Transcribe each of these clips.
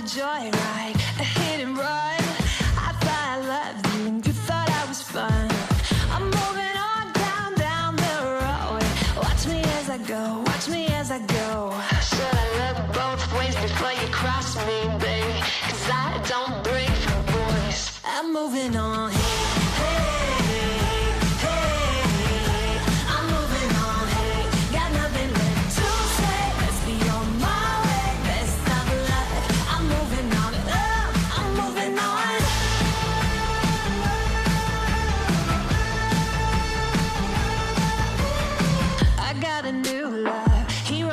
joyride, a hit and run. I thought I loved you and you thought I was fun. I'm moving on down, down the road. Watch me as I go, watch me as I go. Should I look both ways before you cross me, baby? 'Cause I don't break for boys. I'm moving on.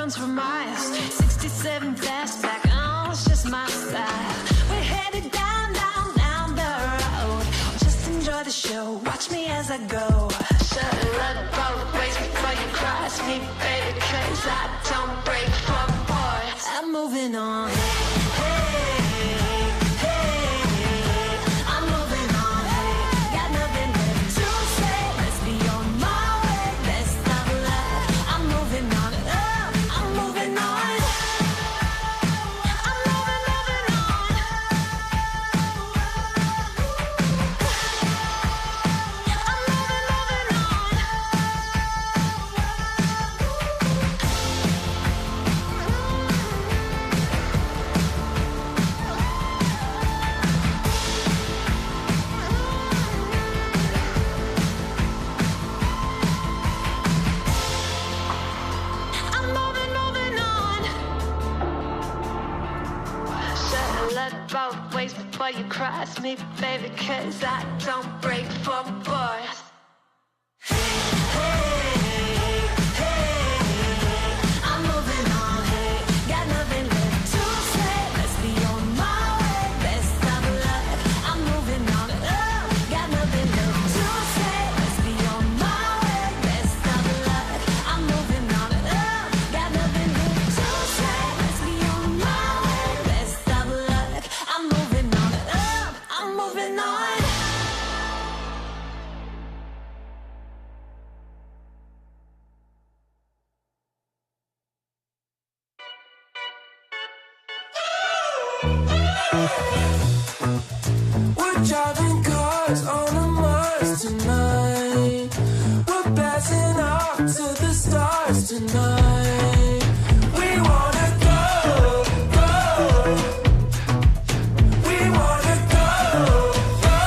For miles, 67 fastback, oh, it's just my style. We're headed down, down, down the road. Just enjoy the show, watch me as I go. Should've looked both ways before you cross me, baby, 'cause I don't break for boys. I'm moving on. Both ways before you cross me, baby, 'cause I don't break for boys. I'm moving on, hey, got nothing left to say. Let's be on my way, best of luck. I'm moving on, got nothing left to say. Let's be on my way, best of luck. I'm moving on, got nothing left to say. Let's be on my way, best of luck. I'm moving on, I'm moving on. We're driving cars on a Mars tonight. We're blasting off to the stars tonight. We wanna go, go. We wanna go, go.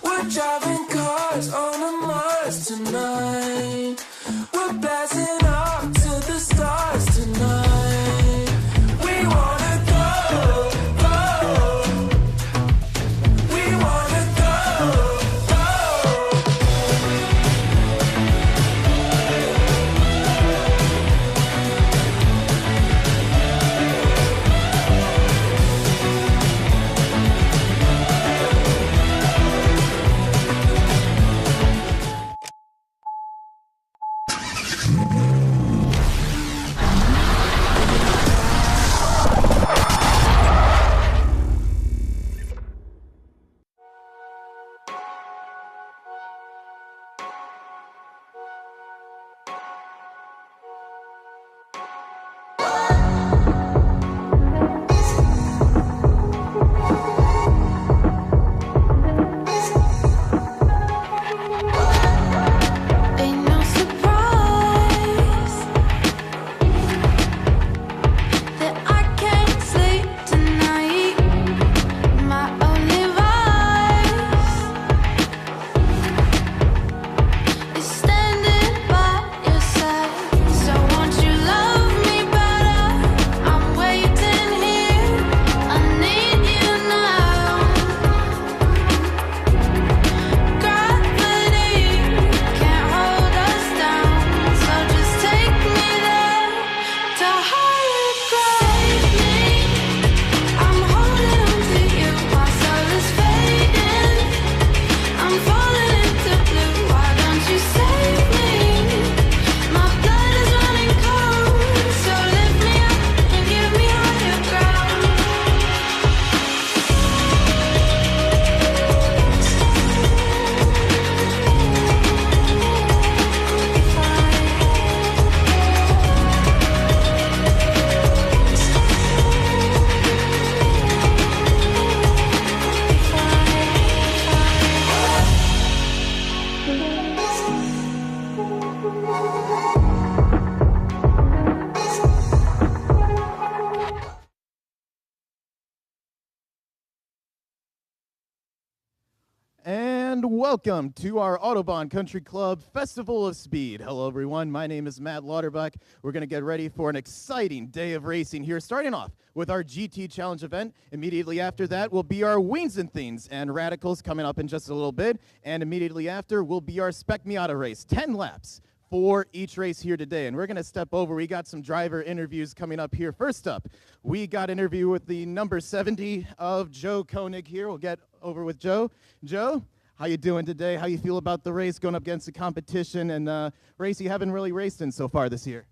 We're driving cars on a Mars tonight. We're blasting off to the stars tonight. We wanna go, go. We wanna go, go. Ain't no surprise. And welcome to our Autobahn Country Club Festival of Speed. Hello, everyone. My name is Matt Lauterbach. We're going to get ready for an exciting day of racing here, starting off with our GT Challenge event. Immediately after that will be our Wings and Things and Radicals coming up in just a little bit. And immediately after will be our Spec Miata race, 10 laps for each race here today. And we're going to step over. We got some driver interviews coming up here. First up, we got an interview with the number 70 of Joe Koenig here. We'll get over with Joe. Joe, how you doing today? How you feel about the race going up against the competition and race you haven't really raced in so far this year?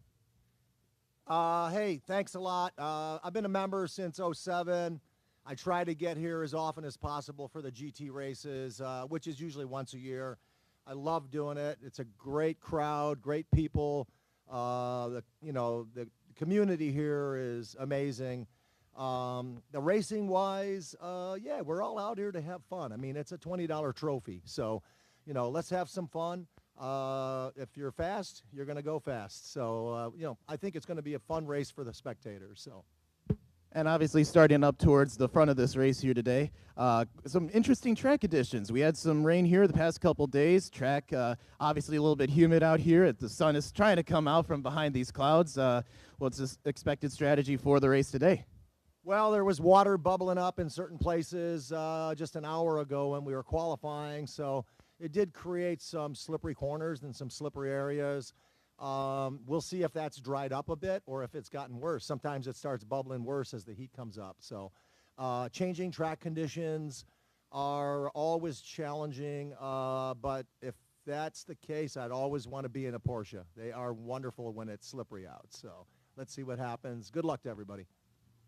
Hey, thanks a lot. I've been a member since '07. I try to get here as often as possible for the GT races, which is usually once a year. I love doing it. It's a great crowd, great people. The community here is amazing. The racing wise, yeah, we're all out here to have fun. I mean, it's a $20 trophy. So, let's have some fun. If you're fast, you're going to go fast. So, I think it's going to be a fun race for the spectators. So. And obviously starting up towards the front of this race here today, some interesting track conditions. We had some rain here the past couple days. Track obviously a little bit humid out here. The sun is trying to come out from behind these clouds. What's the expected strategy for the race today? Well, there was water bubbling up in certain places just an hour ago when we were qualifying, so it did create some slippery corners and some slippery areas. We'll see if that's dried up a bit or if it's gotten worse. Sometimes it starts bubbling worse as the heat comes up. So changing track conditions are always challenging, but if that's the case, I'd always want to be in a Porsche. They are wonderful when it's slippery out. So let's see what happens. Good luck to everybody.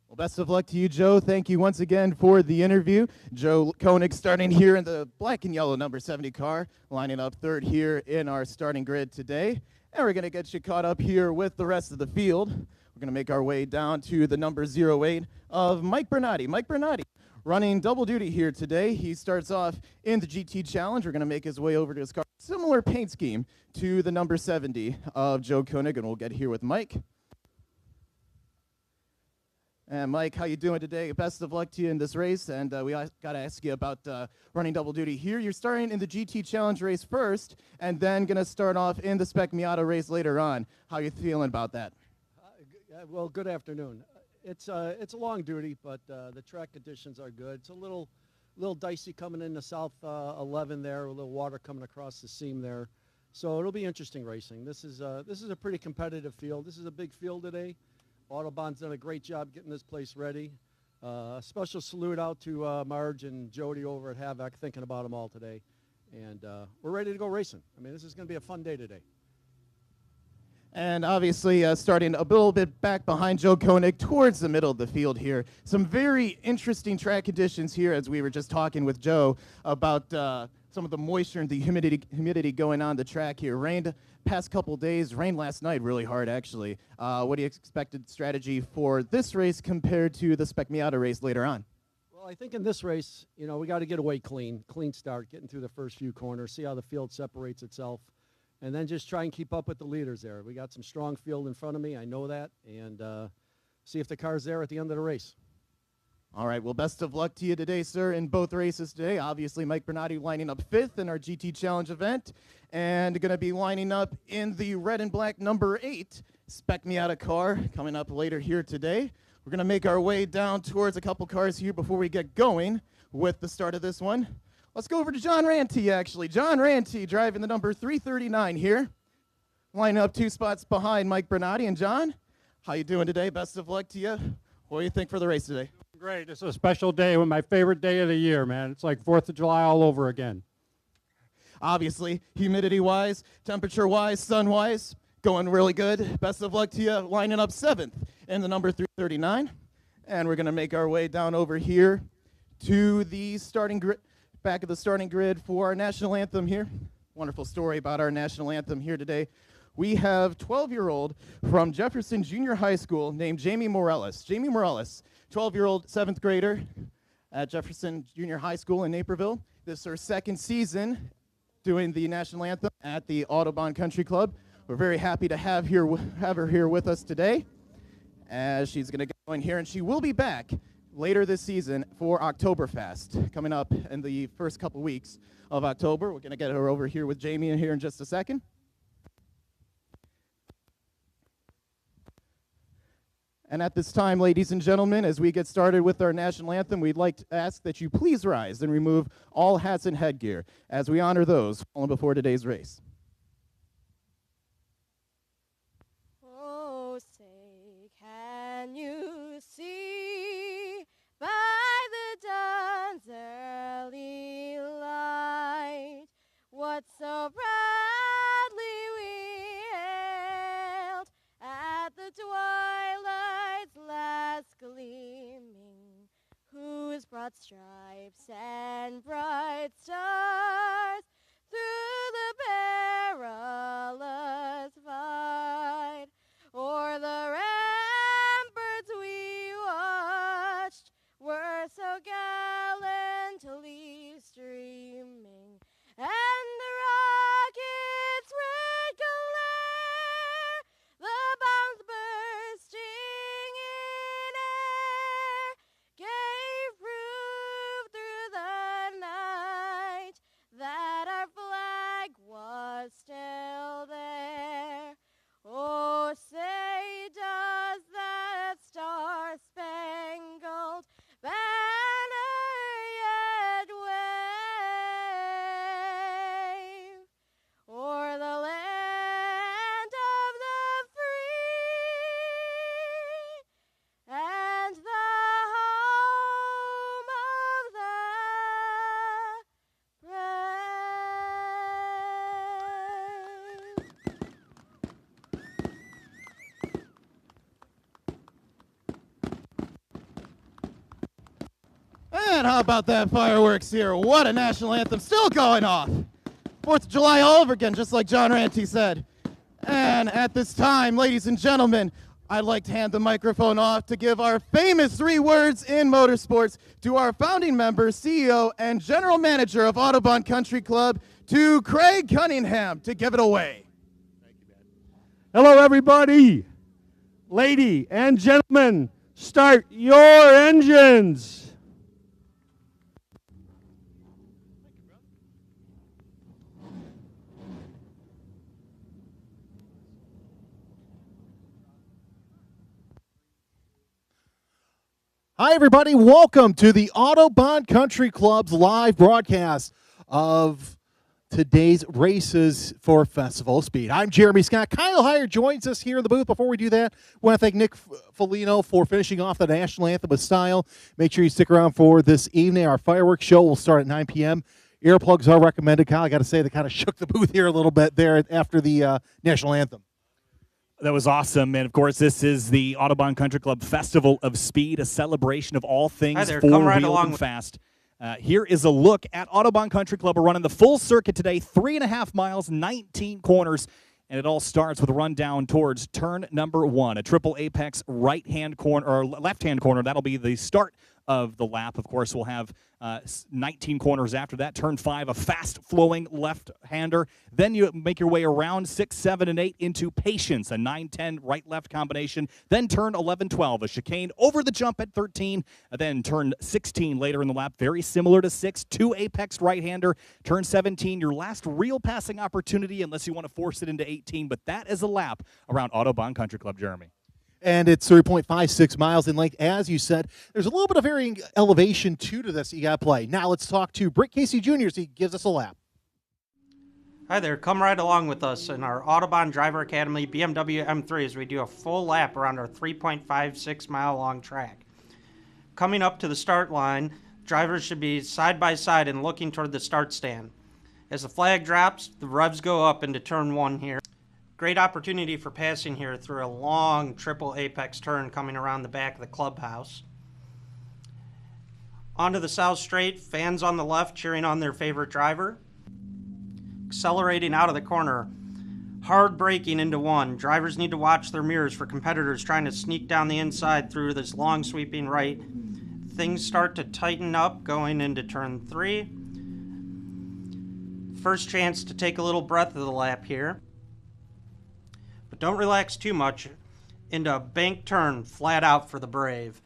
Well, best of luck to you, Joe. Thank you once again for the interview. Joe Koenig starting here in the black and yellow number 70 car, lining up third here in our starting grid today. And we're going to get you caught up here with the rest of the field. We're going to make our way down to the number 08 of Mike Bernardi. Mike Bernardi running double duty here today. He starts off in the GT Challenge. We're going to make his way over to his car. Similar paint scheme to the number 70 of Joe Koenig, and we'll get here with Mike. And Mike, how you doing today? Best of luck to you in this race. And we got to ask you about running double duty here. You're starting in the GT Challenge race first, and then going to start off in the Spec Miata race later on. How you feeling about that? Well, good afternoon. It's a long duty, but the track conditions are good. It's a little dicey coming into South 11 there, a little water coming across the seam there. So it'll be interesting racing. This is a pretty competitive field. This is a big field today. Autobahn's done a great job getting this place ready. Special salute out to Marge and Jody over at Havoc, thinking about them all today. And we're ready to go racing. I mean, this is going to be a fun day today. And obviously starting a little bit back behind Joe Koenig towards the middle of the field here. Some very interesting track conditions here, as we were just talking with Joe about some of the moisture and the humidity going on the track here. Rained past couple days, rained last night really hard actually. What do you expected strategy for this race compared to the Spec Miata race later on? Well, I think in this race, we got to get away clean start, getting through the first few corners, see how the field separates itself, and then just try and keep up with the leaders there. We got some strong field in front of me, I know that, and see if the car's there at the end of the race. All right, well, best of luck to you today, sir, in both races today. Obviously, Mike Bernardi lining up 5th in our GT Challenge event and going to be lining up in the red and black number 8 Spec Miata car coming up later here today. We're going to make our way down towards a couple cars here before we get going with the start of this one. Let's go over to John Ranty, actually. John Ranty driving the number 339 here, lining up 2 spots behind Mike Bernardi. And John, how you doing today? Best of luck to you. What do you think for the race today? Great. It's a special day, my favorite day of the year, man. It's like 4th of July all over again. Obviously, humidity-wise, temperature-wise, sun-wise, going really good. Best of luck to you, lining up 7th in the number 339. And we're going to make our way down over here to the starting grid, back of the starting grid for our national anthem here. Wonderful story about our national anthem here today. We have 12-year-old from Jefferson Junior High School named Jamie Morales. Jamie Morales, 12-year-old 7th grader at Jefferson Junior High School in Naperville. This is her 2nd season doing the national anthem at the Autobahn Country Club. We're very happy to have her here with us today, as she's going to get going here, and she will be back later this season for Oktoberfest, coming up in the first couple weeks of October. We're going to get her over here with Jamie in here in just a second. And at this time, ladies and gentlemen, as we get started with our national anthem, we'd like to ask that you please rise and remove all hats and headgear as we honor those fallen before today's race. Oh, say, can you see by the dawn's early light what so proudly we hailed at the twilight's last gleaming, whose broad stripes and bright stars through the perilous fight o'er the ramparts we watched were so gallantly streaming, and the rocket's red glare, the bombs bursting in air, gave proof through the night that our flag was still there. Oh, say does that star-spangled banner yet wave o'er the land of the free and the home of the And how about that fireworks here? What a national anthem still going off. 4th of July all over again, just like John Ranty said. And at this time, ladies and gentlemen, I'd like to hand the microphone off to give our famous 3 words in motorsports to our founding member, CEO, and general manager of Autobahn Country Club, to Craig Cunningham, to give it away. Hello, everybody. Lady and gentlemen, start your engines. Hi, everybody. Welcome to the Autobahn Country Club's live broadcast of today's races for Festival of Speed. I'm Jeremy Scott. Kyle Heyer joins us here in the booth. Before we do that, I want to thank Nick Foligno for finishing off the national anthem with style. Make sure you stick around for this evening. Our fireworks show will start at 9 p.m. Earplugs are recommended. Kyle, I got to say, they kind of shook the booth here a little bit there after the national anthem. That was awesome. And, of course, this is the Autobahn Country Club Festival of Speed, a celebration of all things four-wheeled and fast. Here is a look at Autobahn Country Club. We're running the full circuit today, 3.5 miles, 19 corners. And it all starts with a run down towards turn number 1, a triple apex right-hand corner or left-hand corner. That'll be the start of the lap. Of course, we'll have 19 corners after that. Turn 5, a fast-flowing left-hander. Then you make your way around 6, 7, and 8 into Patience, a 9-10 right-left combination. Then turn 11, 12, a chicane over the jump at 13. Then turn 16 later in the lap, very similar to 6, 2 apex right-hander. Turn 17, your last real passing opportunity unless you want to force it into 18. But that is a lap around Autobahn Country Club, Jeremy. And it's 3.56 miles in length. As you said, there's a little bit of varying elevation to this that you got to play. Now let's talk to Britt Casey Jr. as he gives us a lap. Hi there. Come right along with us in our Autobahn Driver Academy BMW M3 as we do a full lap around our 3.56 mile long track. Coming up to the start line, drivers should be side by side and looking toward the start stand. As the flag drops, the revs go up into turn 1 here. Great opportunity for passing here through a long triple apex turn coming around the back of the clubhouse. Onto the south straight, fans on the left cheering on their favorite driver. Accelerating out of the corner, hard braking into 1. Drivers need to watch their mirrors for competitors trying to sneak down the inside through this long sweeping right. Things start to tighten up going into turn 3. First chance to take a little breath of the lap here. But don't relax too much into a bank turn flat out for the brave.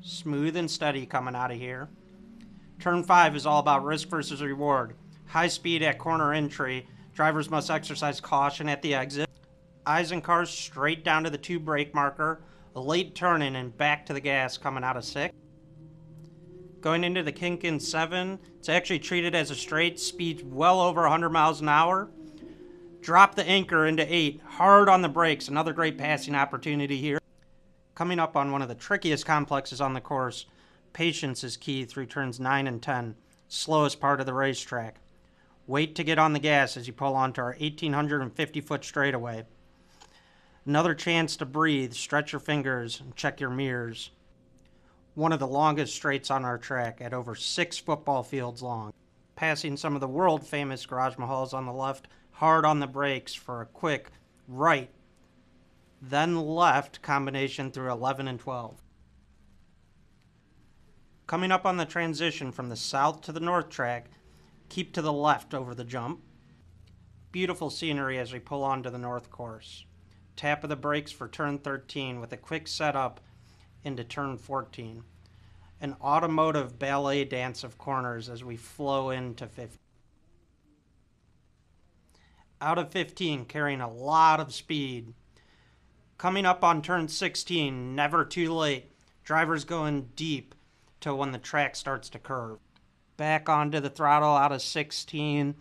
Smooth and steady coming out of here. Turn 5 is all about risk versus reward. High speed at corner entry. Drivers must exercise caution at the exit. Eyes and cars straight down to the 2 brake marker. A late turn in and back to the gas coming out of 6. Going into the kink in 7, it's actually treated as a straight, speeds well over 100 miles an hour. Drop the anchor into 8, hard on the brakes, another great passing opportunity here. Coming up on one of the trickiest complexes on the course, patience is key through turns 9 and 10, slowest part of the racetrack. Wait to get on the gas as you pull onto our 1,850-foot straightaway. Another chance to breathe, stretch your fingers, and check your mirrors. One of the longest straights on our track at over 6 football fields long. Passing some of the world-famous garage mahals on the left, hard on the brakes for a quick right, then left combination through 11 and 12. Coming up on the transition from the south to the north track, keep to the left over the jump. Beautiful scenery as we pull onto the north course. Tap of the brakes for turn 13 with a quick setup into turn 14. An automotive ballet dance of corners as we flow into 15. Out of 15, carrying a lot of speed. Coming up on turn 16, never too late. Drivers going deep till when the track starts to curve. Back onto the throttle out of 16.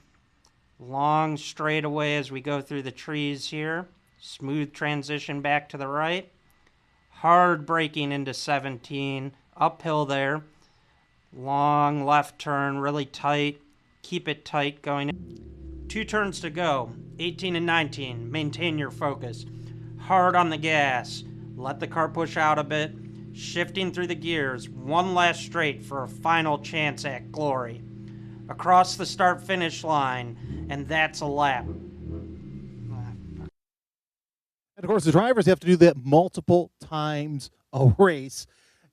Long straightaway as we go through the trees here. Smooth transition back to the right. Hard braking into 17. Uphill there. Long left turn, really tight. Keep it tight going in. 2 turns to go. 18 and 19. Maintain your focus. Hard on the gas. Let the car push out a bit. Shifting through the gears. One last straight for a final chance at glory. Across the start-finish line. And that's a lap. And of course, the drivers have to do that multiple times a race.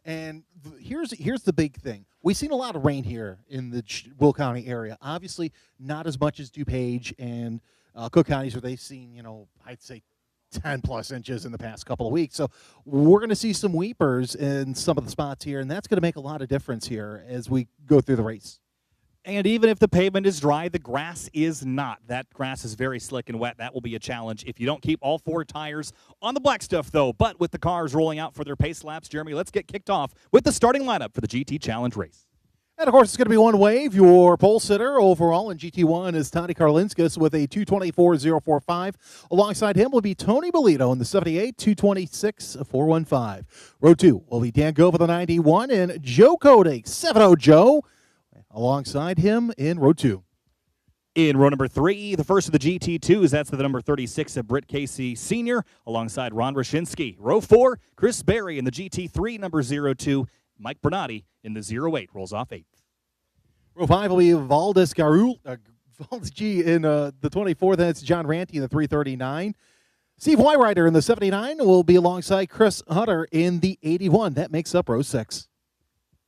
And here's the big thing. We've seen a lot of rain here in the Will County area. Obviously, not as much as DuPage and Cook counties where they've seen, I'd say 10-plus inches in the past couple of weeks. So we're going to see some weepers in some of the spots here, and that's going to make a lot of difference here as we go through the race. And even if the pavement is dry, the grass is not. That grass is very slick and wet. That will be a challenge if you don't keep all 4 tires on the black stuff, though. But with the cars rolling out for their pace laps, Jeremy, let's get kicked off with the starting lineup for the GT Challenge race. And, of course, it's going to be one wave. Your pole sitter overall in GT1 is Tony Karlinskas with a 224.045. Alongside him will be Tony Bolito in the 78, 226.415. Row 2 will be Dan Gove with the 91 and Joe Koenig, 70 Joe, alongside him in row 2. In row number 3, the first of the GT2s, that's the number 36 of Britt Casey Sr., alongside Ron Roshinsky. Row 4, Chris Berry in the GT3, number 02. Mike Bernardi in the 08 rolls off 8th. Row 5 will be Valdez G in the 24. Then it's John Ranty in the 339. Steve Wyrider in the 79 will be alongside Chris Hutter in the 81. That makes up row 6.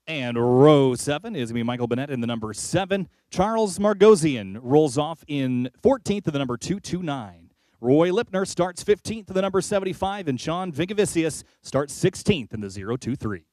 And row 7 is going to be Michael Bennett in the number 7. Charles Margosian rolls off in 14th to the number 229. Roy Lipner starts 15th to the number 75, and Sean Vigavicius starts 16th in the 023.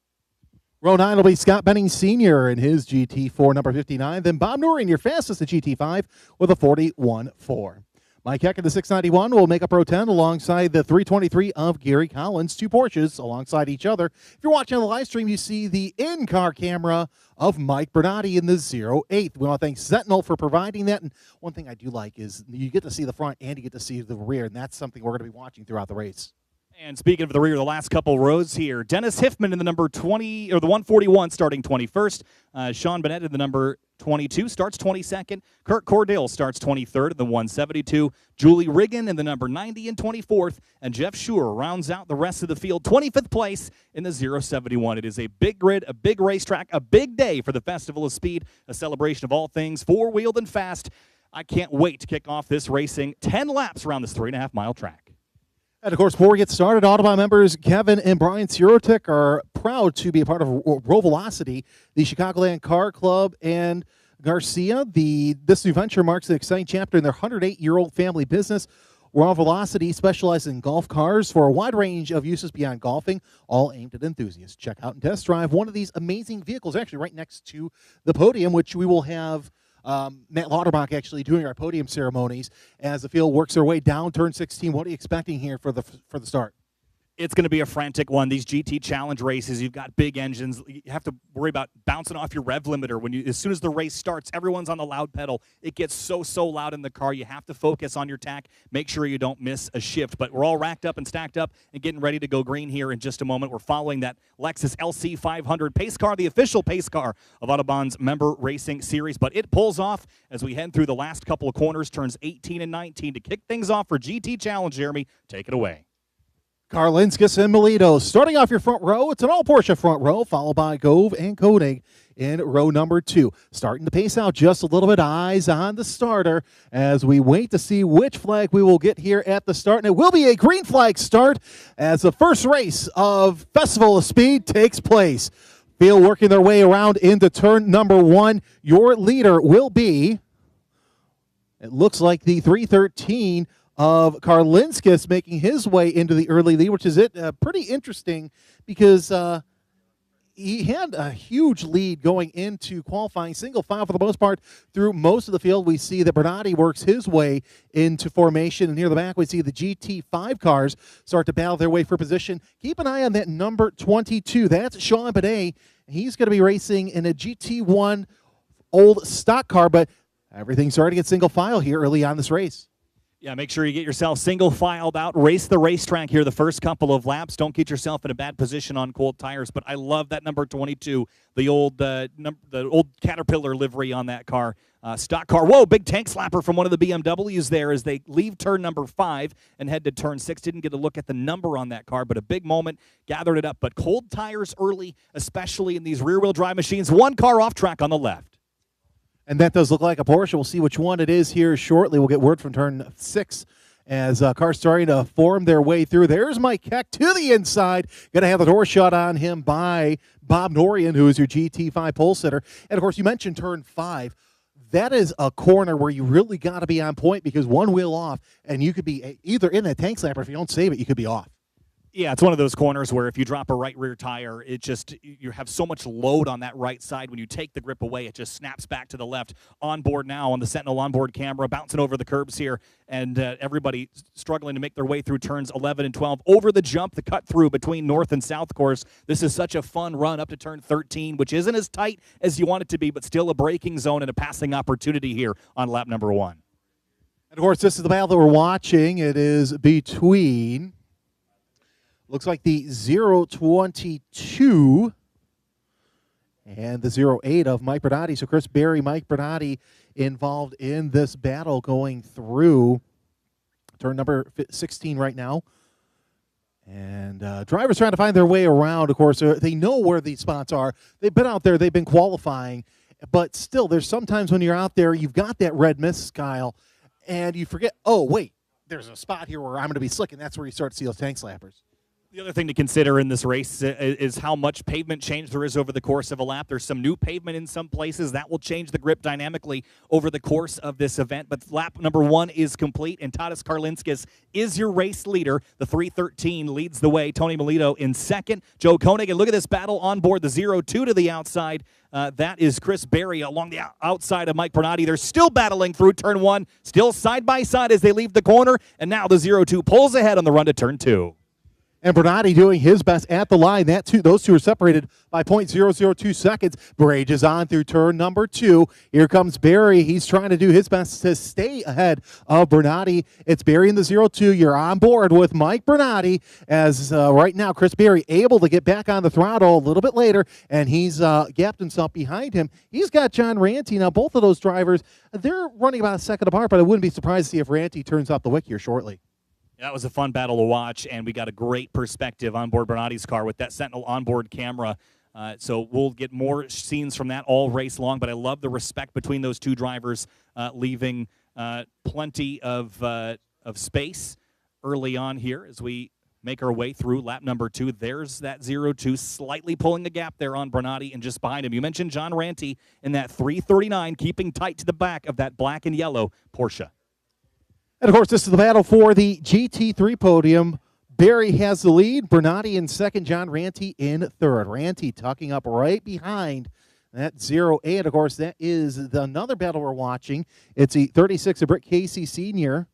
Row 9 will be Scott Benning Sr. in his GT4, number 59. Then Bob Norrie, your fastest at GT5 with a 41.4. Mike Heck in the 691 will make up row 10 alongside the 323 of Gary Collins. 2 Porsches alongside each other. If you're watching on the live stream, you see the in-car camera of Mike Bernardi in the 08. We want to thank Sentinel for providing that. And one thing I do like is you get to see the front and you get to see the rear, and that's something we're going to be watching throughout the race. And speaking of the rear, the last couple rows here, Dennis Hiffman in the number 20 or the 141 starting 21st. Sean Bennett in the number 22 starts 22nd. Kurt Cordell starts 23rd in the 172. Julie Riggin in the number 90 and 24th. And Jeff Schur rounds out the rest of the field, 25th place in the 071. It is a big grid, a big racetrack, a big day for the Festival of Speed, a celebration of all things four-wheeled and fast. I can't wait to kick off this racing. 10 laps around this 3.5-mile track. And, of course, before we get started, Autobahn members Kevin and Brian Sirotic are proud to be a part of Rovelocity, the Chicagoland Car Club, and Garcia. This new venture marks an exciting chapter in their 108-year-old family business. Raw Velocity specializes in golf cars for a wide range of uses beyond golfing, all aimed at enthusiasts. Check out and test drive one of these amazing vehicles, actually right next to the podium, which we will have Matt Lauterbach actually doing our podium ceremonies as the field works their way down turn 16. What are you expecting here for the start? It's going to be a frantic one. These GT Challenge races, you've got big engines. You have to worry about bouncing off your rev limiter. As soon as the race starts, everyone's on the loud pedal. It gets so loud in the car. You have to focus on your tack. Make sure you don't miss a shift. But we're all racked up and stacked up and getting ready to go green here in just a moment. We're following that Lexus LC 500 pace car, the official pace car of Autobahn's member racing series. But it pulls off as we head through the last couple of corners, turns 18 and 19 to kick things off for GT Challenge. Jeremy, take it away. Karlinskis and Melito. Starting off your front row, it's an all-Porsche front row, followed by Gove and Koenig in row number 2. Starting to pace out just a little bit. Eyes on the starter as we wait to see which flag we will get here at the start. And it will be a green flag start as the first race of Festival of Speed takes place. Field working their way around into turn number 1. Your leader will be, it looks like the 313 of Karlinskis making his way into the early lead, which is pretty interesting because he had a huge lead going into qualifying, single file for the most part through most of the field. We see that Bernardi works his way into formation, and near the back we see the GT5 cars start to battle their way for position. Keep an eye on that number 22. That's Sean Bidet. He's going to be racing in a GT1 old stock car, but everything's starting to get single file here early on this race. Yeah, make sure you get yourself single filed out. Race the racetrack here the first couple of laps. Don't get yourself in a bad position on cold tires. But I love that number 22, the old Caterpillar livery on that car, stock car. Whoa, big tank slapper from one of the BMWs there as they leave turn number 5 and head to turn 6. Didn't get a look at the number on that car, but a big moment, gathered it up. But cold tires early, especially in these rear-wheel drive machines. One car off track on the left. And that does look like a Porsche. We'll see which one it is here shortly. We'll get word from turn 6 as cars starting to form their way through. There's Mike Keck to the inside. Going to have the door shut on him by Bob Norian, who is your GT5 pole sitter. And, of course, you mentioned turn 5. That is a corner where you really got to be on point because one wheel off, and you could be either in that tank slapper. If you don't save it, you could be off. Yeah, it's one of those corners where if you drop a right rear tire, you have so much load on that right side. When you take the grip away, it just snaps back to the left. On board now on the Sentinel onboard camera, bouncing over the curbs here, and everybody struggling to make their way through turns 11 and 12. Over the jump, the cut through between north and south course. This is such a fun run up to turn 13, which isn't as tight as you want it to be, but still a braking zone and a passing opportunity here on lap number 1. And, of course, this is the battle that we're watching. It is between... looks like the 022 and the 08 of Mike Bernardi. So Chris Berry, Mike Bernardi involved in this battle going through turn number 16 right now. And drivers trying to find their way around. Of course, they know where these spots are. They've been out there. They've been qualifying. But still, there's sometimes when you're out there, you've got that red mist, Kyle, and you forget, oh, wait, there's a spot here where I'm going to be slick, and that's where you start to see those tank slappers. The other thing to consider in this race is how much pavement change there is over the course of a lap. There's some new pavement in some places. That will change the grip dynamically over the course of this event. But lap number 1 is complete, and Tadas Karlinskis is your race leader. The 313 leads the way. Tony Melito in second. Joe Koenig, and look at this battle on board. The 02 to the outside. That is Chris Berry along the outside of Mike Bernardi. They're still battling through turn 1, still side by side as they leave the corner. And now the 02 pulls ahead on the run to turn 2. And Bernardi doing his best at the line. Those two are separated by 0.002 seconds. Brage is on through turn number 2. Here comes Berry. He's trying to do his best to stay ahead of Bernardi. It's Berry in the 02. You're on board with Mike Bernardi as right now Chris Berry able to get back on the throttle a little bit later, and he's gapped himself behind him. He's got John Ranty. Now, both of those drivers, they're running about a second apart, but I wouldn't be surprised to see if Ranty turns off the wick here shortly. That was a fun battle to watch, and we got a great perspective on board Bernardi's car with that Sentinel onboard camera. So we'll get more scenes from that all race long, but I love the respect between those two drivers, leaving plenty of space early on here as we make our way through lap number 2. There's that 02 slightly pulling the gap there on Bernardi, and just behind him, you mentioned John Ranty in that 339, keeping tight to the back of that black and yellow Porsche. And, of course, this is the battle for the GT3 podium. Barry has the lead. Bernardi in second. John Ranty in third. Ranty tucking up right behind that 08. Of course, that is another battle we're watching. It's the 36 of Britt Casey Sr.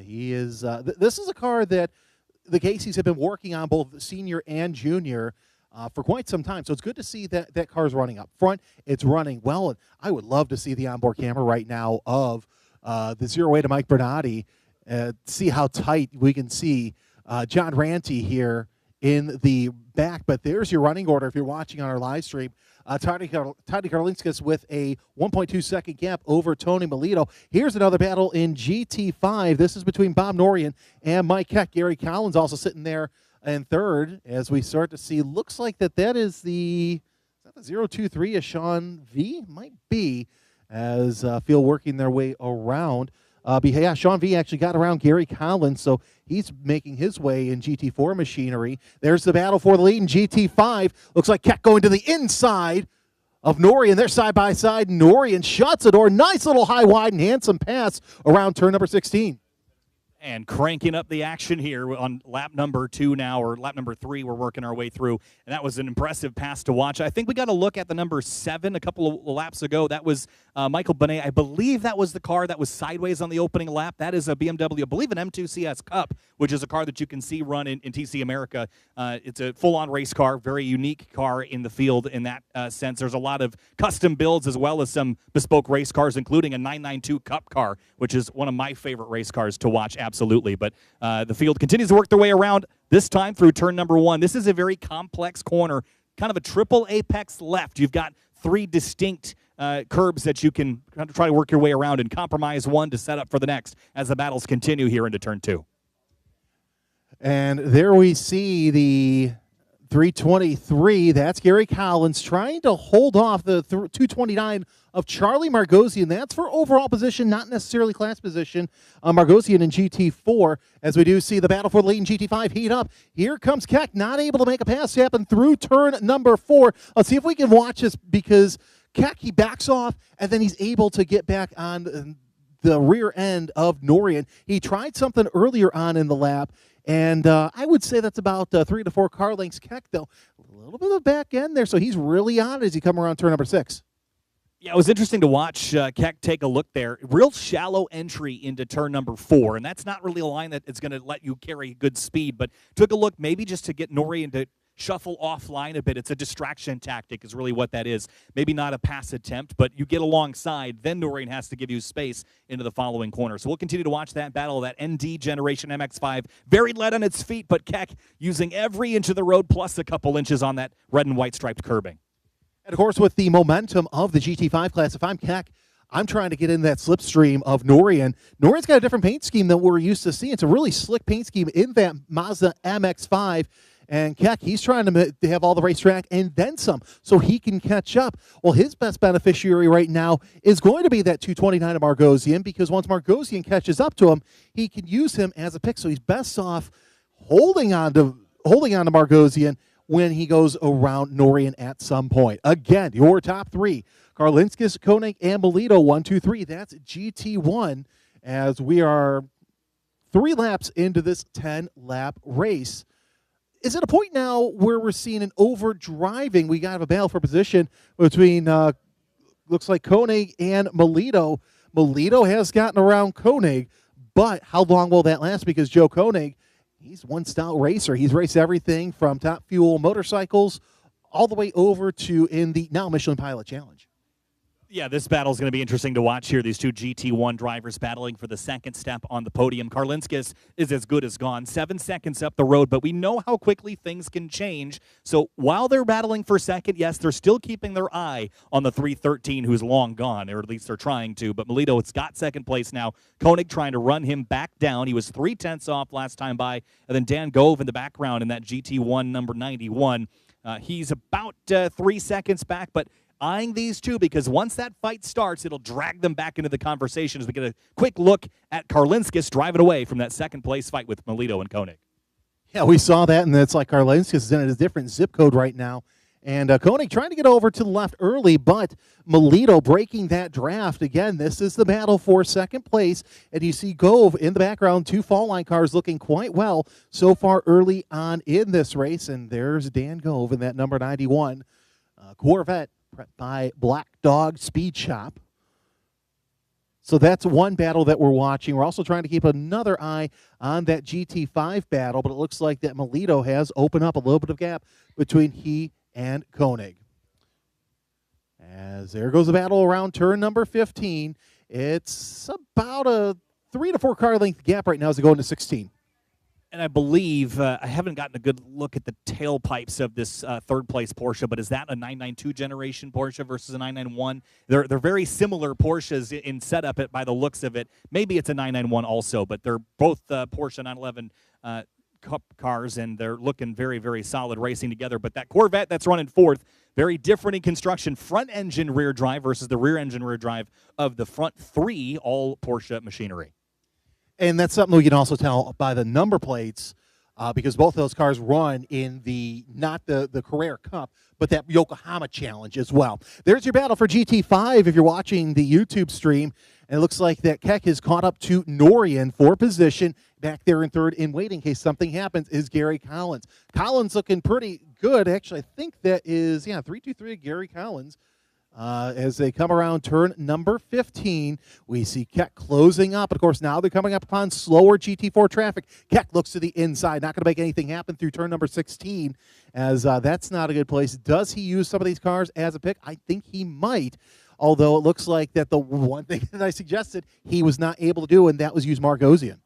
He is. This is a car that the Caseys have been working on, both senior and junior, for quite some time. So it's good to see that that car's running up front. It's running well, and I would love to see the onboard camera right now of the 08 of Mike Bernardi. See how tight we can see John Ranty here in the back. But there's your running order if you're watching on our live stream. Toddy Karlinskas with a 1.2 second gap over Tony Melito. Here's another battle in GT5. This is between Bob Norian and Mike Keck. Gary Collins also sitting there in third as we start to see. Looks like that is the 023 of Sean V? Might be, as field working their way around. But yeah, Sean V actually got around Gary Collins, so he's making his way in GT4 machinery. There's the battle for the lead in GT5. Looks like Keck going to the inside of Norian. They're side by side. Norian shuts the door. Nice little high, wide, and handsome pass around turn number 16. And cranking up the action here on lap number 2 now, or lap number 3 we're working our way through. And that was an impressive pass to watch. I think we got a look at the number 7 a couple of laps ago. That was Michael Benet. I believe that was the car that was sideways on the opening lap. That is a BMW, I believe an M2 CS Cup, which is a car that you can see run in TC America. It's a full-on race car, very unique car in the field in that sense. There's a lot of custom builds as well as some bespoke race cars, including a 992 Cup car, which is one of my favorite race cars to watch. Absolutely. But the field continues to work their way around, this time through turn number 1. This is a very complex corner, kind of a triple apex left. You've got 3 distinct curbs that you can kind of try to work your way around and compromise one to set up for the next as the battles continue here into turn 2. And there we see the 323. That's Gary Collins trying to hold off the 229 of Charlie Margosian. That's for overall position, not necessarily class position. Margosian in GT4, as we do see the battle for the lead in GT5 heat up. Here comes Keck, not able to make a pass happen through turn number 4. Let's see if we can watch this, because Keck, he backs off, and then he's able to get back on the rear end of Norian. He tried something earlier on in the lap, and I would say that's about 3 to 4 car lengths. Keck, though, a little bit of back end there, so he's really on as he come around turn number 6. Yeah, it was interesting to watch Keck take a look there. Real shallow entry into turn number 4, and that's not really a line that is going to let you carry good speed, but took a look maybe just to get Norian to shuffle offline a bit. It's a distraction tactic is really what that is. Maybe not a pass attempt, but you get alongside, then Norian has to give you space into the following corner. So we'll continue to watch that battle, that ND Generation MX-5. Very light on its feet, but Keck using every inch of the road plus a couple inches on that red and white striped curbing. And, of course, with the momentum of the GT5 class, if I'm Keck, I'm trying to get in that slipstream of Norian. Norian's got a different paint scheme than we're used to seeing. It's a really slick paint scheme in that Mazda MX-5. And Keck, he's trying to have all the racetrack and then some so he can catch up. Well, his best beneficiary right now is going to be that 229 of Margosian, because once Margosian catches up to him, he can use him as a pick. So he's best off holding on to Margosian when he goes around Norian at some point. Again, your top 3, Karlinskas, Koenig, and Melito, 1, 2, 3. That's GT1 as we are 3 laps into this 10-lap race. Is it a point now where we're seeing an overdriving? We got a battle for position between, looks like Koenig and Melito. Melito has gotten around Koenig, but how long will that last? Because Joe Koenig, he's one stout racer. He's raced everything from Top Fuel motorcycles all the way over to in the now Michelin Pilot Challenge. Yeah, this battle is going to be interesting to watch here. These 2 GT1 drivers battling for the second step on the podium. Karlinskas is as good as gone. 7 seconds up the road, but we know how quickly things can change. So while they're battling for second, yes, they're still keeping their eye on the 313 who's long gone, or at least they're trying to. But Melito, it's got second place now. Koenig trying to run him back down. He was 3/10 off last time by. And then Dan Gove in the background in that GT1 number 91. He's about 3 seconds back, but eyeing these 2, because once that fight starts, it'll drag them back into the conversation as we get a quick look at Karlinskas driving away from that second-place fight with Melito and Koenig. Yeah, we saw that, and it's like Karlinskas is in a different zip code right now And Koenig trying to get over to the left early, but Melito breaking that draft. Again, this is the battle for second place. And you see Gove in the background, 2 fall line cars looking quite well so far early on in this race. And there's Dan Gove in that number 91 Corvette by Black Dog Speed Shop. So that's one battle that we're watching. We're also trying to keep another eye on that GT5 battle, but it looks like that Melito has opened up a little bit of gap between he and Koenig. As there goes the battle around turn number 15. It's about a 3 to 4 car length gap right now as they go into 16. And I believe, I haven't gotten a good look at the tailpipes of this third-place Porsche, but is that a 992 generation Porsche versus a 991? They're very similar Porsches in setup by the looks of it. Maybe it's a 991 also, but they're both Porsche 911 Cup cars, and they're looking very, very solid racing together. But that Corvette that's running fourth, very different in construction. Front-engine rear drive versus the rear-engine rear drive of the front 3 all Porsche machinery. And that's something we can also tell by the number plates, because both of those cars run in not the Carrera Cup, but that Yokohama Challenge as well. There's your battle for GT5 if you're watching the YouTube stream. And it looks like that Keck has caught up to Norian for position. Back there in third in wait in case something happens is Gary Collins. Collins looking pretty good. Actually, I think that is, 323 Gary Collins. As they come around turn number 15, we see Keck closing up. Of course, now they're coming up upon slower GT4 traffic. Keck looks to the inside, not going to make anything happen through turn number 16, as that's not a good place. Does he use some of these cars as a pick? I think he might, although it looks like that the one thing that I suggested he was not able to do, and that was use Margosian.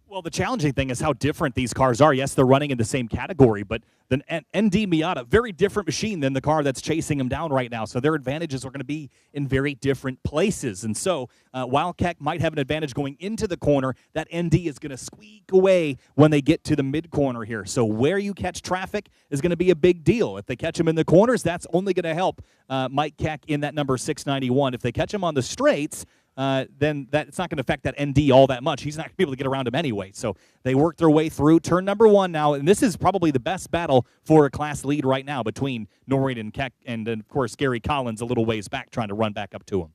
Well, the challenging thing is how different these cars are. Yes, they're running in the same category, but the ND Miata, very different machine than the car that's chasing them down right now. So their advantages are going to be in very different places. And so while Keck might have an advantage going into the corner, that ND is going to squeak away when they get to the mid-corner here. So where you catch traffic is going to be a big deal. If they catch him in the corners, that's only going to help Mike Keck in that number 691. If they catch him on the straights, then it's not going to affect that ND all that much. He's not going to be able to get around him anyway. So they work their way through turn number 1 now, and this is probably the best battle for a class lead right now between Noreen and Keck, and of course Gary Collins a little ways back trying to run back up to him.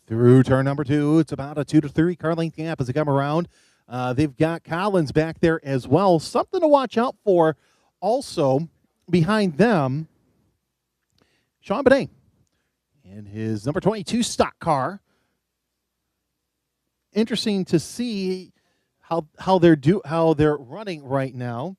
Through turn number 2, it's about a 2 to 3 car length gap as they come around. They've got Collins back there as well. Something to watch out for also behind them, Sean Benet in his number 22 stock car. Interesting to see how they're running right now.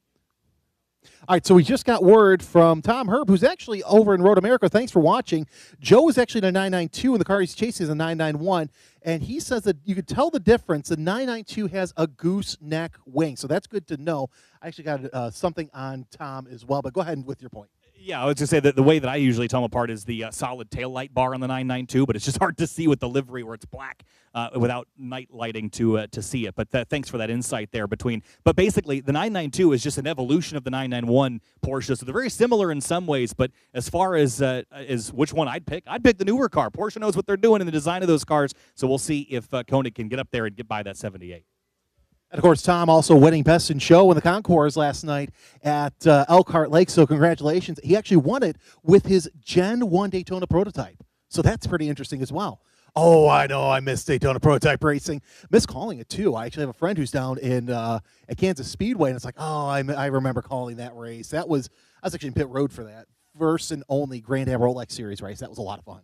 All right, so we just got word from Tom Herb, who's actually over in Road America. Thanks for watching. Joe is actually in a 992, and the car he's chasing is a 991. And he says that you could tell the difference. The 992 has a gooseneck wing, so that's good to know. I actually got something on Tom as well, but go ahead with your point. Yeah, I was going to say that the way that I usually tell them apart is the solid taillight bar on the 992, but it's just hard to see with the livery where it's black without night lighting to see it. But thanks for that insight there between. But basically, the 992 is just an evolution of the 991 Porsche, so they're very similar in some ways. But as far as which one I'd pick the newer car. Porsche knows what they're doing in the design of those cars, so we'll see if Koenig can get up there and get by that 78. And, of course, Tom also winning Best in Show in the Concours last night at Elkhart Lake, so congratulations. He actually won it with his Gen 1 Daytona prototype, so that's pretty interesting as well. Oh, I know, I miss Daytona prototype racing. Miss calling it, too. I actually have a friend who's down in at Kansas Speedway, and it's like, oh, I remember calling that race. I was actually in pit road for that. First and only Grand Am Rolex Series race. That was a lot of fun.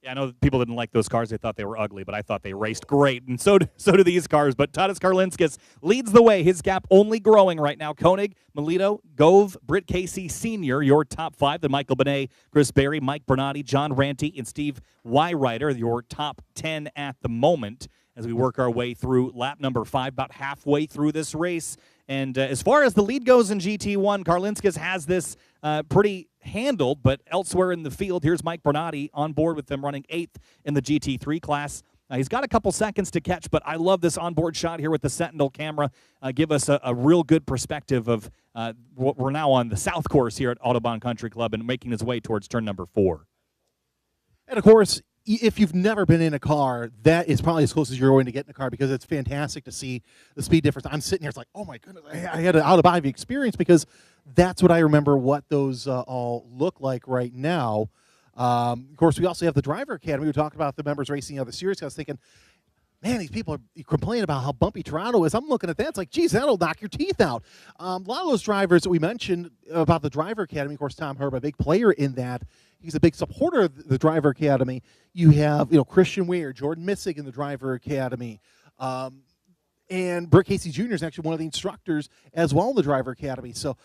Yeah, I know people didn't like those cars. They thought they were ugly, but I thought they raced great, and so do these cars. But Tadas Karlinskis leads the way. His gap only growing right now. Koenig, Melito, Gove, Britt Casey Sr., your top 5. Then Michael Benet, Chris Berry, Mike Bernardi, John Ranty, and Steve Wyrider, your top 10 at the moment as we work our way through lap number 5, about halfway through this race. And as far as the lead goes in GT1, Karlinskis has this pretty handled, but elsewhere in the field, here's Mike Bernardi on board with them running 8th in the GT3 class. He's got a couple seconds to catch, but I love this onboard shot here with the Sentinel camera. Give us a real good perspective of what we're now on the south course here at Autobahn Country Club and making his way towards turn number 4. And, of course, if you've never been in a car, that is probably as close as you're going to get in a car because it's fantastic to see the speed difference. I'm sitting here, it's like, oh my goodness, I had an out-of-body experience because that's what I remember what those all look like right now. Of course, we also have the Driver Academy. We talked about the members racing the other series. I was thinking, man, these people are complaining about how bumpy Toronto is. I'm looking at that. It's like, geez, that'll knock your teeth out. A lot of those drivers that we mentioned about the Driver Academy, of course, Tom Herb, a big player in that. He's a big supporter of the Driver Academy. You have, Christian Weir, Jordan Missig in the Driver Academy. And Burt Casey Jr. is actually one of the instructors as well in the Driver Academy. So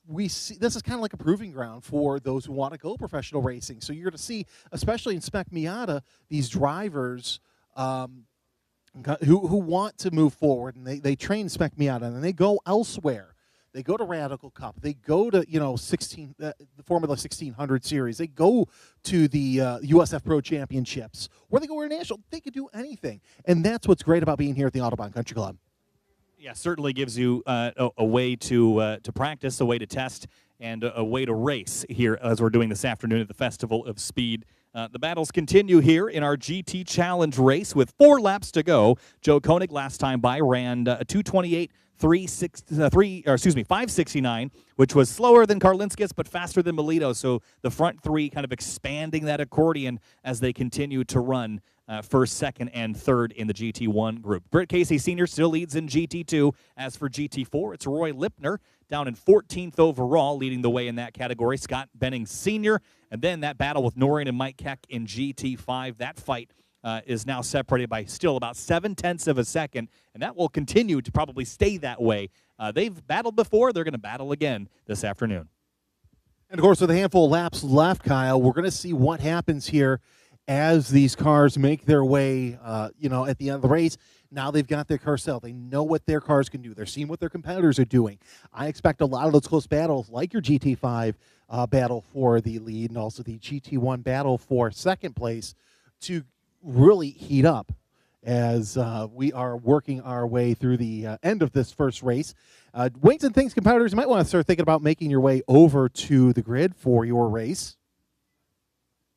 we see this is kind of like a proving ground for those who want to go professional racing. So you're going to see, especially in Spec Miata, these drivers who want to move forward, and they train Spec Miata, and then they go elsewhere. They go to Radical Cup. They go to the Formula 1600 series. They go to the USF Pro Championships, or they go international. They could do anything, and that's what's great about being here at the Autobahn Country Club. Yeah, certainly gives you a way to practice, a way to test, and a way to race here as we're doing this afternoon at the Festival of Speed. The battles continue here in our GT Challenge race with 4 laps to go. Joe Koenig last time by ran a 569, which was slower than Karlinskis but faster than Melito. So the front 3 kind of expanding that accordion as they continue to run first, second, and third in the GT1 group. Britt Casey Sr. still leads in GT2. As for GT4, it's Roy Lipner down in 14th overall, leading the way in that category. Scott Benning Sr., and then that battle with Noreen and Mike Keck in GT5. That fight is now separated by still about 0.7 of a second, and that will continue to probably stay that way. They've battled before. They're going to battle again this afternoon. And, of course, with a handful of laps left, Kyle, we're going to see what happens here as these cars make their way, at the end of the race. Now they've got their car set. They know what their cars can do. They're seeing what their competitors are doing. I expect a lot of those close battles, like your GT5 battle for the lead and also the GT1 battle for second place, to really heat up as we are working our way through the end of this first race. Wings and Things competitors, you might want to start thinking about making your way over to the grid for your race.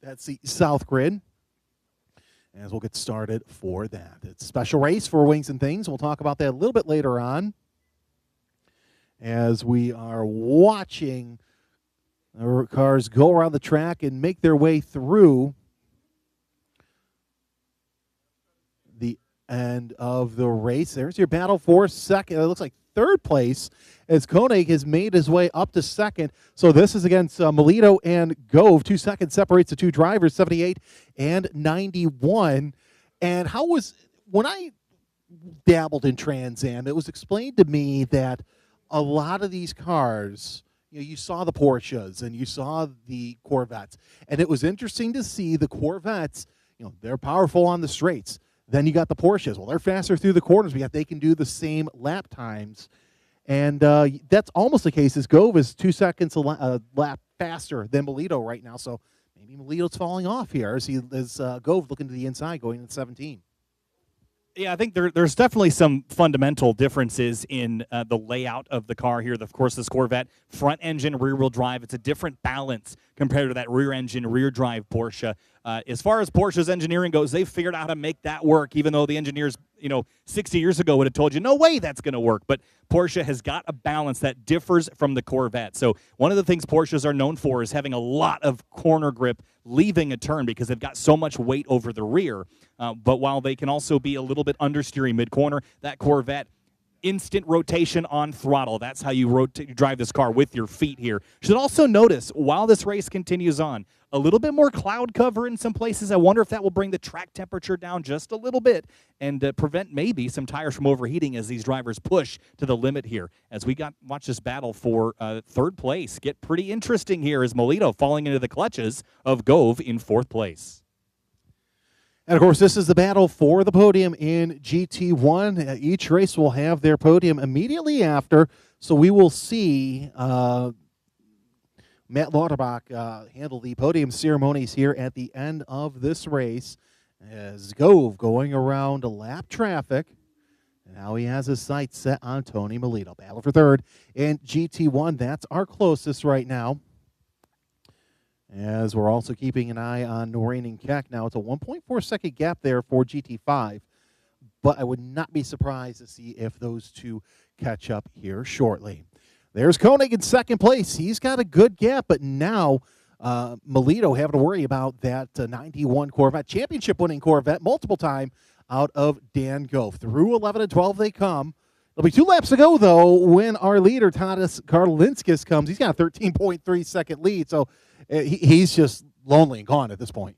That's the south grid, as we'll get started for that. It's a special race for Wings and Things. We'll talk about that a little bit later on as we are watching our cars go around the track and make their way through the end of the race. There's your battle for second. It looks like third place as Koenig has made his way up to second. So this is against Melito and Gove. 2 seconds separates the two drivers, 78 and 91. And when I dabbled in Trans Am, it was explained to me that a lot of these cars, you saw the Porsches and you saw the Corvettes, and it was interesting to see the Corvettes, they're powerful on the straights. Then you got the Porsches. Well, they're faster through the corners, but yet they can do the same lap times. And that's almost the case as Gove is 2 seconds a lap faster than Melito right now. So maybe Melito's falling off here as Gove looking to the inside going into 17. Yeah, I think there's definitely some fundamental differences in the layout of the car here. Of course, this Corvette, front engine, rear-wheel drive, it's a different balance compared to that rear engine, rear drive Porsche. As far as Porsche's engineering goes, they've figured out how to make that work, even though the engineers, 60 years ago would have told you, no way that's going to work. But Porsche has got a balance that differs from the Corvette. So one of the things Porsches are known for is having a lot of corner grip leaving a turn because they've got so much weight over the rear. But while they can also be a little bit understeering mid-corner, that Corvette, instant rotation on throttle. That's how you drive this car with your feet here. You should also notice, while this race continues on, a little bit more cloud cover in some places. I wonder if that will bring the track temperature down just a little bit and prevent maybe some tires from overheating as these drivers push to the limit here. As we watch this battle for third place get pretty interesting here as Melito falling into the clutches of Gove in fourth place. And, of course, this is the battle for the podium in GT1. Each race will have their podium immediately after, so we will see Matt Lauterbach handle the podium ceremonies here at the end of this race as Gove going around lap traffic. And now he has his sights set on Tony Melito. Battle for third in GT1. That's our closest right now. as we're also keeping an eye on Noreen and Keck. Now, it's a 1.4-second gap there for GT5, but I would not be surprised to see if those two catch up here shortly. There's Koenig in second place. He's got a good gap, but now Melito having to worry about that 91 Corvette, championship-winning Corvette, multiple time out of Dan Gove. Through 11 and 12 they come. There'll be 2 laps to go, though, when our leader, Tadas Karlinskis, comes. He's got a 13.3-second lead, so he's just lonely and gone at this point.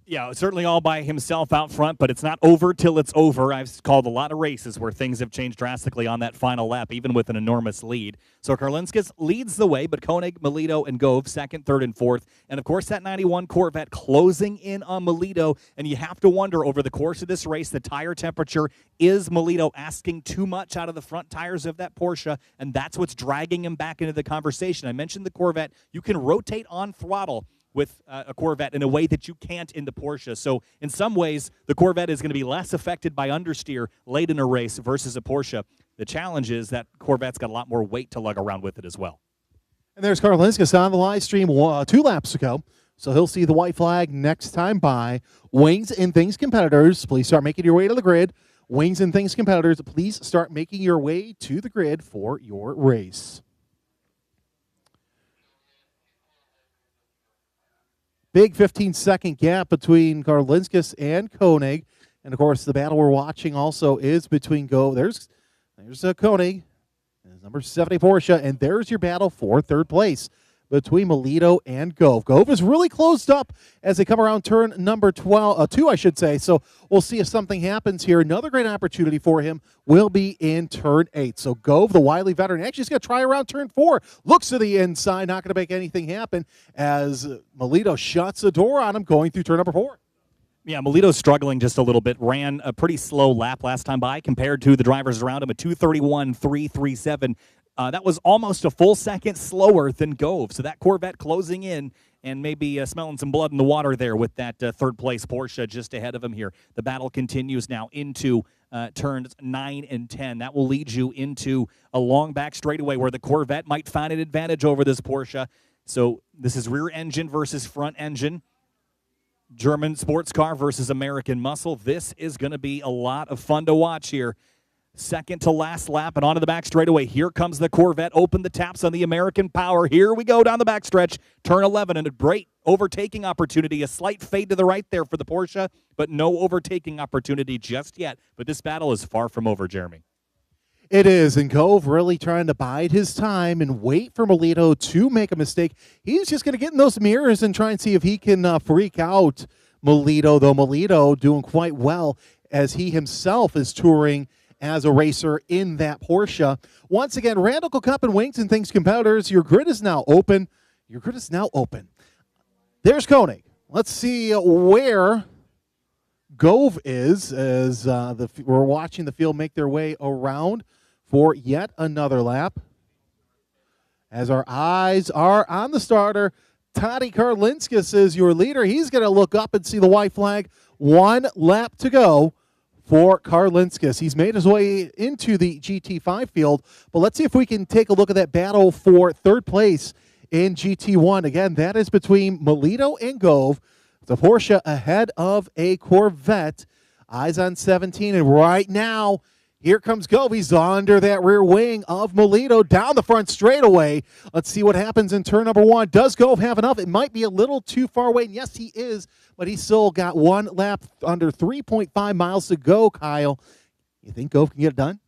Yeah, certainly all by himself out front, but it's not over till it's over. I've called a lot of races where things have changed drastically on that final lap, even with an enormous lead. So Karlinskis leads the way, but Koenig, Melito, and Gove second, third, and fourth. And, of course, that 91 Corvette closing in on Melito, and you have to wonder over the course of this race, the tire temperature, is Melito asking too much out of the front tires of that Porsche, and that's what's dragging him back into the conversation. I mentioned the Corvette. You can rotate on throttle with a Corvette in a way that you can't in the Porsche. So in some ways, the Corvette is going to be less affected by understeer late in a race versus a Porsche. The challenge is that Corvette's got a lot more weight to lug around with it as well. And there's Karlinskis on the live stream 2 laps ago. So he'll see the white flag next time by. Wings and Things competitors, please start making your way to the grid. Wings and Things competitors, please start making your way to the grid for your race. Big 15-second gap between Karlinskis and Koenig. And, of course, the battle we're watching also is between There's Koenig, his number 70 Porsche, and there's your battle for third place between Melito and Gove. Gove is really closed up as they come around turn number 2, I should say. So we'll see if something happens here. Another great opportunity for him will be in turn 8. So Gove, the wily veteran, actually is going to try around turn 4. Looks to the inside, not going to make anything happen as Melito shuts the door on him going through turn number 4. Yeah, Melito's struggling just a little bit. Ran a pretty slow lap last time by compared to the drivers around him, a 2:31.337. That was almost a full second slower than Gove. So that Corvette closing in and maybe smelling some blood in the water there with that third-place Porsche just ahead of him here. The battle continues now into turns 9 and 10. That will lead you into a long back straightaway where the Corvette might find an advantage over this Porsche. So this is rear engine versus front engine. German sports car versus American muscle. This is going to be a lot of fun to watch here. Second to last lap and onto the back straightaway. Here comes the Corvette. Open the taps on the American power. Here we go down the backstretch. Turn 11 and a great overtaking opportunity. A slight fade to the right there for the Porsche, but no overtaking opportunity just yet. But this battle is far from over, Jeremy. It is, and Gove really trying to bide his time and wait for Melito to make a mistake. He's just going to get in those mirrors and try and see if he can freak out Melito, though Melito doing quite well as he himself is touring as a racer in that Porsche. Once again, Randall Cup and Wings and Things competitors, your grid is now open. Your grid is now open. There's Koenig. Let's see where Gove is as we're watching the field make their way around for yet another lap. As our eyes are on the starter, Toddy Karlinskis is your leader. He's going to look up and see the white flag. 1 lap to go for Karlinskis. He's made his way into the GT5 field, but let's see if we can take a look at that battle for third place in GT1. Again, that is between Melito and Gove. The Porsche ahead of a Corvette. Eyes on 17, and right now, here comes Gove. He's under that rear wing of Melito down the front straightaway. Let's see what happens in turn number 1. Does Gove have enough? It might be a little too far away, and yes, he is, but he's still got 1 lap under 3.5 miles to go, Kyle. You think Gove can get it done?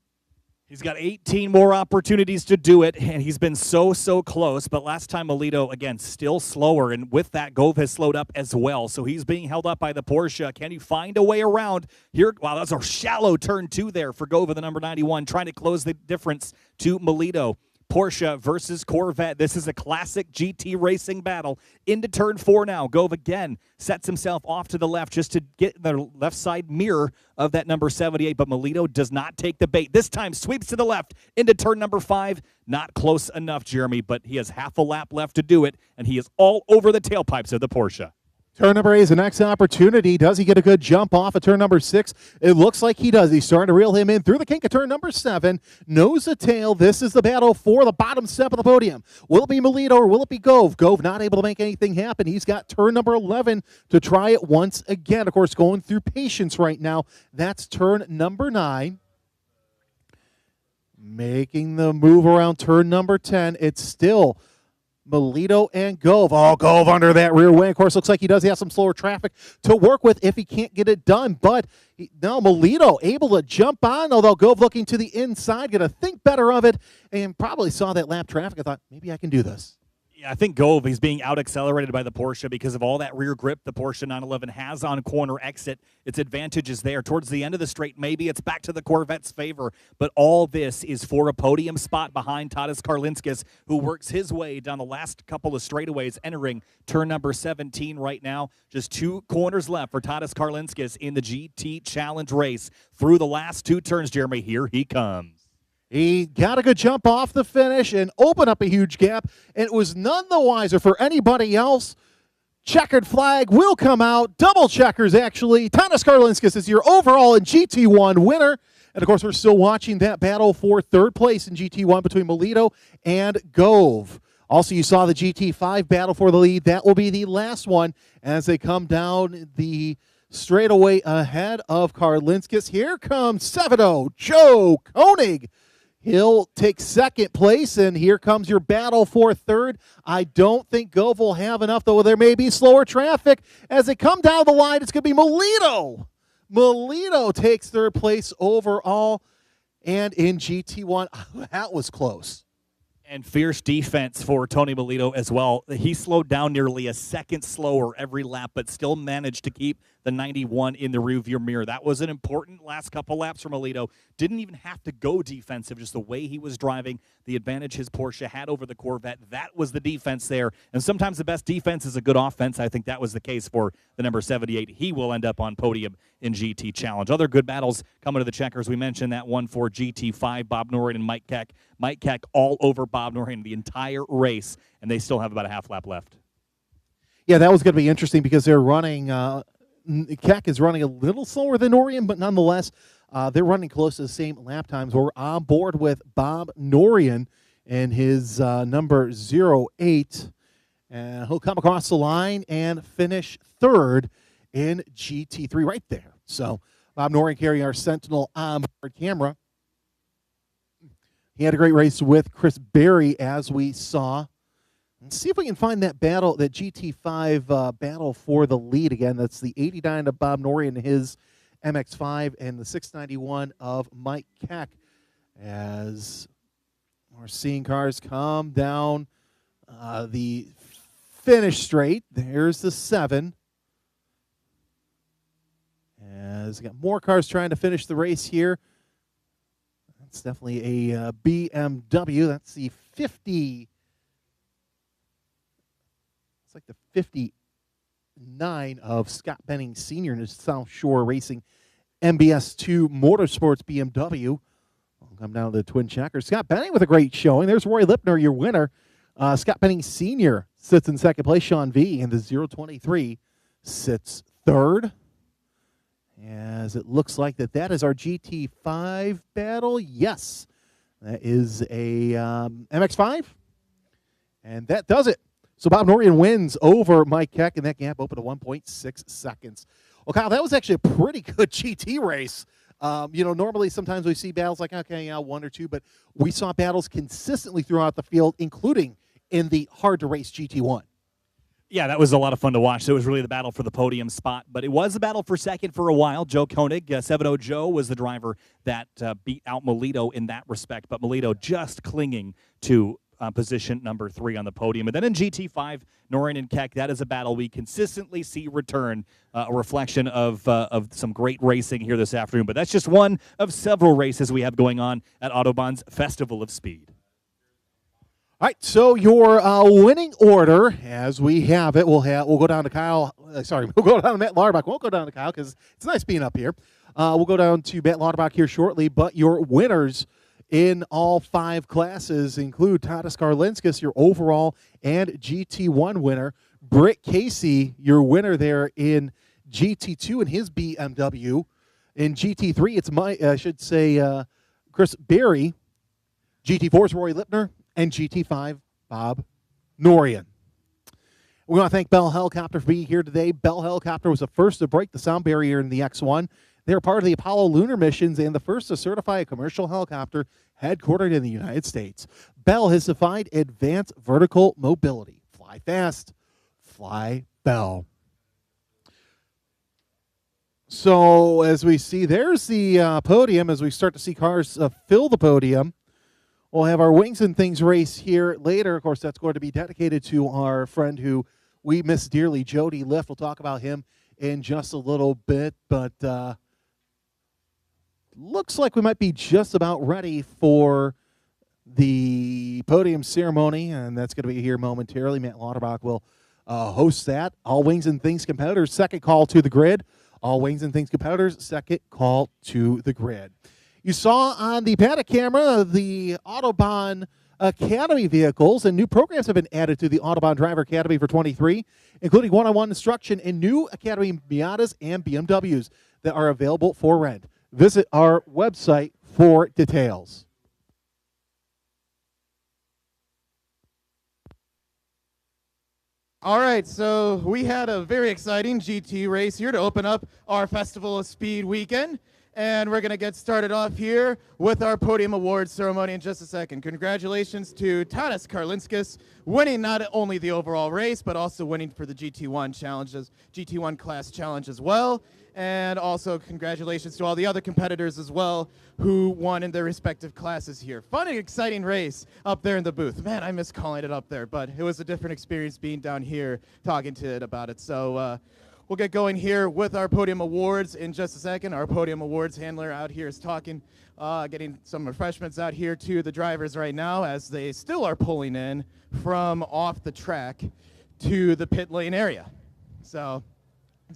He's got 18 more opportunities to do it, and he's been so close. But last time, Melito, again, still slower, and with that, Gove has slowed up as well. So he's being held up by the Porsche. Can he find a way around here? Wow, that's a shallow turn 2 there for Gove, the number 91, trying to close the difference to Melito. Porsche versus Corvette. This is a classic GT racing battle. Into turn 4 now. Gove again sets himself off to the left just to get the left side mirror of that number 78, but Melito does not take the bait. This time sweeps to the left into turn number 5. Not close enough, Jeremy, but he has half a lap left to do it, and he is all over the tailpipes of the Porsche. Turn number 8 is the next opportunity. Does he get a good jump off of turn number 6? It looks like he does. He's starting to reel him in through the kink of turn number 7. Nose to tail. This is the battle for the bottom step of the podium. Will it be Melito or will it be Gove? Gove not able to make anything happen. He's got turn number 11 to try it once again. Of course, going through patience right now. That's turn number 9. Making the move around turn number 10. It's still Melito and Gove. Oh, Gove under that rear wing. Of course, looks like he does have some slower traffic to work with if he can't get it done. But now Melito able to jump on, although Gove looking to the inside, going to think better of it, and probably saw that lap traffic. I thought, maybe I can do this. Yeah, I think Gove, he's being out-accelerated by the Porsche because of all that rear grip the Porsche 911 has on corner exit. Its advantage is there. Towards the end of the straight, maybe it's back to the Corvette's favor, but all this is for a podium spot behind Tadas Karlinskis, who works his way down the last couple of straightaways, entering turn number 17 right now. Just 2 corners left for Tadas Karlinskis in the GT Challenge race. Through the last 2 turns, Jeremy, here he comes. He got a good jump off the finish and opened up a huge gap. And it was none the wiser for anybody else. Checkered flag will come out. Double checkers, actually. Tadas Karlinskis is your overall in GT1 winner. And, of course, we're still watching that battle for third place in GT1 between Melito and Gove. Also, you saw the GT5 battle for the lead. That will be the last one as they come down the straightaway ahead of Karlinskis. Here comes 7-0 Joe Koenig. He'll take second place, and here comes your battle for third. I don't think Gove will have enough, though there may be slower traffic. As they come down the line, it's going to be Melito. Melito takes third place overall, and in GT1, that was close. And fierce defense for Tony Melito as well. He slowed down nearly a second slower every lap, but still managed to keep the 91 in the rearview mirror. That was an important last couple laps for Melito. Didn't even have to go defensive, just the way he was driving, the advantage his Porsche had over the Corvette. That was the defense there. And sometimes the best defense is a good offense. I think that was the case for the number 78. He will end up on podium in GT Challenge. Other good battles coming to the checkers. We mentioned that one for GT5, Bob Norrin and Mike Keck. Mike Keck all over Bob Norrin the entire race, and they still have about a half lap left. Yeah, that was going to be interesting because they're running Keck is running a little slower than Norrin, but nonetheless, they're running close to the same lap times. We're on board with Bob Norrin and his number 08. And he'll come across the line and finish third in GT3 right there. So Bob Norrin carrying our Sentinel onboard camera. He had a great race with Chris Berry, as we saw. Let's see if we can find that battle, that GT5 battle for the lead again. That's the 89 of Bob Norrie and his MX5 and the 691 of Mike Keck. As we're seeing cars come down the finish straight. There's the 7. As we got more cars trying to finish the race here. That's definitely a BMW. That's the 50. It's like the 59 of Scott Benning Sr. in his South Shore Racing MBS2 Motorsports BMW. We'll come down to the twin checkers. Scott Benning with a great showing. There's Roy Lipner, your winner. Scott Benning Sr. sits in second place. Sean V. in the 023 sits third. As it looks like that is our GT5 battle. Yes, that is a MX5. And that does it. So Bob Norrie wins over Mike Keck, and that gap opened to 1.6 seconds. Well, Kyle, that was actually a pretty good GT race. Normally sometimes we see battles like, okay, yeah, 1 or 2, but we saw battles consistently throughout the field, including in the hard-to-race GT1. Yeah, that was a lot of fun to watch. So it was really the battle for the podium spot, but it was a battle for second for a while. Joe Koenig, 7-0 Joe, was the driver that beat out Melito in that respect, but Melito just clinging to position number 3 on the podium. And then in GT5, Norrin and Keck, that is a battle we consistently see return, a reflection of some great racing here this afternoon. But that's just one of several races we have going on at Autobahn's Festival of Speed. All right, so your winning order, as we have it, we'll go down to Kyle. We'll go down to Matt Lauterbach. We'll go down to Kyle because it's nice being up here. We'll go down to Matt Lauterbach here shortly, but your winners in all 5 classes include Tadas Karlinskis, your overall and GT1 winner. Britt Casey, your winner there in GT2 in his BMW. In GT3, it's Chris Berry. GT4's Roy Lipner, and GT5, Bob Norian. We want to thank Bell Helicopter for being here today. Bell Helicopter was the first to break the sound barrier in the X1. They're part of the Apollo lunar missions and the first to certify a commercial helicopter headquartered in the United States. Bell has defined advanced vertical mobility. Fly fast, fly Bell. So as we see, there's the podium as we start to see cars fill the podium. We'll have our Wings and Things race here later. Of course, that's going to be dedicated to our friend who we miss dearly, Jody Lift. We'll talk about him in just a little bit, but looks like we might be just about ready for the podium ceremony, and that's going to be here momentarily. Matt Lauterbach will host that. All Wings and Things competitors, second call to the grid. All Wings and Things competitors, second call to the grid. You saw on the paddock camera the Autobahn Academy vehicles, and new programs have been added to the Autobahn Driver Academy for 23, including one-on-one instruction in new Academy Miatas and BMWs that are available for rent. Visit our website for details. All right, so we had a very exciting GT race here to open up our Festival of Speed weekend. And we're going to get started off here with our podium awards ceremony in just a second. Congratulations to Tadas Karlinskis, winning not only the overall race, but also winning for the GT1 class challenge as well. And also congratulations to all the other competitors as well who won in their respective classes here. Fun and exciting race up there in the booth. Man, I miss calling it up there, but it was a different experience being down here talking to it about it. So we'll get going here with our podium awards in just a second. Our podium awards handler out here is talking, getting some refreshments out here to the drivers right now as they still are pulling in from off the track to the pit lane area. So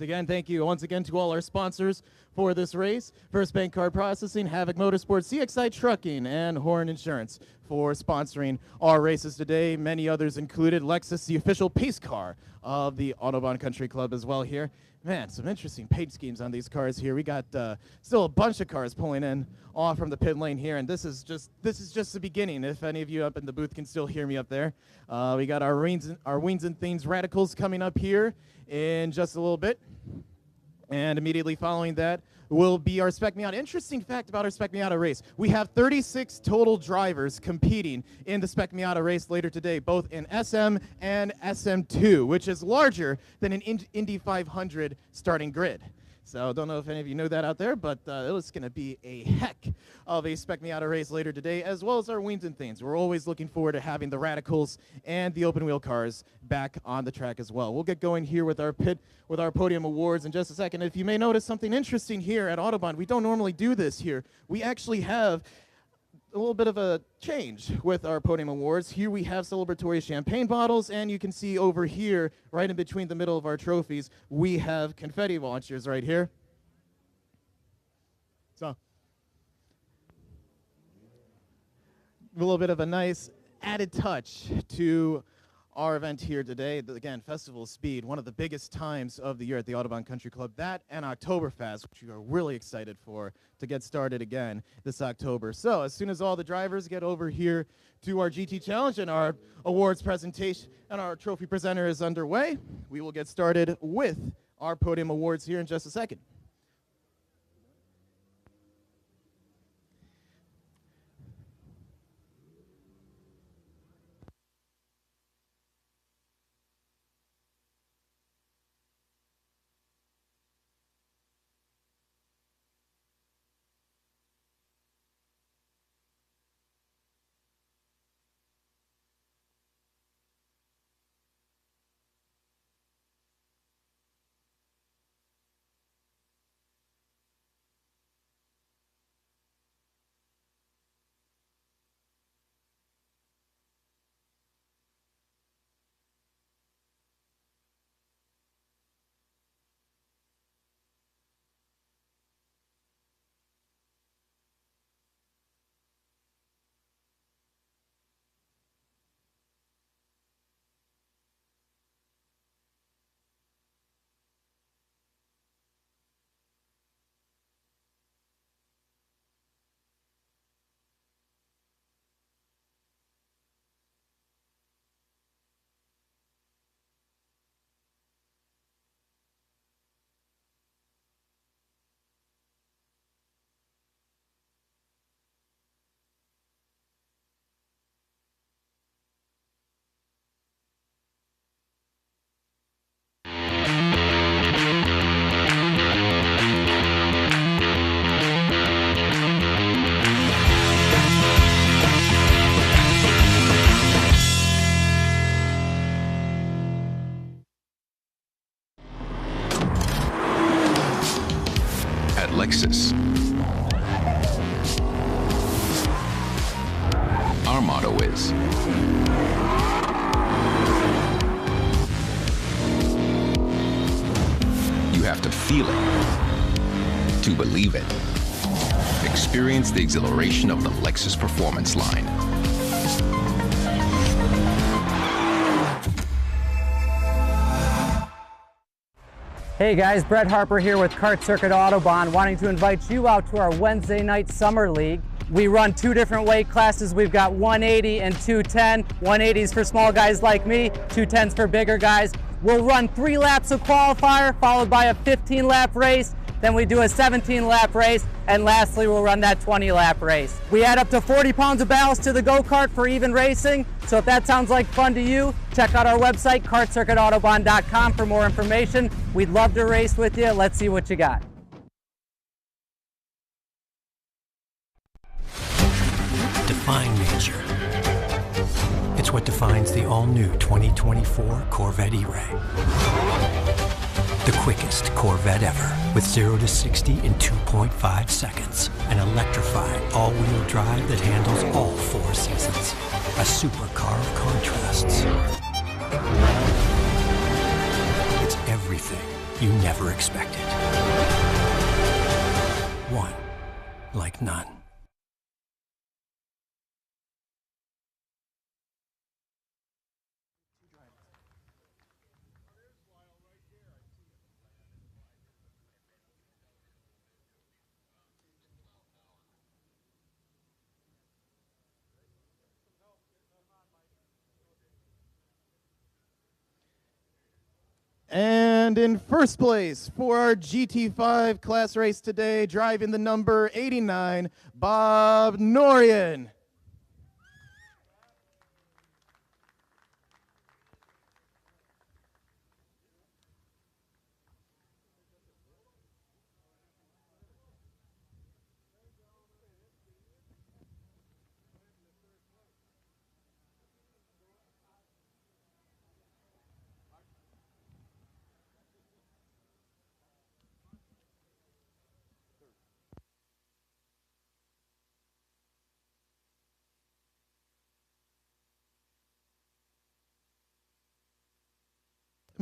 again, thank you once again to all our sponsors for this race. First Bank Card Processing, Havoc Motorsports, CXI Trucking, and Horn Insurance for sponsoring our races today. Many others included. Lexus, the official pace car of the Autobahn Country Club as well here. Man, some interesting paint schemes on these cars here. We got still a bunch of cars pulling in off from the pit lane here, and this is just the beginning. If any of you up in the booth can still hear me up there, we got our Wings and Things Radicals coming up here in just a little bit. And immediately following that will be our Spec Miata. Interesting fact about our Spec Miata race. We have 36 total drivers competing in the Spec Miata race later today, both in SM and SM2, which is larger than an Indy 500 starting grid. So don't know if any of you know that out there, but it's going to be a heck of a Spec Miata race later today, as well as our Wings and Things. We're always looking forward to having the Radicals and the open wheel cars back on the track as well. We'll get going here with our podium awards in just a second. If you may notice something interesting here at Autobahn, we don't normally do this here. We actually have a little bit of a change with our podium awards. Here we have celebratory champagne bottles, and you can see over here, right in between the middle of our trophies, we have confetti launchers right here. So a little bit of a nice added touch to our event here today. Again, Festival of Speed, one of the biggest times of the year at the Autobahn Country Club. That and Oktoberfest, which we are really excited for to get started again this October. So as soon as all the drivers get over here to our GT Challenge and our awards presentation and our trophy presenter is underway, we will get started with our podium awards here in just a second. our motto is. You have to feel it to believe it. Experience the exhilaration of the Lexus Performance line. Hey guys, Brett Harper here with Kart Circuit Autobahn, wanting to invite you out to our Wednesday night Summer League. We run 2 different weight classes. We've got 180 and 210. 180s for small guys like me, 210s for bigger guys. We'll run 3 laps of qualifier, followed by a 15-lap race. Then we do a 17-lap race, and lastly, we'll run that 20-lap race. We add up to 40 pounds of ballast to the go-kart for even racing, so if that sounds like fun to you, check out our website, kartcircuitautobahn.com, for more information. We'd love to race with you. Let's see what you got. Define nature. It's what defines the all-new 2024 Corvette E-Ray. The quickest Corvette ever, with 0 to 60 in 2.5 seconds. An electrified all-wheel drive that handles all 4 seasons. A supercar of contrasts. It's everything you never expected. One like none. And in first place for our GT5 class race today, driving the number 89, Bob Norian.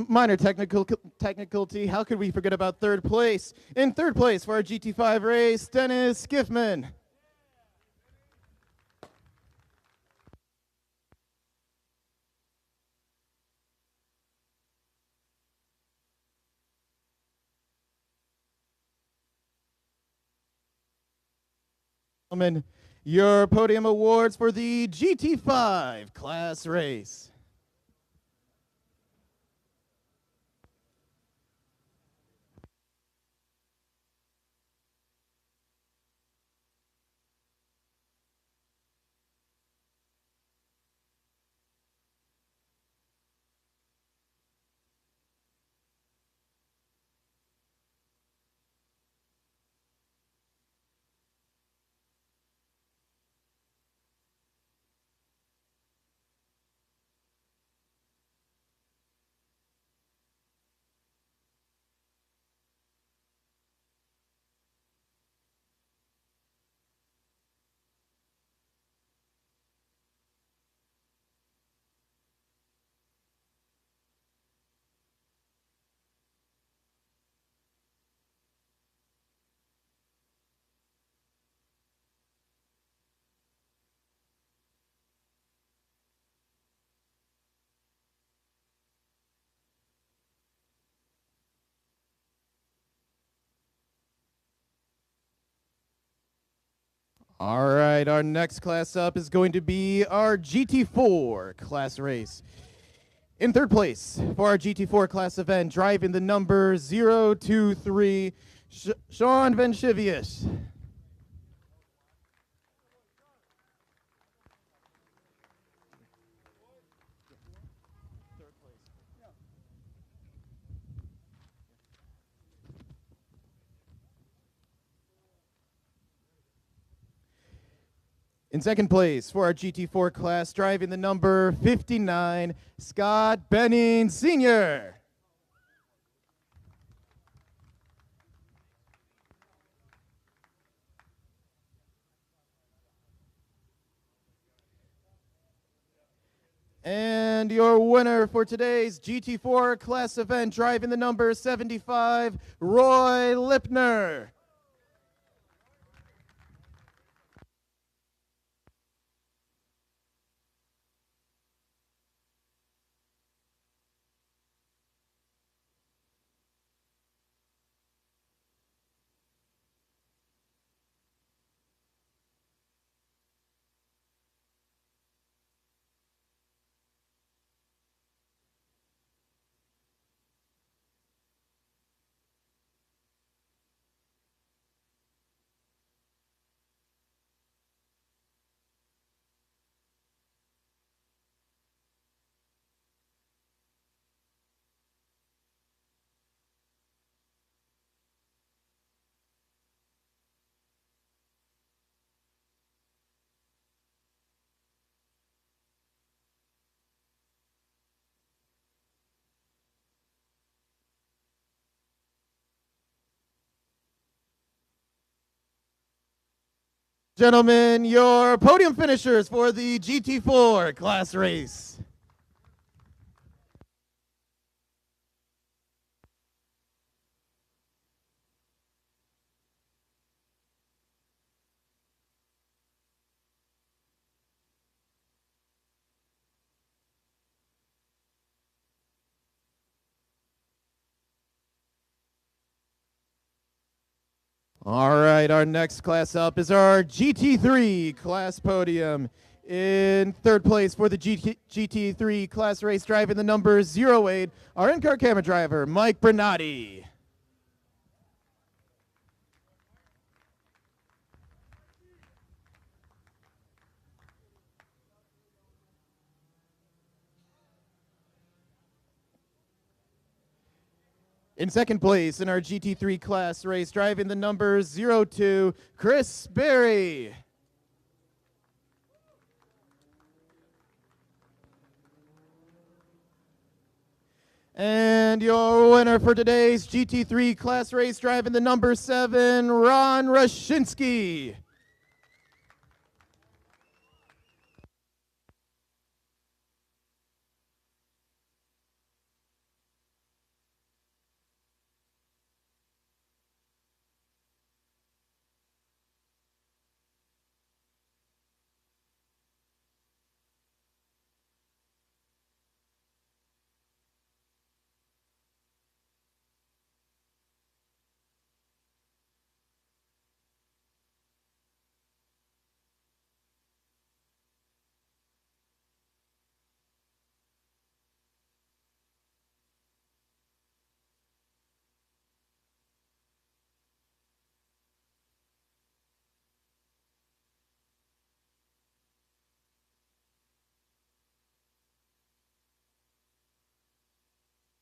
Minor technicality. How could we forget about third place? In third place for our GT5 race, Dennis Skiffman. Gentlemen, your podium awards for the GT5 class race. All right, our next class up is going to be our GT4 class race. In third place for our GT4 class event, driving the number 023, Sean Venchivius. In second place for our GT4 class, driving the number 59, Scott Benning Sr. And your winner for today's GT4 class event, driving the number 75, Roy Lipner. Gentlemen, your podium finishers for the GT4 class race. All right, our next class up is our GT3 class podium. In third place for the GT3 class race, driving the number 08, our in-car camera driver, Mike Bernardi. In second place in our GT3 class race, driving the number 02, Chris Berry. And your winner for today's GT3 class race, driving the number 7, Ron Rashinsky.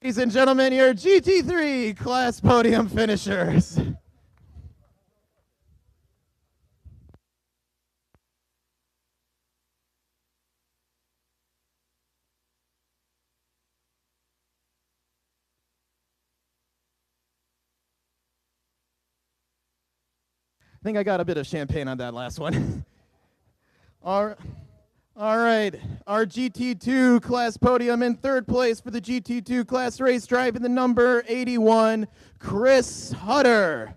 Ladies and gentlemen, your GT3 class podium finishers. I think I got a bit of champagne on that last one. All right, our GT2 class podium in third place for the GT2 class race, driving the number 81, Chris Hutter.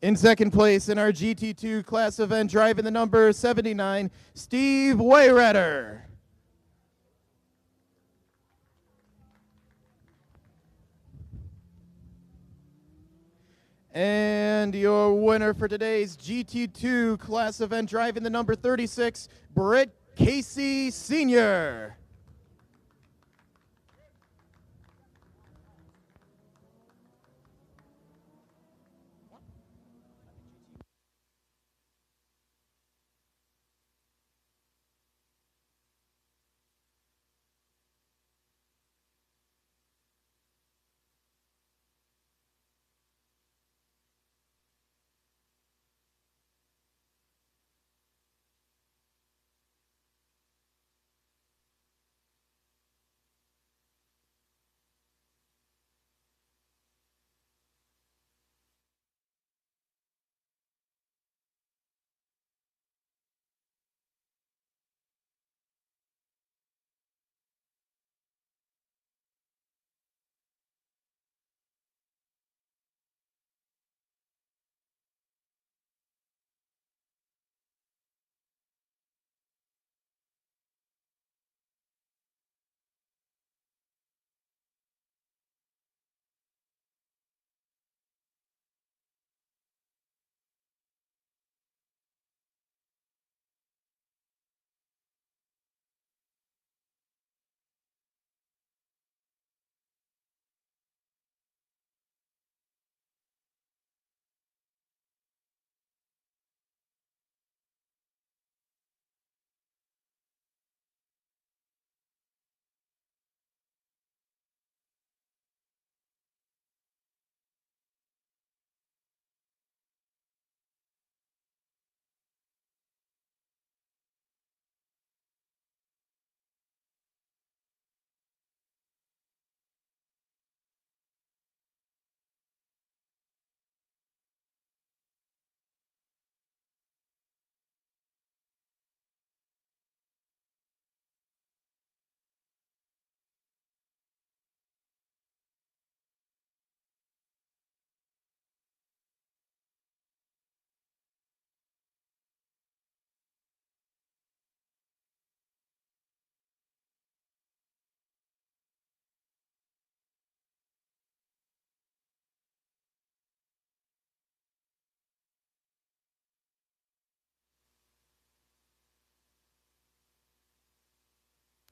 In second place in our GT2 class event, driving the number 79, Steve Wayretter. And your winner for today's GT2 class event, driving the number 36, Britt Casey Sr.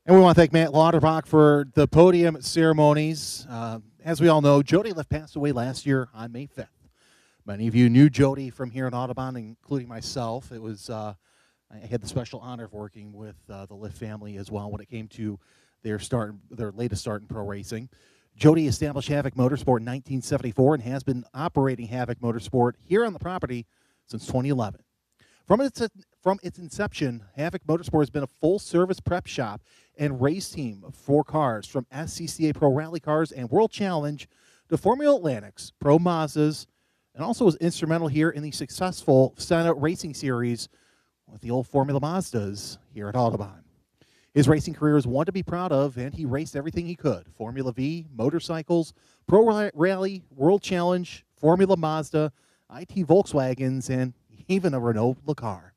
And we want to thank Matt Lauterbach for the podium ceremonies. As we all know, Jody Lift passed away last year on May 5th. Many of you knew Jody from here in Autobahn, including myself. It was I had the special honor of working with the Lift family as well when it came to their latest start in pro racing. Jody established Havoc Motorsport in 1974 and has been operating Havoc Motorsport here on the property since 2011. From its inception, Havoc Motorsport has been a full-service prep shop and race team for cars from SCCA Pro Rally Cars and World Challenge to Formula Atlantics, Pro Mazdas, and also was instrumental here in the successful Senna Racing Series with the old Formula Mazdas here at Autobahn. His racing career is one to be proud of, and he raced everything he could. Formula V, motorcycles, Pro Rally, World Challenge, Formula Mazda, IT Volkswagens, and even a Renault Lacar.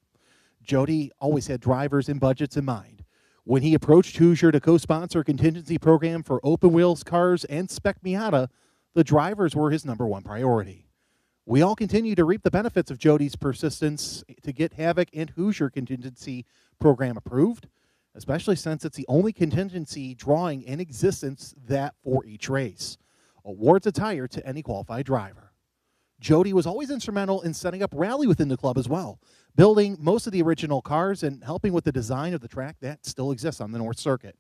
Jody always had drivers and budgets in mind. When he approached Hoosier to co-sponsor a contingency program for open wheels cars and Spec Miata, the drivers were his #1 priority. We all continue to reap the benefits of Jody's persistence to get Havoc and Hoosier contingency program approved, especially since it's the only contingency drawing in existence that for each race awards a tire to any qualified driver. Jody was always instrumental in setting up rally within the club as well, building most of the original cars and helping with the design of the track that still exists on the North Circuit.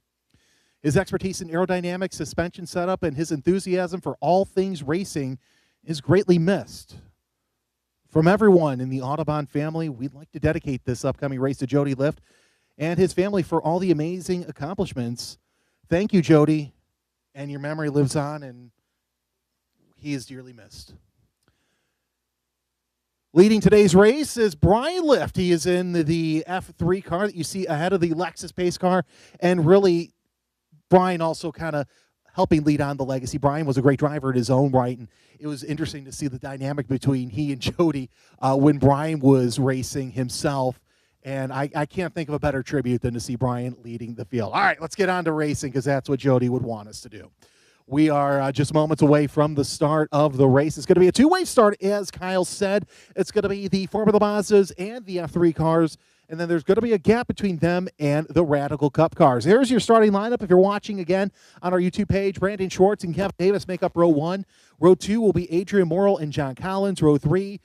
His expertise in aerodynamics, suspension setup, and his enthusiasm for all things racing is greatly missed. From everyone in the Autobahn family, we'd like to dedicate this upcoming race to Jody Lift and his family for all the amazing accomplishments. Thank you, Jody, and your memory lives on, and he is dearly missed. Leading today's race is Brian Lift. He is in the F3 car that you see ahead of the Lexus pace car, and really, Brian also kind of helping lead on the legacy. Brian was a great driver in his own right, and it was interesting to see the dynamic between he and Jody when Brian was racing himself. And I can't think of a better tribute than to see Brian leading the field. All right, let's get on to racing because that's what Jody would want us to do. We are just moments away from the start of the race. It's going to be a two-way start, as Kyle said. It's going to be the Formula Mazdas and the F3 cars, and then there's going to be a gap between them and the Radical Cup cars. Here's your starting lineup. If you're watching again on our YouTube page, Brandon Schwartz and Kevin Davis make up row 1. Row 2 will be Adrian Morrill and John Collins. Row 3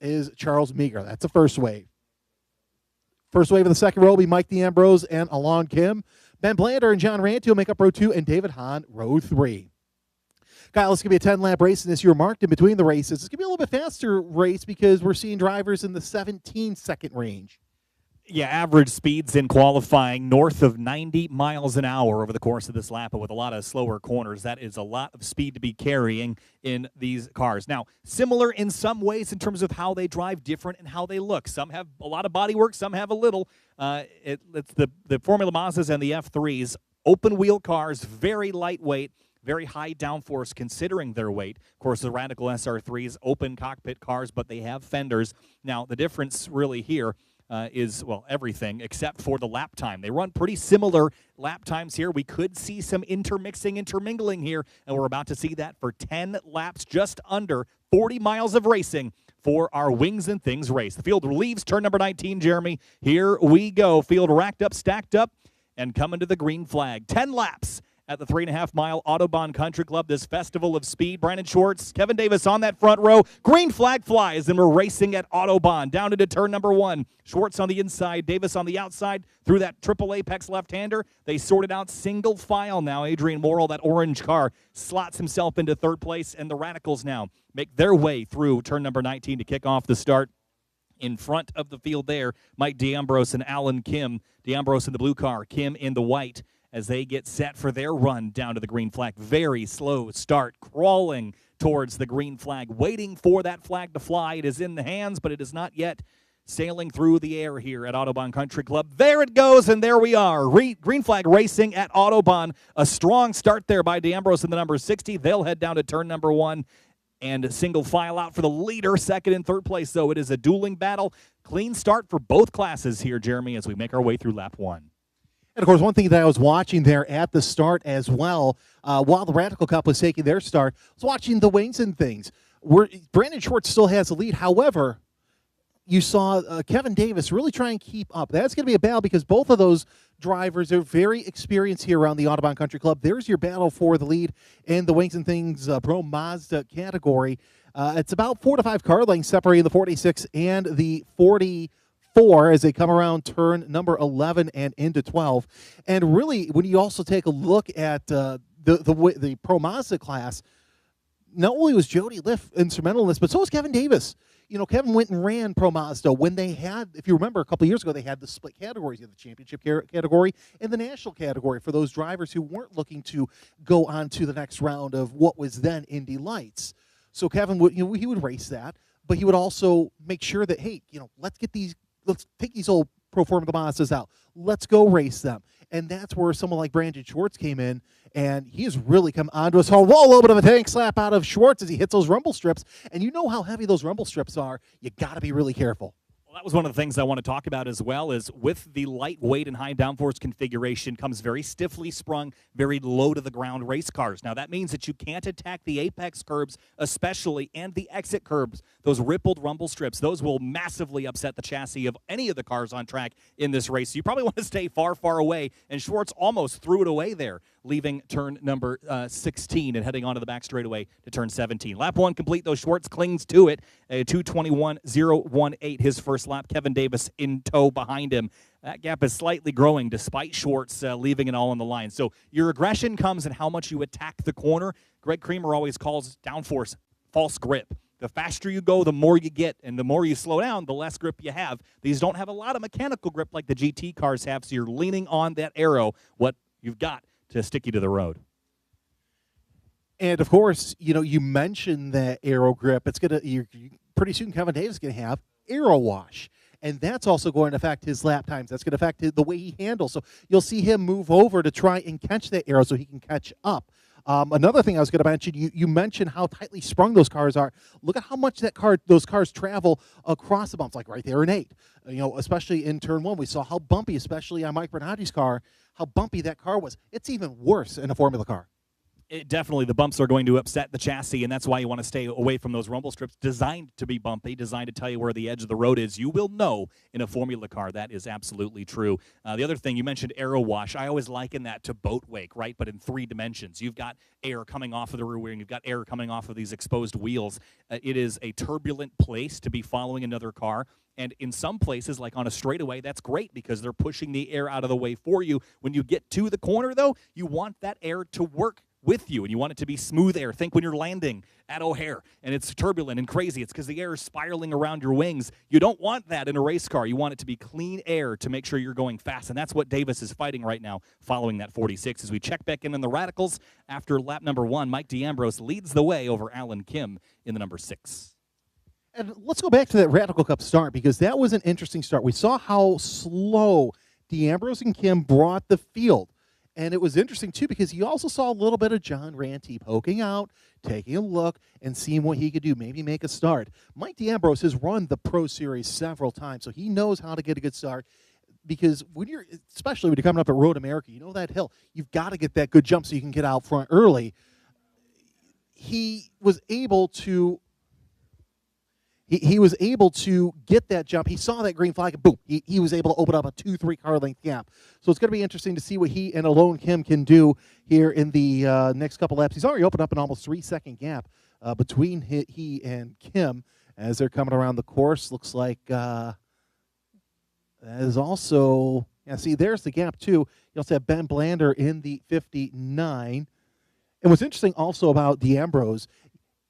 is Charles Meager. That's the first wave. First wave of the second row will be Mike D'Ambrose and Alon Kim. Ben Blander and John Ranty will make up row 2, and David Hahn, row 3. Kyle, it's going to be a 10-lap race, and as you're marked in between the races, it's going to be a little bit faster race because we're seeing drivers in the 17-second range. Yeah, average speeds in qualifying north of 90 miles an hour over the course of this lap, but with a lot of slower corners. That is a lot of speed to be carrying in these cars. Now, similar in some ways in terms of how they drive, different in how they look. Some have a lot of bodywork, some have a little. It's the Formula Mazdas and the F3s, open-wheel cars, very lightweight, very high downforce considering their weight. Of course, the Radical SR3s, open cockpit cars, but they have fenders. Now, the difference really here is, well, everything except for the lap time. They run pretty similar lap times here. We could see some intermingling here, and we're about to see that for 10 laps, just under 40 miles of racing for our Wings and Things race. The field leaves turn number 19, Jeremy. Here we go. Field racked up, stacked up, and coming to the green flag. 10 laps at the 3.5-mile Autobahn Country Club, this festival of speed. Brandon Schwartz, Kevin Davis on that front row. Green flag flies, and we're racing at Autobahn. Down into turn number 1. Schwartz on the inside, Davis on the outside. Through that triple apex left-hander, they sorted out single file now. Adrian Morrill, that orange car, slots himself into third place, and the Radicals now make their way through turn number 19 to kick off the start. In front of the field there, Mike D'Ambrose and Alan Kim. D'Ambrose in the blue car, Kim in the white, as they get set for their run down to the green flag. Very slow start, crawling towards the green flag, waiting for that flag to fly. It is in the hands, but it is not yet sailing through the air here at Autobahn Country Club. There it goes, and there we are. Green flag racing at Autobahn. A strong start there by D'Ambrose in the number 60. They'll head down to turn number 1. And single file out for the leader, second and third place. So it is a dueling battle. Clean start for both classes here, Jeremy, as we make our way through lap 1. And, of course, one thing that I was watching there at the start as well, while the Radical Cup was taking their start, I was watching the Wings and Things. Brandon Schwartz still has the lead. However, you saw Kevin Davis really try and keep up. That's going to be a battle because both of those drivers are very experienced here around the Autobahn Country Club. There's your battle for the lead in the Wings and Things Pro Mazda category. It's about 4 to 5 car lengths separating the 46 and the 44 as they come around turn number 11 and into 12. And really, when you also take a look at the Pro Mazda class, not only was Jody Liff instrumental in this, but so was Kevin Davis. You know, Kevin went and ran Pro Mazda when they had, if you remember, a couple of years ago, they had the split categories. You had the championship category and the national category for those drivers who weren't looking to go on to the next round of what was then Indy Lights. So Kevin would, you know, he would race that, but he would also make sure that, hey, you know, let's take these old Pro Formula Mazdas out. Let's go race them. And that's where someone like Brandon Schwartz came in, and he has really come onto us. A little bit of a tank slap out of Schwartz as he hits those rumble strips. And you know how heavy those rumble strips are. You got to be really careful. Well, that was one of the things I want to talk about as well, is with the lightweight and high downforce configuration comes very stiffly sprung, very low-to-the-ground race cars. Now, that means that you can't attack the apex curbs especially, and the exit curbs. Those rippled rumble strips, those will massively upset the chassis of any of the cars on track in this race. So you probably want to stay far, far away, and Schwartz almost threw it away there, leaving turn number 16 and heading onto the back straightaway to turn 17. Lap 1 complete, though. Schwartz clings to it, 2:21.018, his first lap. Kevin Davis in tow behind him. That gap is slightly growing despite Schwartz leaving it all on the line. So your aggression comes in how much you attack the corner. Greg Creamer always calls downforce false grip. The faster you go, the more you get, and the more you slow down, the less grip you have. These don't have a lot of mechanical grip like the GT cars have, so you're leaning on that aero, what you've got to stick you to the road. And, of course, you know, you mentioned that aero grip. It's going to, pretty soon Kevin Davis is going to have aero wash. And that's also going to affect his lap times. That's going to affect the way he handles. So you'll see him move over to try and catch that aero so he can catch up. Another thing I was going to mention, you mentioned how tightly sprung those cars are. Look at how much those cars travel across the bumps, like right there in 8. You know, especially in turn 1, we saw how bumpy, especially on Mike Bernardi's car, how bumpy that car was. It's even worse in a Formula car. Definitely, the bumps are going to upset the chassis, and that's why you want to stay away from those rumble strips designed to be bumpy, designed to tell you where the edge of the road is. You will know in a Formula car. That is absolutely true. The other thing, you mentioned aero wash. I always liken that to boat wake, right, but in 3 dimensions. You've got air coming off of the rear wheel, and you've got air coming off of these exposed wheels. It is a turbulent place to be following another car. And in some places, like on a straightaway, that's great because they're pushing the air out of the way for you. When you get to the corner, though, you want that air to work with you, and you want it to be smooth air. Think when you're landing at O'Hare, and it's turbulent and crazy. It's because the air is spiraling around your wings. You don't want that in a race car. You want it to be clean air to make sure you're going fast, and that's what Davis is fighting right now following that 46. As we check back in the Radicals, after lap number 1, Mike D'Ambrose leads the way over Alan Kim in the number 6. And let's go back to that Radical Cup start because that was an interesting start. We saw how slow D'Ambrose and Kim brought the field. And it was interesting, too, because you also saw a little bit of John Ranty poking out, taking a look, and seeing what he could do, maybe make a start. Mike D'Ambrose has run the Pro Series several times, so he knows how to get a good start. Because especially when you're coming up at Road America, you know that hill, you've got to get that good jump so you can get out front early. He was able to get that jump. He saw that green flag, and boom, he was able to open up a 2-3 car length gap. So it's going to be interesting to see what he and Alone Kim can do here in the next couple laps. He's already opened up an almost 3-second gap between he and Kim as they're coming around the course. Looks like that is also, see, there's the gap too. You also have Ben Blander in the 59. And what's interesting also about D'Ambrose,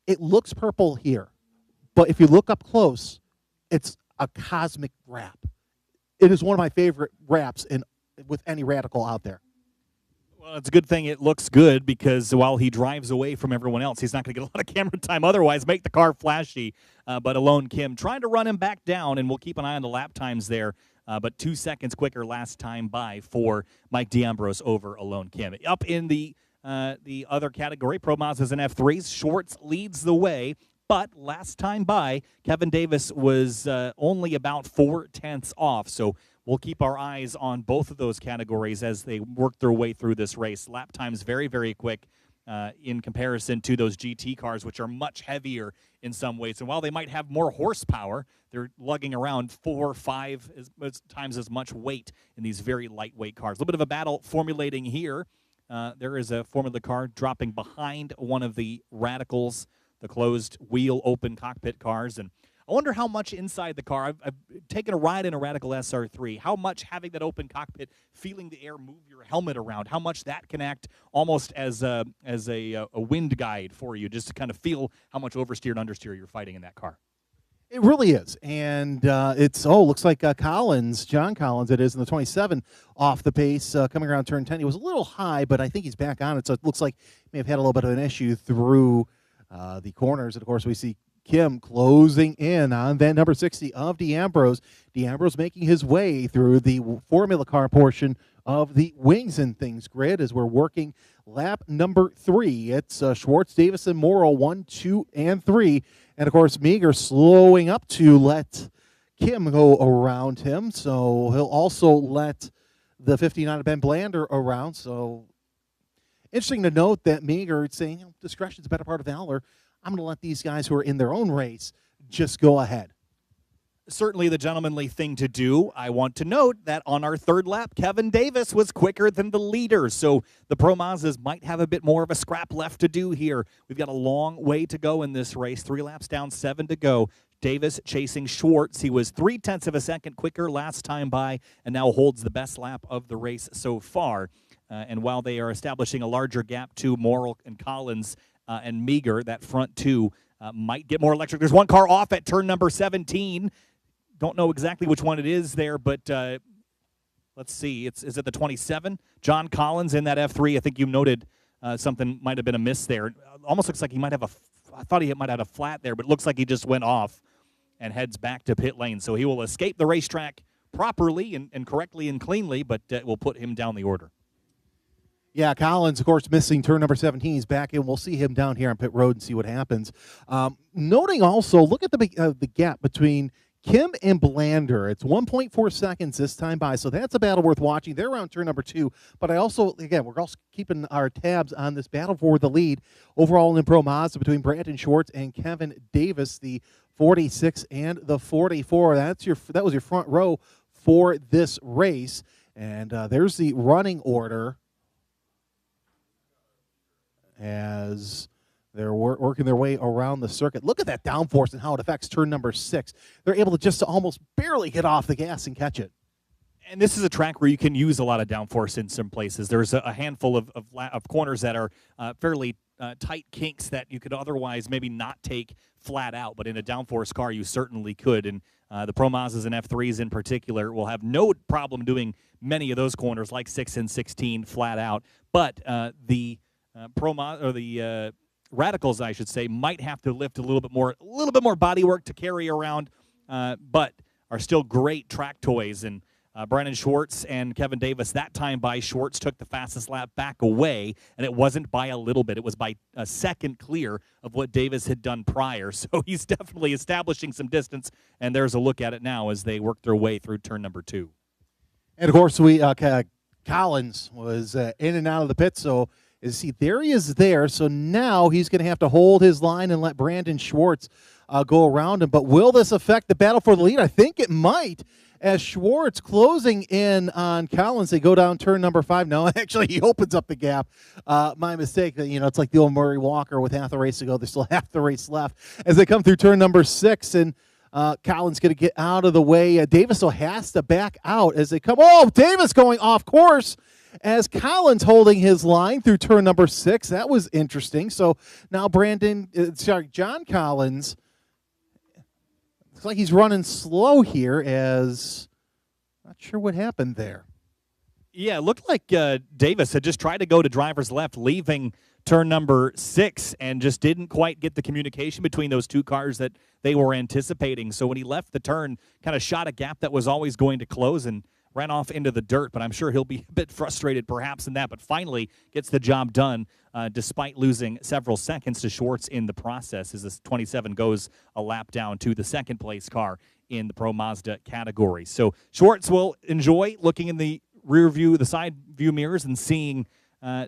it looks purple here. But if you look up close, it's a cosmic wrap. It is one of my favorite wraps with any Radical out there. Well, it's a good thing it looks good because while he drives away from everyone else, he's not going to get a lot of camera time otherwise, make the car flashy. But Alone Kim trying to run him back down, and we'll keep an eye on the lap times there. But 2 seconds quicker last time by for Mike D'Ambrose over Alone Kim. Up in the other category, Pro Mazdas and F3s, Schwartz leads the way. But last time by, Kevin Davis was only about 0.4 off. So we'll keep our eyes on both of those categories as they work their way through this race. Lap times very, very quick. in comparison to those GT cars, which are much heavier in some ways. And while they might have more horsepower, they're lugging around 4 or 5 times as much weight in these very lightweight cars. A little bit of a battle formulating here. There is a Formula car dropping behind one of the Radicals, the closed wheel open cockpit cars. And I wonder how much inside the car, I've taken a ride in a Radical SR3, how much having that open cockpit, feeling the air move your helmet around, how much that can act almost as a wind guide for you, just to kind of feel how much oversteer and understeer you're fighting in that car. It really is. And looks like Collins, John Collins, it is, in the 27 off the pace, coming around turn 10. He was a little high, but I think he's back on it, so it looks like he may have had a little bit of an issue through the corners. And, of course, we see Kim closing in on that number 60 of D'Ambrose. D'Ambrose making his way through the Formula car portion of the Wings and Things grid as we're working lap number 3. It's Schwartz, Davison, Morrill, 1, 2, and 3. And, of course, Meager slowing up to let Kim go around him. So he'll also let the 59 of Ben Blander around. So interesting to note that Meager saying, discretion's a better part of valor. I'm going to let these guys who are in their own race just go ahead. Certainly the gentlemanly thing to do. I want to note that on our 3rd lap, Kevin Davis was quicker than the leader, so the Pro Mazdas might have a bit more of a scrap left to do here. We've got a long way to go in this race. 3 laps down, 7 to go. Davis chasing Schwartz. He was 0.3 of a second quicker last time by and now holds the best lap of the race so far. And while they are establishing a larger gap to Morrill and Collins and Meager, that front 2 might get more electric. There's one car off at turn number 17. Don't know exactly which one it is there, but let's see. Is it the 27? John Collins in that F3. I think you noted something might have been amiss there. Almost looks like he might have I thought he might have a flat there, but it looks like he just went off and heads back to pit lane. So he will escape the racetrack properly and correctly and cleanly, but will put him down the order. Yeah, Collins, of course, missing turn number 17. He's back in. We'll see him down here on pit road and see what happens. Noting also, look at the gap between Kim and Blander. It's 1.4 seconds this time by, so that's a battle worth watching. They're around turn number 2, but we're also keeping our tabs on this battle for the lead overall in Pro Mazda between Brandon Schwartz and Kevin Davis, the 46 and the 44. That was your front row for this race, and there's the running order as they're working their way around the circuit. Look at that downforce and how it affects turn number 6. They're able to just almost barely get off the gas and catch it. And this is a track where you can use a lot of downforce in some places. There's a handful of corners that are fairly tight kinks that you could otherwise maybe not take flat out, but in a downforce car you certainly could. And the Pro Mazdas and F3s in particular will have no problem doing many of those corners like 6 and 16 flat out. But the Radicals, I should say, might have to lift a little bit more body work to carry around, but are still great track toys. And Brandon Schwartz and Kevin Davis, that time by Schwartz took the fastest lap back away, and it wasn't by a little bit. It was by a second clear of what Davis had done prior. So he's definitely establishing some distance, and there's a look at it now as they work their way through turn number 2. And, of course, Collins was in and out of the pit, so there he is there. So now he's going to have to hold his line and let Brandon Schwartz go around him. But will this affect the battle for the lead? I think it might. As Schwartz closing in on Collins, they go down turn number 5. No, actually, he opens up the gap. My mistake. It's like the old Murray Walker with half the race to go. There's still half the race left as they come through turn number 6. And Collins going to get out of the way. Davis has to back out as they come. Oh, Davis going off course as Collins holding his line through turn number 6. That was interesting. So now John Collins, looks like he's running slow here as not sure what happened there. Yeah, it looked like Davis had just tried to go to driver's left, leaving turn number 6, and just didn't quite get the communication between those two cars that they were anticipating. So when he left the turn, kind of shot a gap that was always going to close and ran off into the dirt, but I'm sure he'll be a bit frustrated perhaps in that, but finally gets the job done despite losing several seconds to Schwartz in the process as this 27 goes a lap down to the second-place car in the Pro Mazda category. So Schwartz will enjoy looking in the rear view, the side view mirrors, and seeing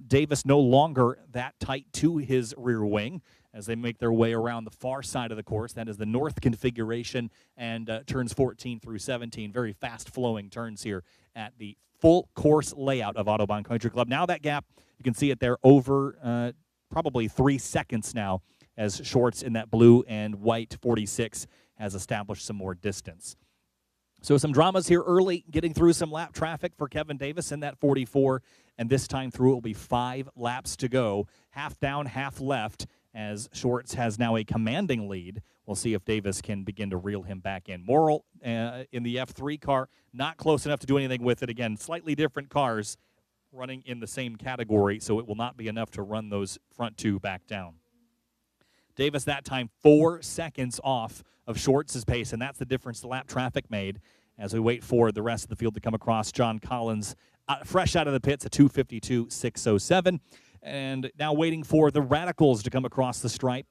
Davis no longer that tight to his rear wing as they make their way around the far side of the course. That is the north configuration, and turns 14 through 17. Very fast-flowing turns here at the full course layout of Autobahn Country Club. Now that gap, you can see it there over probably 3 seconds now, as Shorts in that blue and white 46 has established some more distance. So some dramas here early, getting through some lap traffic for Kevin Davis in that 44, and this time through it will be 5 laps to go. Half down, half left, as Shorts has now a commanding lead. We'll see if Davis can begin to reel him back in. Morrill in the F3 car, not close enough to do anything with it. Again, slightly different cars running in the same category, so it will not be enough to run those front two back down. Davis that time 4 seconds off of Shorts' pace, and that's the difference the lap traffic made as we wait for the rest of the field to come across. John Collins fresh out of the pits, a 2:52.607. And now waiting for the Radicals to come across the stripe.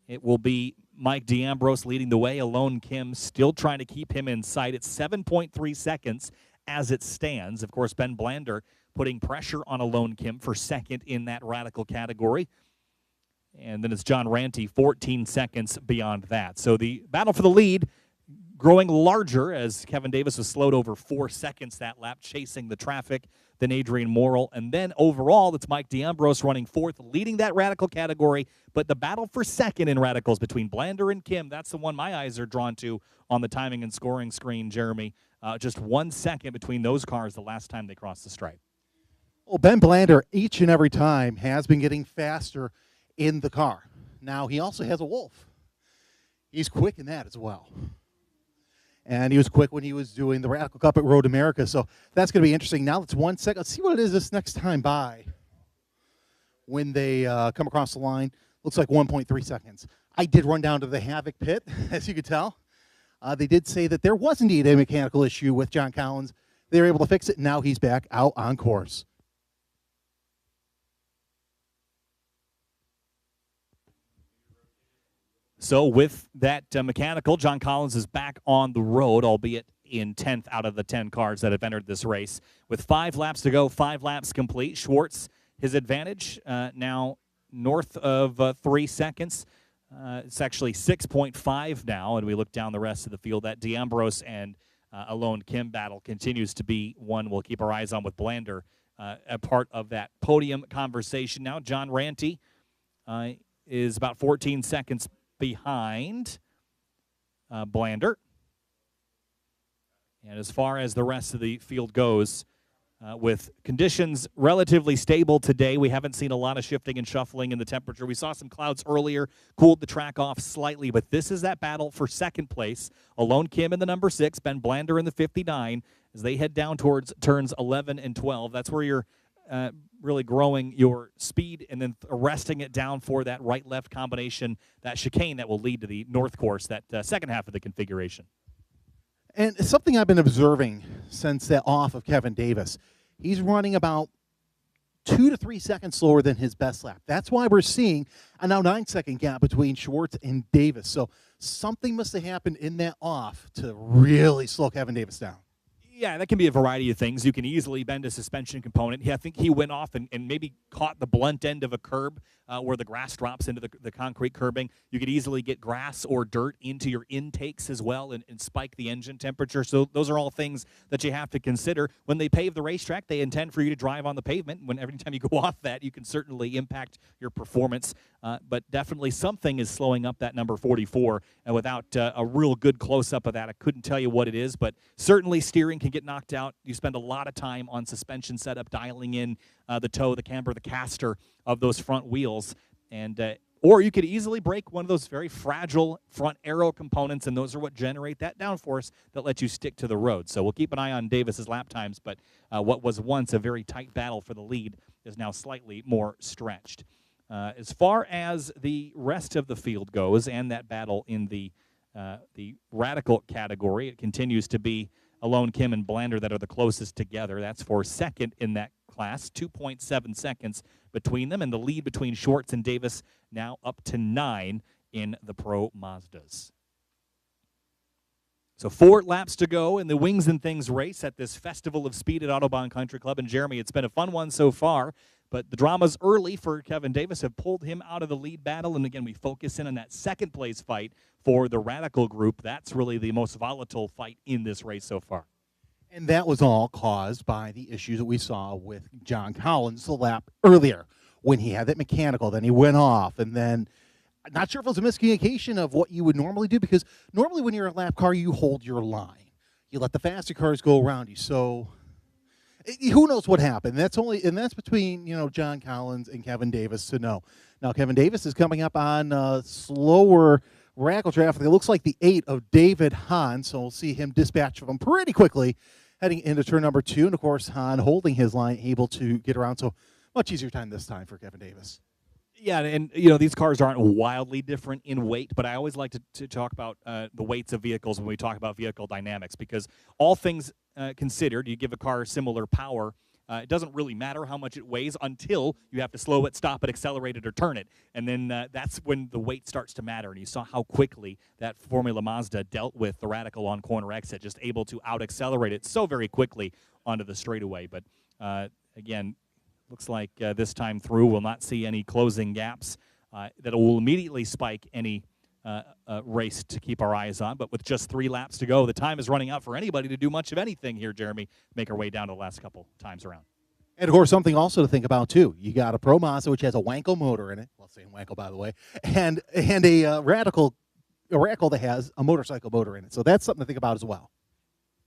It will be Mike D'Ambrose leading the way. Alone Kim still trying to keep him in sight. It's 7.3 seconds as it stands. Of course, Ben Blander putting pressure on Alone Kim for second in that Radical category. And then it's John Ranty 14 seconds beyond that. So the battle for the lead growing larger as Kevin Davis was slowed over 4 seconds that lap, chasing the traffic, then Adrian Morrill. And then overall, it's Mike D'Ambrose running fourth, leading that Radical category. But the battle for second in Radicals between Blander and Kim, that's the one my eyes are drawn to on the timing and scoring screen, Jeremy. Just 1 second between those cars the last time they crossed the stripe. Well, Ben Blander, each and every time, has been getting faster in the car. Now, he also has a Wolf. He's quick in that as well. And he was quick when he was doing the Radical Cup at Road America. So that's going to be interesting. Now it's 1 second. Let's see what it is this next time by when they come across the line. Looks like 1.3 seconds. I did run down to the Havoc pit, as you could tell. They did say that there was indeed a mechanical issue with John Collins. They were able to fix it. Now he's back out on course. So with that mechanical, John Collins is back on the road, albeit in 10th out of the 10 cars that have entered this race. With 5 laps to go, 5 laps complete. Schwartz, his advantage now north of 3 seconds. It's actually 6.5 now, and we look down the rest of the field. That D'Ambrose and Alone Kim battle continues to be one we'll keep our eyes on with Blander, a part of that podium conversation. Now John Ranty is about 14 seconds behind Blander. And as far as the rest of the field goes, with conditions relatively stable today, we haven't seen a lot of shifting and shuffling in the temperature. We saw some clouds earlier, cooled the track off slightly, but this is that battle for second place. Alone Kim in the number 6, Ben Blander in the 59, as they head down towards turns 11 and 12. That's where you're really growing your speed and then arresting it down for that right-left combination, that chicane that will lead to the north course, that second half of the configuration. And it's something I've been observing since that off of Kevin Davis. He's running about 2 to 3 seconds slower than his best lap. That's why we're seeing a now 9-second gap between Schwartz and Davis. So something must have happened in that off to really slow Kevin Davis down. Yeah, that can be a variety of things. You can easily bend a suspension component. I think he went off and maybe caught the blunt end of a curb where the grass drops into the concrete curbing. You could easily get grass or dirt into your intakes as well and spike the engine temperature. So those are all things that you have to consider. When they pave the racetrack, they intend for you to drive on the pavement. When every time you go off that, you can certainly impact your performance. But definitely something is slowing up that number 44. And without a real good close-up of that, I couldn't tell you what it is. But certainly steering can get knocked out. You spend a lot of time on suspension setup, dialing in the toe, the camber, the caster of those front wheels. And or you could easily break one of those very fragile front aero components, and those are what generate that downforce that lets you stick to the road. So we'll keep an eye on Davis's lap times, but what was once a very tight battle for the lead is now slightly more stretched. As far as the rest of the field goes and that battle in the Radical category, it continues to be Alone Kim and Blander that are the closest together. That's for second in that class, 2.7 seconds between them, and the lead between Schwartz and Davis now up to 9 in the Pro Mazdas. So 4 laps to go in the Wings and Things race at this Festival of Speed at Autobahn Country Club. And Jeremy, it's been a fun one so far, but the dramas early for Kevin Davis have pulled him out of the lead battle. And again, we focus in on that second place fight for the Radical group. That's really the most volatile fight in this race so far. And that was all caused by the issues that we saw with John Collins the lap earlier when he had that mechanical. Then he went off, and then not sure if it was a miscommunication of what you would normally do, because normally when you're a lap car, you hold your line. You let the faster cars go around you. So who knows what happened? That's between John Collins and Kevin Davis to know. Now Kevin Davis is coming up on slower Radical traffic. It looks like the 8 of David Hahn, so we'll see him dispatch of him pretty quickly heading into turn number 2. And of course, Hahn holding his line, able to get around. So much easier time this time for Kevin Davis. Yeah, and these cars aren't wildly different in weight, but I always like to talk about the weights of vehicles when we talk about vehicle dynamics, because all things considered, you give a car similar power, it doesn't really matter how much it weighs until you have to slow it, stop it, accelerate it, or turn it. And then that's when the weight starts to matter. And you saw how quickly that Formula Mazda dealt with the Radical on corner exit, just able to out-accelerate it so very quickly onto the straightaway. But again, looks like this time through we'll not see any closing gaps that will immediately spike any race to keep our eyes on. But with just 3 laps to go, the time is running out for anybody to do much of anything here, Jeremy. Make our way down to the last couple times around. And, of course, something also to think about, too. You got a Pro Mazda, which has a Wankel motor in it. Well, saying Wankel, by the way. And a Radical that has a motorcycle motor in it. So that's something to think about as well.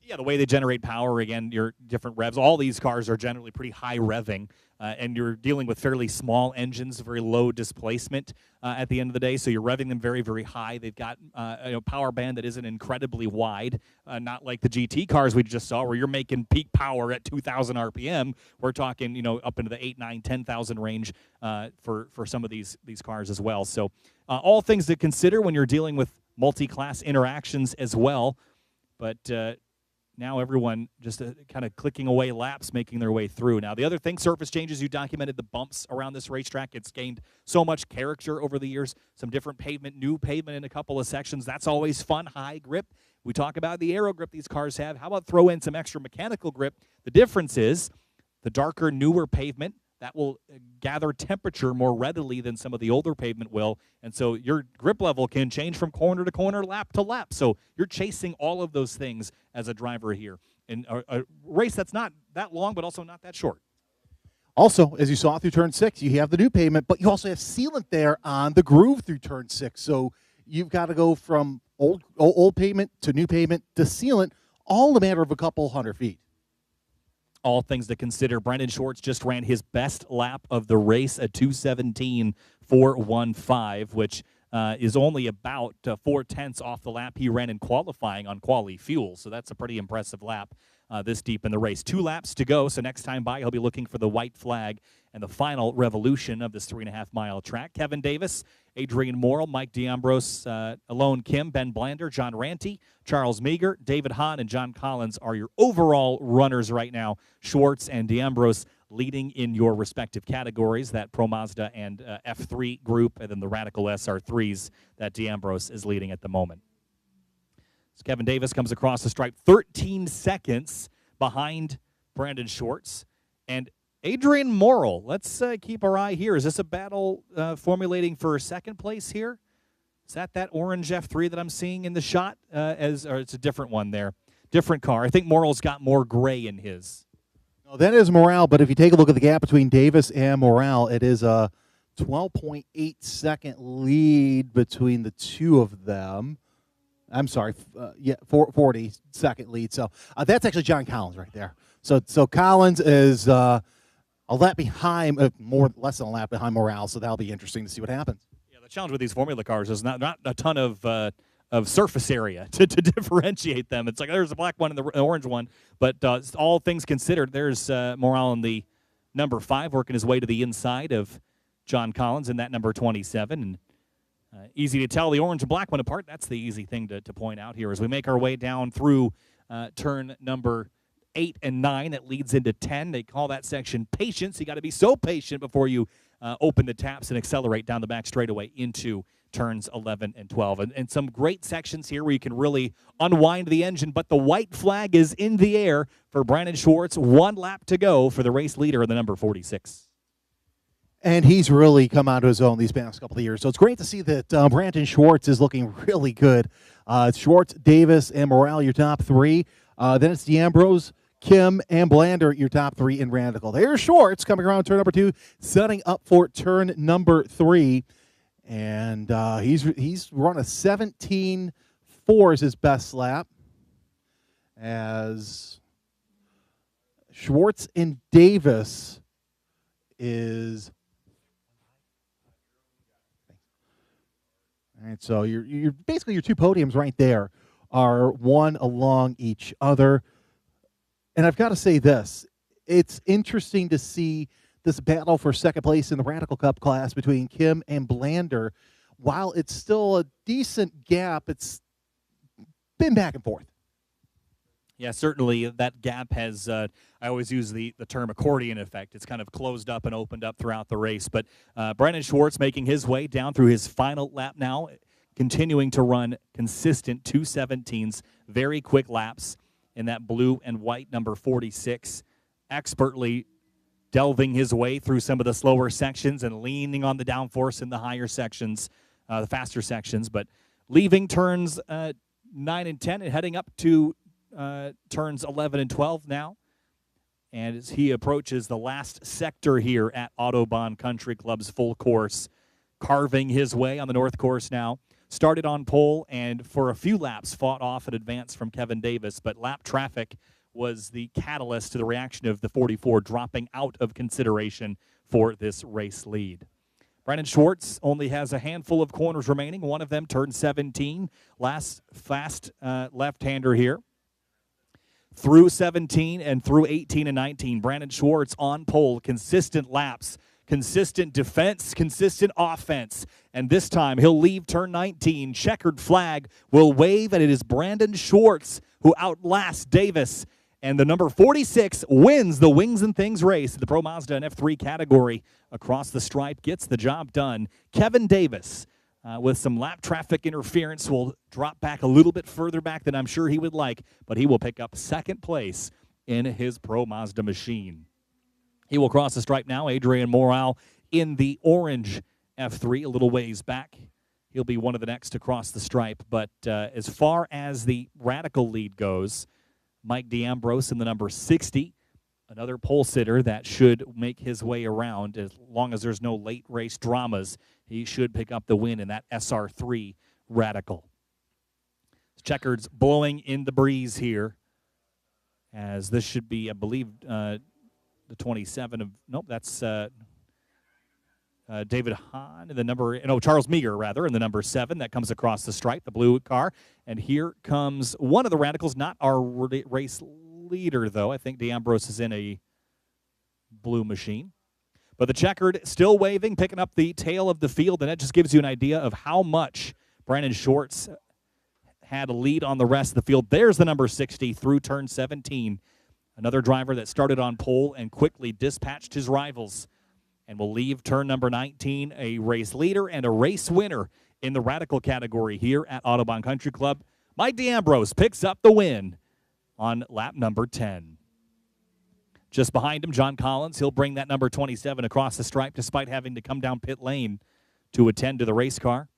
Yeah, the way they generate power, again, your different revs. All these cars are generally pretty high revving, and you're dealing with fairly small engines, very low displacement at the end of the day, so you're revving them very, very high. They've got a power band that isn't incredibly wide, not like the GT cars we just saw where you're making peak power at 2,000 RPM. We're talking, up into the 8, 9, 10,000 range for some of these cars as well. So all things to consider when you're dealing with multi-class interactions as well, but now everyone just kind of clicking away laps, making their way through. Now, the other thing, surface changes, you documented the bumps around this racetrack. It's gained so much character over the years. Some different pavement, new pavement in a couple of sections. That's always fun. High grip. We talk about the aero grip these cars have. How about throw in some extra mechanical grip? The difference is the darker, newer pavement, that will gather temperature more readily than some of the older pavement will. And so your grip level can change from corner to corner, lap to lap. So you're chasing all of those things as a driver here in a race that's not that long, but also not that short. Also, as you saw through turn 6, you have the new pavement, but you also have sealant there on the groove through turn 6. So you've got to go from old pavement to new pavement to sealant, all in a matter of a couple hundred feet. All things to consider, Brendan Schwartz just ran his best lap of the race at 2:17.415, which is only about 4/10 off the lap he ran in qualifying on quali fuel. So that's a pretty impressive lap this deep in the race. 2 laps to go, so next time by he'll be looking for the white flag and the final revolution of this 3.5-mile track. Kevin Davis, Adrian Morrill, Mike D'Ambros, Alone Kim, Ben Blander, John Ranty, Charles Meager, David Hahn, and John Collins are your overall runners right now. Schwartz and D'Ambros leading in your respective categories, that Pro Mazda and F3 group, and then the Radical SR3s that D'Ambros is leading at the moment. So Kevin Davis comes across the stripe 13 seconds behind Brandon Schwartz. And Adrian Morrill, let's keep our eye here. Is this a battle formulating for second place here? Is that orange F3 that I'm seeing in the shot? Or it's a different one there. Different car. I think Morrill's got more gray in his. No, that is Morale, but if you take a look at the gap between Davis and Morale, it is a 12.8-second lead between the two of them. I'm sorry, 40-second lead. So that's actually John Collins right there. So Collins is a lap behind, less than a lap behind Morale. So that'll be interesting to see what happens. Yeah, the challenge with these formula cars is not a ton of surface area to differentiate them. It's like there's a black one and the orange one, but all things considered, there's Morale in the number 5 working his way to the inside of John Collins in that number 27. And easy to tell the orange and black one apart. That's the easy thing to point out here as we make our way down through turn number 8 and 9 that leads into 10. They call that section patience. You got to be so patient before you open the taps and accelerate down the back straightaway into turns 11 and 12. And some great sections here where you can really unwind the engine, but the white flag is in the air for Brandon Schwartz. 1 lap to go for the race leader in the number 46. And he's really come onto his own these past couple of years. So it's great to see that Brandon Schwartz is looking really good. Schwartz, Davis, and Morale, your top 3. Then it's D'Ambrose, Kim, and Blander, your top 3 in Radical. There's Schwartz coming around turn number 2, setting up for turn number 3. And he's run a 17.4 as his best lap. As Schwartz and Davis is... All right, so you're basically your 2 podiums right there are one along each other. And I've got to say this. It's interesting to see this battle for second place in the Radical Cup class between Kim and Blander. While it's still a decent gap, it's been back and forth. Yeah, certainly that gap has, I always use the term accordion effect. It's kind of closed up and opened up throughout the race. But Brandon Schwartz making his way down through his final lap now, continuing to run consistent 2:17s, very quick laps in that blue and white number 46, expertly delving his way through some of the slower sections and leaning on the downforce in the higher sections, the faster sections, but leaving turns 9 and 10 and heading up to turns 11 and 12 now. And as he approaches the last sector here at Autobahn Country Club's full course, carving his way on the north course now. Started on pole and for a few laps fought off an advance from Kevin Davis, but lap traffic was the catalyst to the reaction of the 44 dropping out of consideration for this race lead. Brandon Schwartz only has a handful of corners remaining. One of them turned 17. Last fast left-hander here. Through 17 and through 18 and 19, Brandon Schwartz on pole, consistent laps, consistent defense, consistent offense. And this time he'll leave turn 19. Checkered flag will wave, and it is Brandon Schwartz who outlasts Davis. And the number 46 wins the Wings and Things race in the Pro Mazda and F3 category. Across the stripe, gets the job done. Kevin Davis, with some lap traffic interference, will drop back a little bit further back than I'm sure he would like, but he will pick up second place in his Pro Mazda machine. He will cross the stripe now. Adrian Morale in the orange F3, a little ways back. He'll be one of the next to cross the stripe. But as far as the Radical lead goes, Mike D'Ambrose in the number 60, another pole sitter that should make his way around. As long as there's no late race dramas, he should pick up the win in that SR3 Radical. Checkers blowing in the breeze here, as this should be, I believe, the 27 of, nope, that's David Hahn in the number, no, Charles Meager, rather, in the number 7. That comes across the stripe, the blue car. And here comes one of the Radicals, not our race leader, though. I think D'Ambrose is in a blue machine. But the checkered still waving, picking up the tail of the field, and that just gives you an idea of how much Brandon Schwartz had a lead on the rest of the field. There's the number 60 through turn 17. Another driver that started on pole and quickly dispatched his rivals and will leave turn number 19 a race leader and a race winner in the Radical category here at Autobahn Country Club. Mike D'Ambrose picks up the win on lap number 10. Just behind him, John Collins. He'll bring that number 27 across the stripe despite having to come down pit lane to attend to the race car.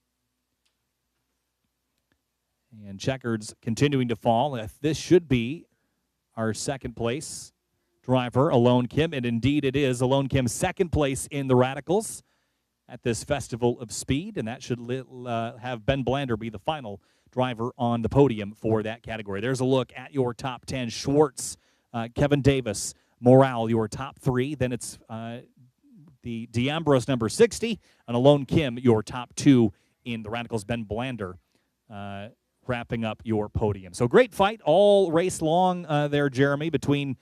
And Checkers continuing to fall. This should be our second place driver, Alone Kim, and indeed it is Alone Kim's second place in the Radicals at this Festival of Speed, and that should have Ben Blander be the final driver on the podium for that category. There's a look at your top 10. Schwartz, Kevin Davis, Morale, your top 3. Then it's the D'Ambrose number 60, and Alone Kim, your top 2 in the Radicals. Ben Blander wrapping up your podium. So great fight all race long there, Jeremy, between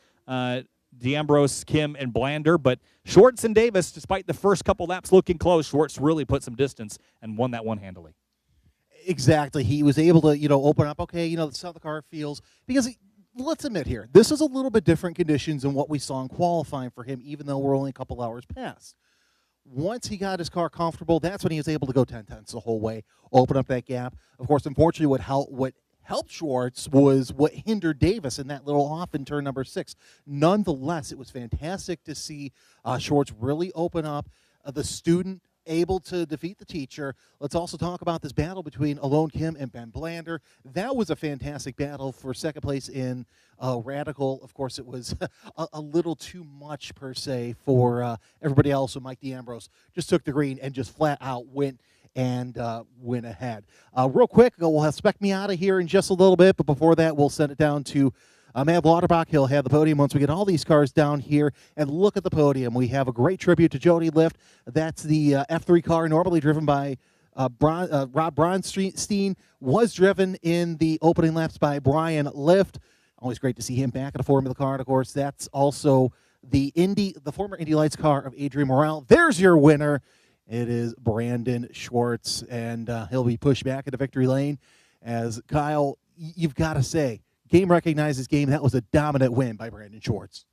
D'Ambrose, Kim, and Blander. But Schwartz and Davis, despite the first couple laps looking close, Schwartz really put some distance and won that one handily. Exactly. He was able to, open up, okay, that's how the car feels. Because let's admit here, this is a little bit different conditions than what we saw in qualifying for him, even though we're only a couple hours past. once he got his car comfortable, that's when he was able to go 10/10 the whole way, open up that gap. Of course, unfortunately, what helped Schwartz was what hindered Davis in that little off in turn number 6. Nonetheless, it was fantastic to see Schwartz really open up, the student able to defeat the teacher. Let's also talk about this battle between Alone Kim and Ben Blander. That was a fantastic battle for second place in Radical. Of course, it was a little too much, per se, for everybody else. So Mike D'Ambrose just took the green and just flat out went ahead. Real quick, we'll have Spec Miata here in just a little bit, but before that, we'll send it down to Matt Lauterbach. He'll have the podium once we get all these cars down here. And look at the podium. We have a great tribute to Jody Lift. That's the F3 car, normally driven by Rob Bronstein, was driven in the opening laps by Brian Lift. Always great to see him back in a Formula car. And, of course, that's also the former Indy Lights car of Adrian Morel. There's your winner. It is Brandon Schwartz, and he'll be pushed back into victory lane. As Kyle, you've got to say, game recognizes game. That was a dominant win by Brandon Schwartz.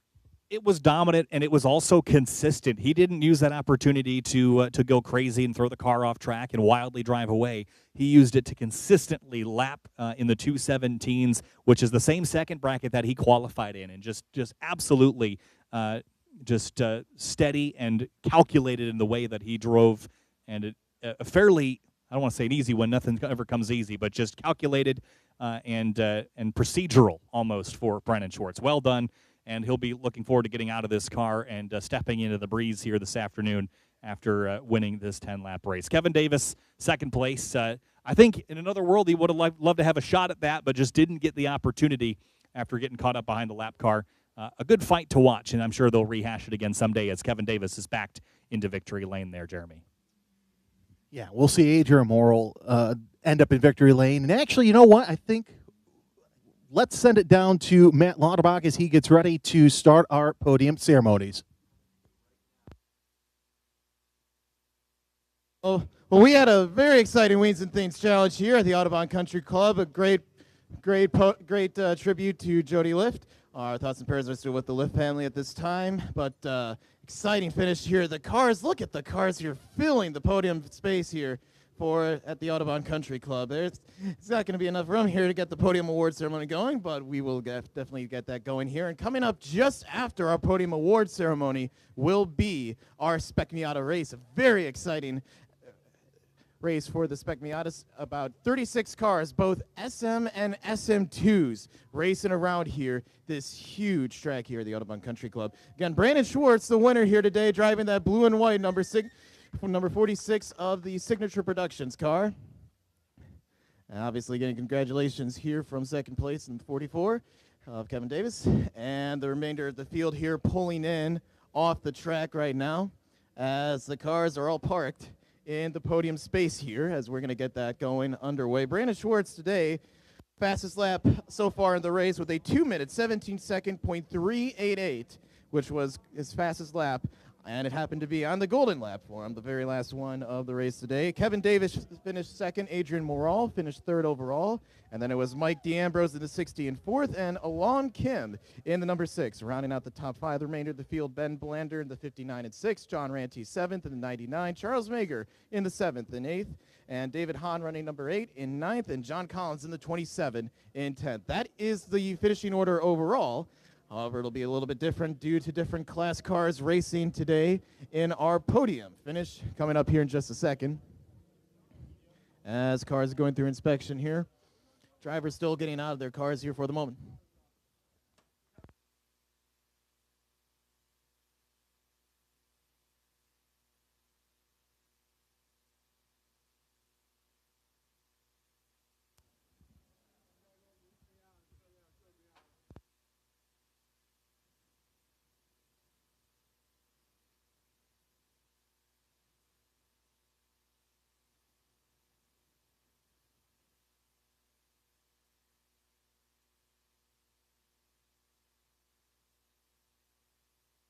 It was dominant, and it was also consistent. He didn't use that opportunity to go crazy and throw the car off track and wildly drive away. He used it to consistently lap in the 217s, which is the same second bracket that he qualified in, and just absolutely steady and calculated in the way that he drove, and a fairly, I don't want to say an easy one, nothing ever comes easy, but just calculated and procedural almost for Brandon Schwartz. Well done, and he'll be looking forward to getting out of this car and stepping into the breeze here this afternoon after winning this 10-lap race. Kevin Davis, second place. I think in another world he would have loved to have a shot at that, but just didn't get the opportunity after getting caught up behind the lap car. A good fight to watch, and I'm sure they'll rehash it again someday as Kevin Davis is backed into victory lane there, Jeremy. Yeah, we'll see Adrian Morel end up in victory lane. And actually, you know what? I think let's send it down to Matt Lauterbach as he gets ready to start our podium ceremonies. Well, we had a very exciting Wings and Things challenge here at the Autobahn Country Club. A great tribute to Jody Lift. Our thoughts and prayers are still with the Lift family at this time, but exciting finish here. The cars, look at the cars here filling the podium space here at the Autobahn Country Club. It's not going to be enough room here to get the podium award ceremony going, but we will definitely get that going here. And coming up just after our podium award ceremony will be our Spec Miata race, a very exciting race for the Spec Miatas. About 36 cars, both SM and SM2s, racing around here, this huge track here at the Autobahn Country Club. Again, Brandon Schwartz, the winner here today, driving that blue and white number 46 of the Signature Productions car. And obviously getting congratulations here from second place in 44 of Kevin Davis. And the remainder of the field here pulling in off the track right now as the cars are all parked in the podium space here as we're going to get that going underway. Brandon Schwartz today, fastest lap so far in the race with a 2-minute, 17-second .388, which was his fastest lap, and it happened to be on the golden lap for him, the very last one of the race today. Kevin Davis finished second, Adrian Morel finished third overall, and then it was Mike D'Ambrose in the 60 and fourth, and Alon Kim in the number 6. Rounding out the top 5, the remainder of the field, Ben Blander in the 59 and 6, John Ranty 7th in the 99, Charles Mager in the 7th and 8th, and David Hahn running number 8 in 9th, and John Collins in the 27 in 10th. That is the finishing order overall. However, it'll be a little bit different due to different class cars racing today in our podium finish coming up here in just a second. As cars are going through inspection here, drivers still getting out of their cars here for the moment.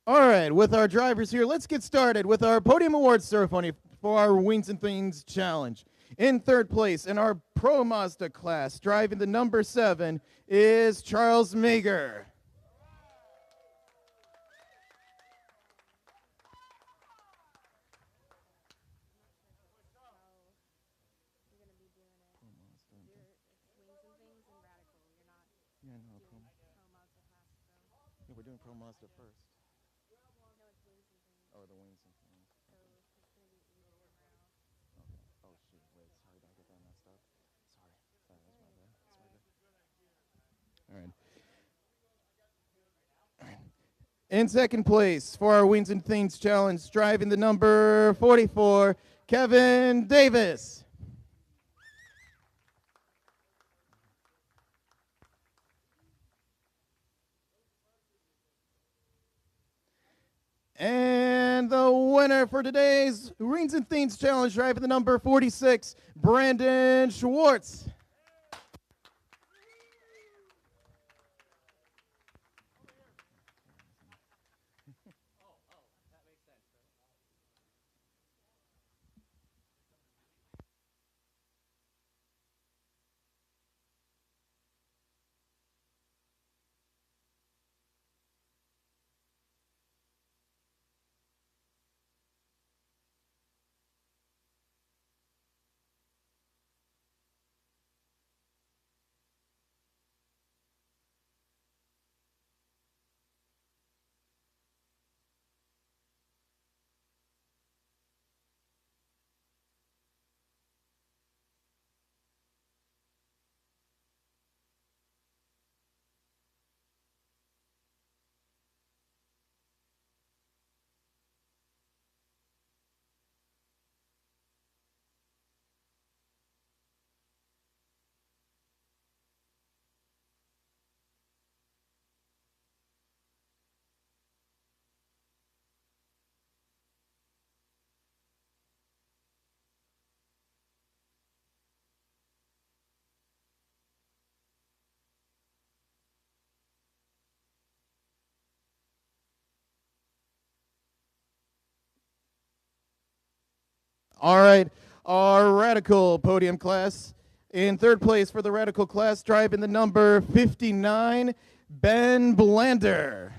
All right, with our drivers here, let's get started with our Podium Awards ceremony for our Wings and Things Challenge. In third place in our Pro Mazda class, driving the number 7, is Charles Mager. doing Pro Mazda first. Oh, the wings and things. Okay. Oh, shoot. Wait, sorry, did I get that messed up? Sorry. Sorry, that's my bad. That's my bad. All right. In second place for our Wings and Things Challenge, driving the number 44, Kevin Davis. And the winner for today's Wings and Things Challenge, driving the number 46, Brandon Schwartz. All right, our Radical podium class. In third place for the Radical class, driving the number 59, Ben Blander.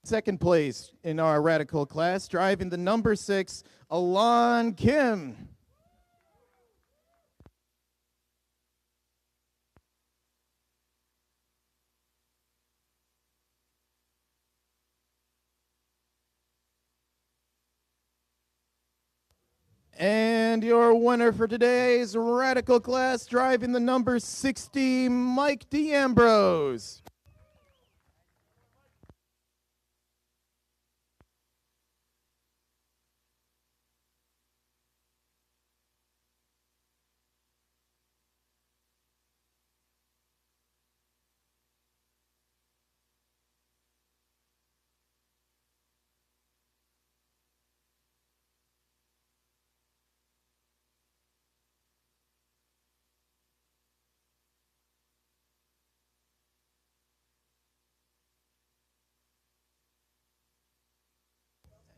Second place in our Radical class, driving the number 6, Alon Kim. And your winner for today's Radical class, driving the number 60, Mike D'Ambrose.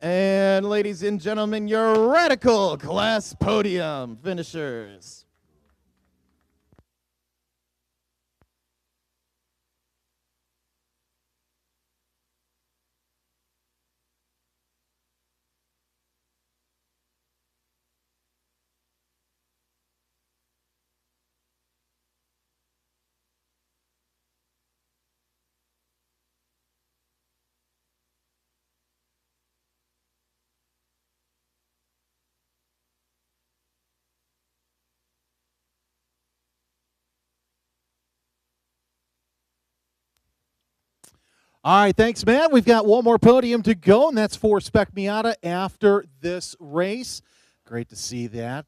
And ladies and gentlemen, your Radical class podium finishers. All right, thanks, Matt. We've got one more podium to go, and that's for Spec Miata after this race. Great to see that.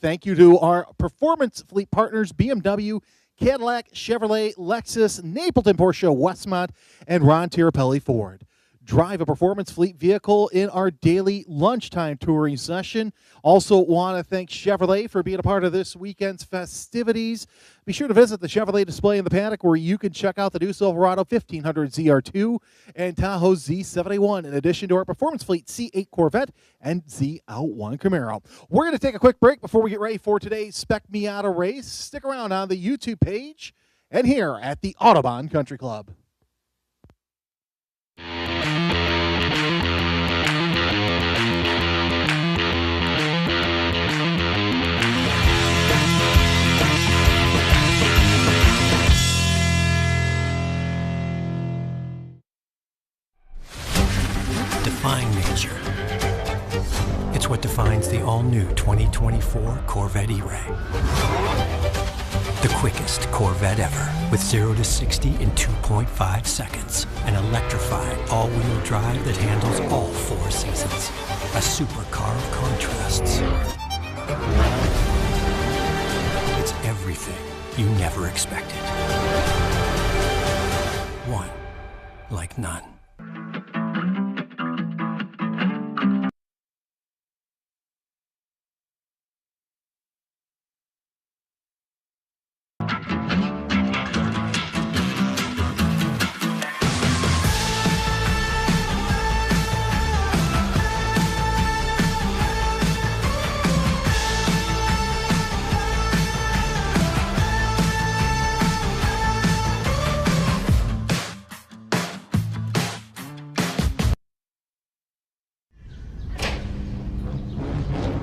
Thank you to our performance fleet partners, BMW, Cadillac, Chevrolet, Lexus, Napleton Porsche, Westmont, and Ron Tirapelli Ford. drive a performance fleet vehicle in our daily lunchtime touring session. Also want to thank Chevrolet for being a part of this weekend's festivities. Be sure to visit the Chevrolet display in the paddock where you can check out the new Silverado 1500 ZR2 and Tahoe Z71, in addition to our performance fleet C8 Corvette and Z01 Camaro. We're going to take a quick break before we get ready for today's Spec Miata race. Stick around on the YouTube page and here at the Autobahn Country Club. Define nature. It's what defines the all-new 2024 Corvette E-Ray. The quickest Corvette ever, with 0 to 60 in 2.5 seconds. An electrified all-wheel drive that handles all 4 seasons. A supercar of contrasts. It's everything you never expected. One like none.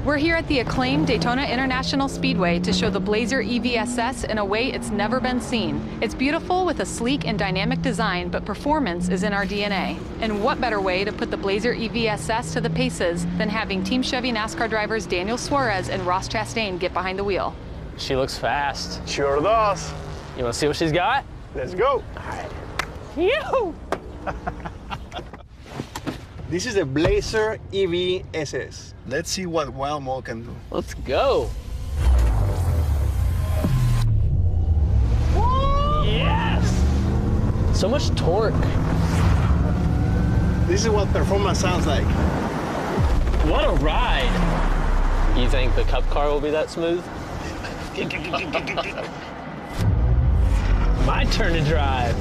We're here at the acclaimed Daytona International Speedway to show the Blazer EVSS in a way it's never been seen. It's beautiful with a sleek and dynamic design, but performance is in our DNA. And what better way to put the Blazer EVSS to the paces than having Team Chevy NASCAR drivers Daniel Suarez and Ross Chastain get behind the wheel. She looks fast. Sure does. You want to see what she's got? Let's go. All right. Yoo-hoo! This is a Blazer EVSS. Let's see what Wild Mode can do. Let's go. Yes! So much torque. This is what performance sounds like. What a ride. You think the Cup car will be that smooth? My turn to drive.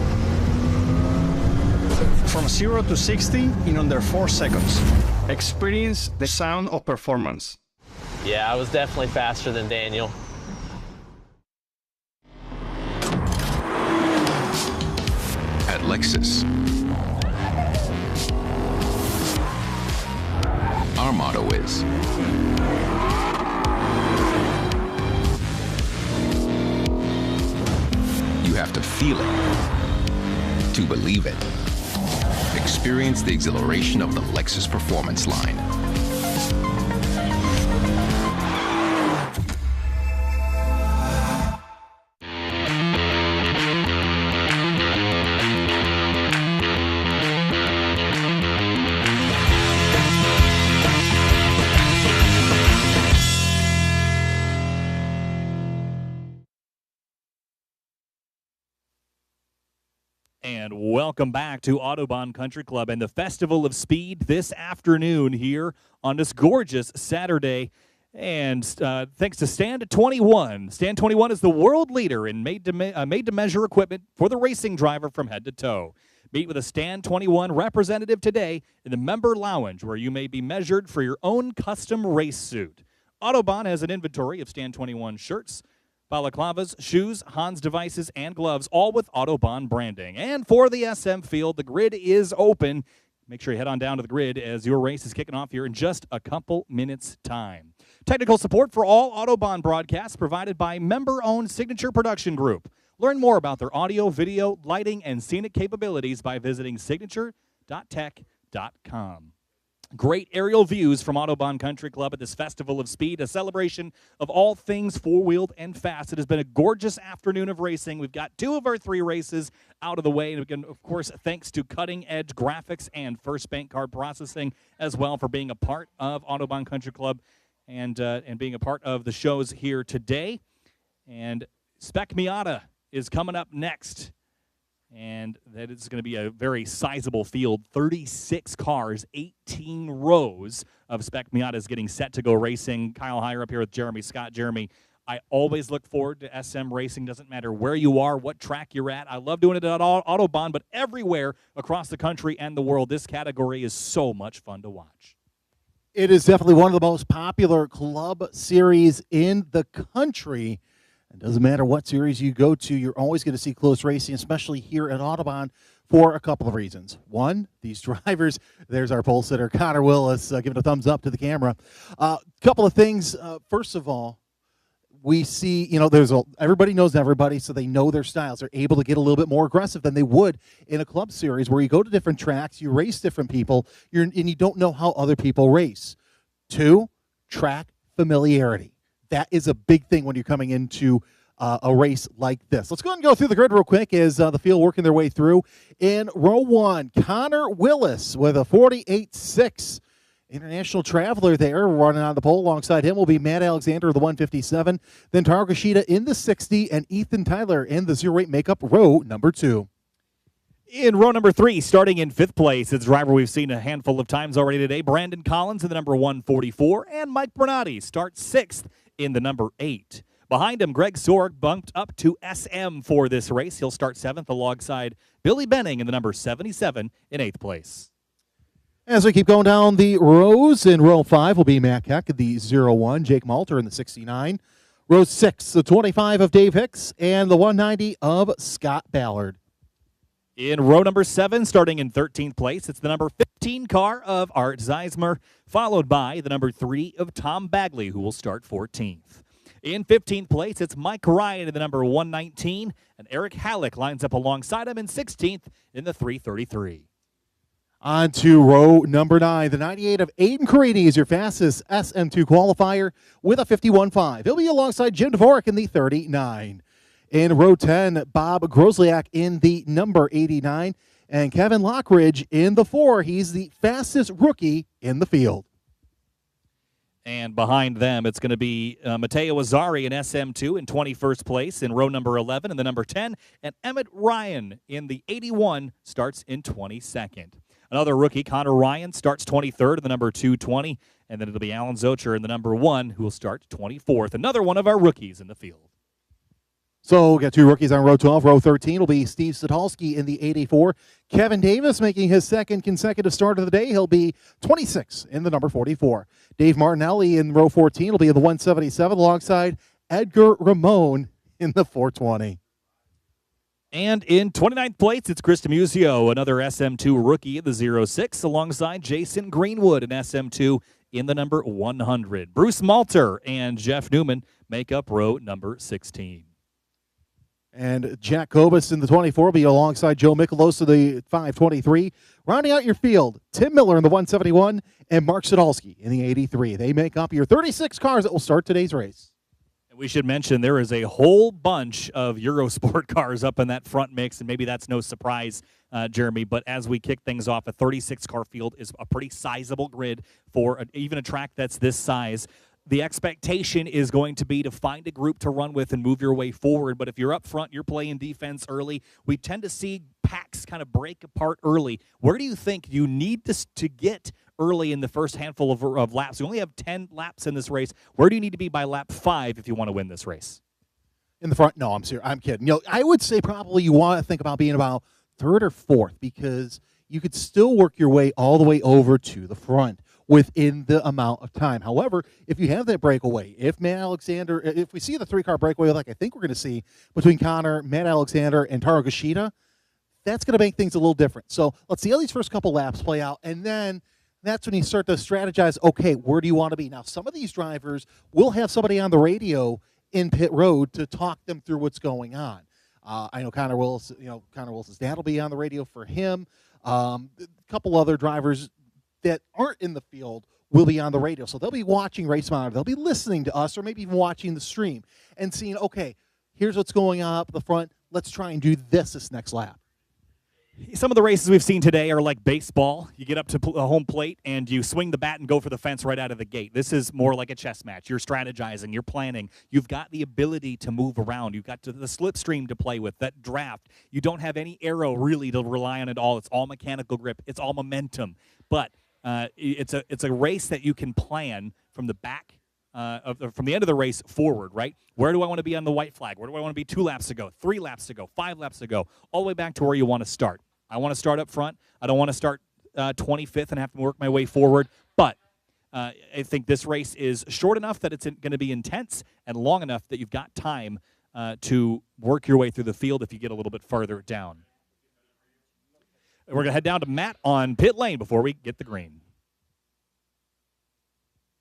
From 0 to 60 in under 4 seconds. Experience the sound of performance. Yeah, I was definitely faster than Daniel. At Lexus, our motto is you have to feel it to believe it. Experience the exhilaration of the Lexus Performance line. And welcome back to Autobahn Country Club and the Festival of Speed this afternoon here on this gorgeous Saturday. And thanks to Stand 21. Stand 21 is the world leader in made-to-measure equipment for the racing driver from head to toe. Meet with a Stand 21 representative today in the member lounge where you may be measured for your own custom race suit. Autobahn has an inventory of Stand 21 shirts, balaclavas, shoes, Hans devices, and gloves, all with Autobahn branding. And for the SM field, the grid is open. Make sure you head on down to the grid as your race is kicking off here in just a couple minutes' time. Technical support for all Autobahn broadcasts provided by member-owned Signature Production Group. Learn more about their audio, video, lighting, and scenic capabilities by visiting signature.tech.com. Great aerial views from Autobahn Country Club at this Festival of Speed, a celebration of all things four-wheeled and fast. It has been a gorgeous afternoon of racing. We've got 2 of our 3 races out of the way. And again, of course, thanks to cutting-edge graphics and First Bank card processing as well for being a part of Autobahn Country Club and being a part of the shows here today. And Spec Miata is coming up next and that is going to be a very sizable field. 36 cars, 18 rows of Spec Miatas getting set to go racing. Kyle Heyer up here with Jeremy Scott. Jeremy, I always look forward to SM racing. Doesn't matter where you are, what track you're at. I love doing it at Autobahn, but everywhere across the country and the world, this category is so much fun to watch. It is definitely one of the most popular club series in the country. It doesn't matter what series you go to, you're always going to see close racing, especially here at Autobahn, for a couple of reasons. One, these drivers, there's our pole sitter, Connor Willis, giving a thumbs up to the camera. A couple of things. First of all, we see, everybody knows everybody, so they know their styles. They're able to get a little bit more aggressive than they would in a club series where you go to different tracks, you race different people, and you don't know how other people race. Two, track familiarity. That is a big thing when you're coming into a race like this. Let's go ahead and go through the grid real quick as the field working their way through. In row one, Connor Willis with a 48.6. International Traveler there running on the pole. Alongside him will be Matt Alexander, the 157. Then Taro Kashida in the 60, and Ethan Tyler in the 08 makeup row number 2. In row number 3, starting in 5th place, it's a driver we've seen a handful of times already today, Brandon Collins in the number 144, and Mike Bernardi starts 6th in the number 8. Behind him, Greg Sorg bumped up to SM for this race. He'll start 7th alongside Billy Benning in the number 77 in 8th place. As we keep going down the rows, in row 5 will be Matt Keck, the 01, Jake Malter in the 69. Row 6, the 25 of Dave Hicks, and the 190 of Scott Ballard. In row number 7, starting in 13th place, it's the number 15 car of Art Zeismer, followed by the number 3 of Tom Bagley, who will start 14th. In 15th place, it's Mike Ryan in the number 119, and Eric Halleck lines up alongside him in 16th in the 333. On to row number 9. The 98 of Aiden Carini is your fastest SM2 qualifier with a 51.5. He'll be alongside Jim Dvorak in the 39. In row 10, Bob Grosliak in the number 89, and Kevin Lockridge in the 4. He's the fastest rookie in the field. And behind them, it's going to be Matteo Azzari in SM2 in 21st place in row number 11 and the number 10, and Emmett Ryan in the 81 starts in 22nd. Another rookie, Connor Ryan, starts 23rd in the number 220, and then it'll be Alan Zocher in the number 1 who will start 24th. Another one of our rookies in the field. So we'll get 2 rookies on row 12. Row 13 will be Steve Sadolski in the 84. Kevin Davis making his 2nd consecutive start of the day. He'll be 26 in the number 44. Dave Martinelli in row 14 will be in the 177 alongside Edgar Ramon in the 420. And in 29th place, it's Chris DeMuzio, another SM2 rookie in the 06, alongside Jason Greenwood in SM2 in the number 100. Bruce Malter and Jeff Newman make up row number 16. And Jack Kobus in the 24 will be alongside Joe Michelose of the 523. Rounding out your field, Tim Miller in the 171 and Mark Sadolski in the 83. They make up your 36 cars that will start today's race. We should mention there is a whole bunch of Eurosport cars up in that front mix, and maybe that's no surprise, Jeremy, but as we kick things off, a 36-car field is a pretty sizable grid for even a track that's this size. The expectation is going to be to find a group to run with and move your way forward, but if you're up front, you're playing defense early, we tend to see packs kind of break apart early. Where do you think you need to get early in the first handful of laps? You only have 10 laps in this race. Where do you need to be by lap 5 if you want to win this race? In the front? No, I'm serious. I'm kidding. I would say probably you want to think about being about 3rd or 4th because you could still work your way all the way over to the front within the amount of time. However, if you have that breakaway, if we see the 3-car breakaway like I think we're going to see between Connor, Matt Alexander, and Taro Kashida, that's going to make things a little different. So let's see how these first couple laps play out, and then that's when you start to strategize, okay, where do you want to be? Now, some of these drivers will have somebody on the radio in pit road to talk them through what's going on. I know Connor Willis's dad will be on the radio for him. A couple other drivers that aren't in the field will be on the radio. So they'll be watching Race Monitor. They'll be listening to us or maybe even watching the stream and seeing, okay, here's what's going on up the front. Let's try and do this next lap. Some of the races we've seen today are like baseball. You get up to a home plate and you swing the bat and go for the fence right out of the gate. This is more like a chess match. You're strategizing. You're planning. You've got the ability to move around. You've got the slipstream to play with, that draft. You don't have any arrow really to rely on at all. It's all mechanical grip. It's all momentum. But it's a race that you can plan from the back from the end of the race forward, right? Where do I want to be on the white flag? Where do I want to be 2 laps to go, 3 laps to go, 5 laps to go, all the way back to where you want to start. I want to start up front. I don't want to start 25th and have to work my way forward. But I think this race is short enough that it's going to be intense and long enough that you've got time to work your way through the field if you get a little bit further down. We're going to head down to Matt on pit lane before we get the green.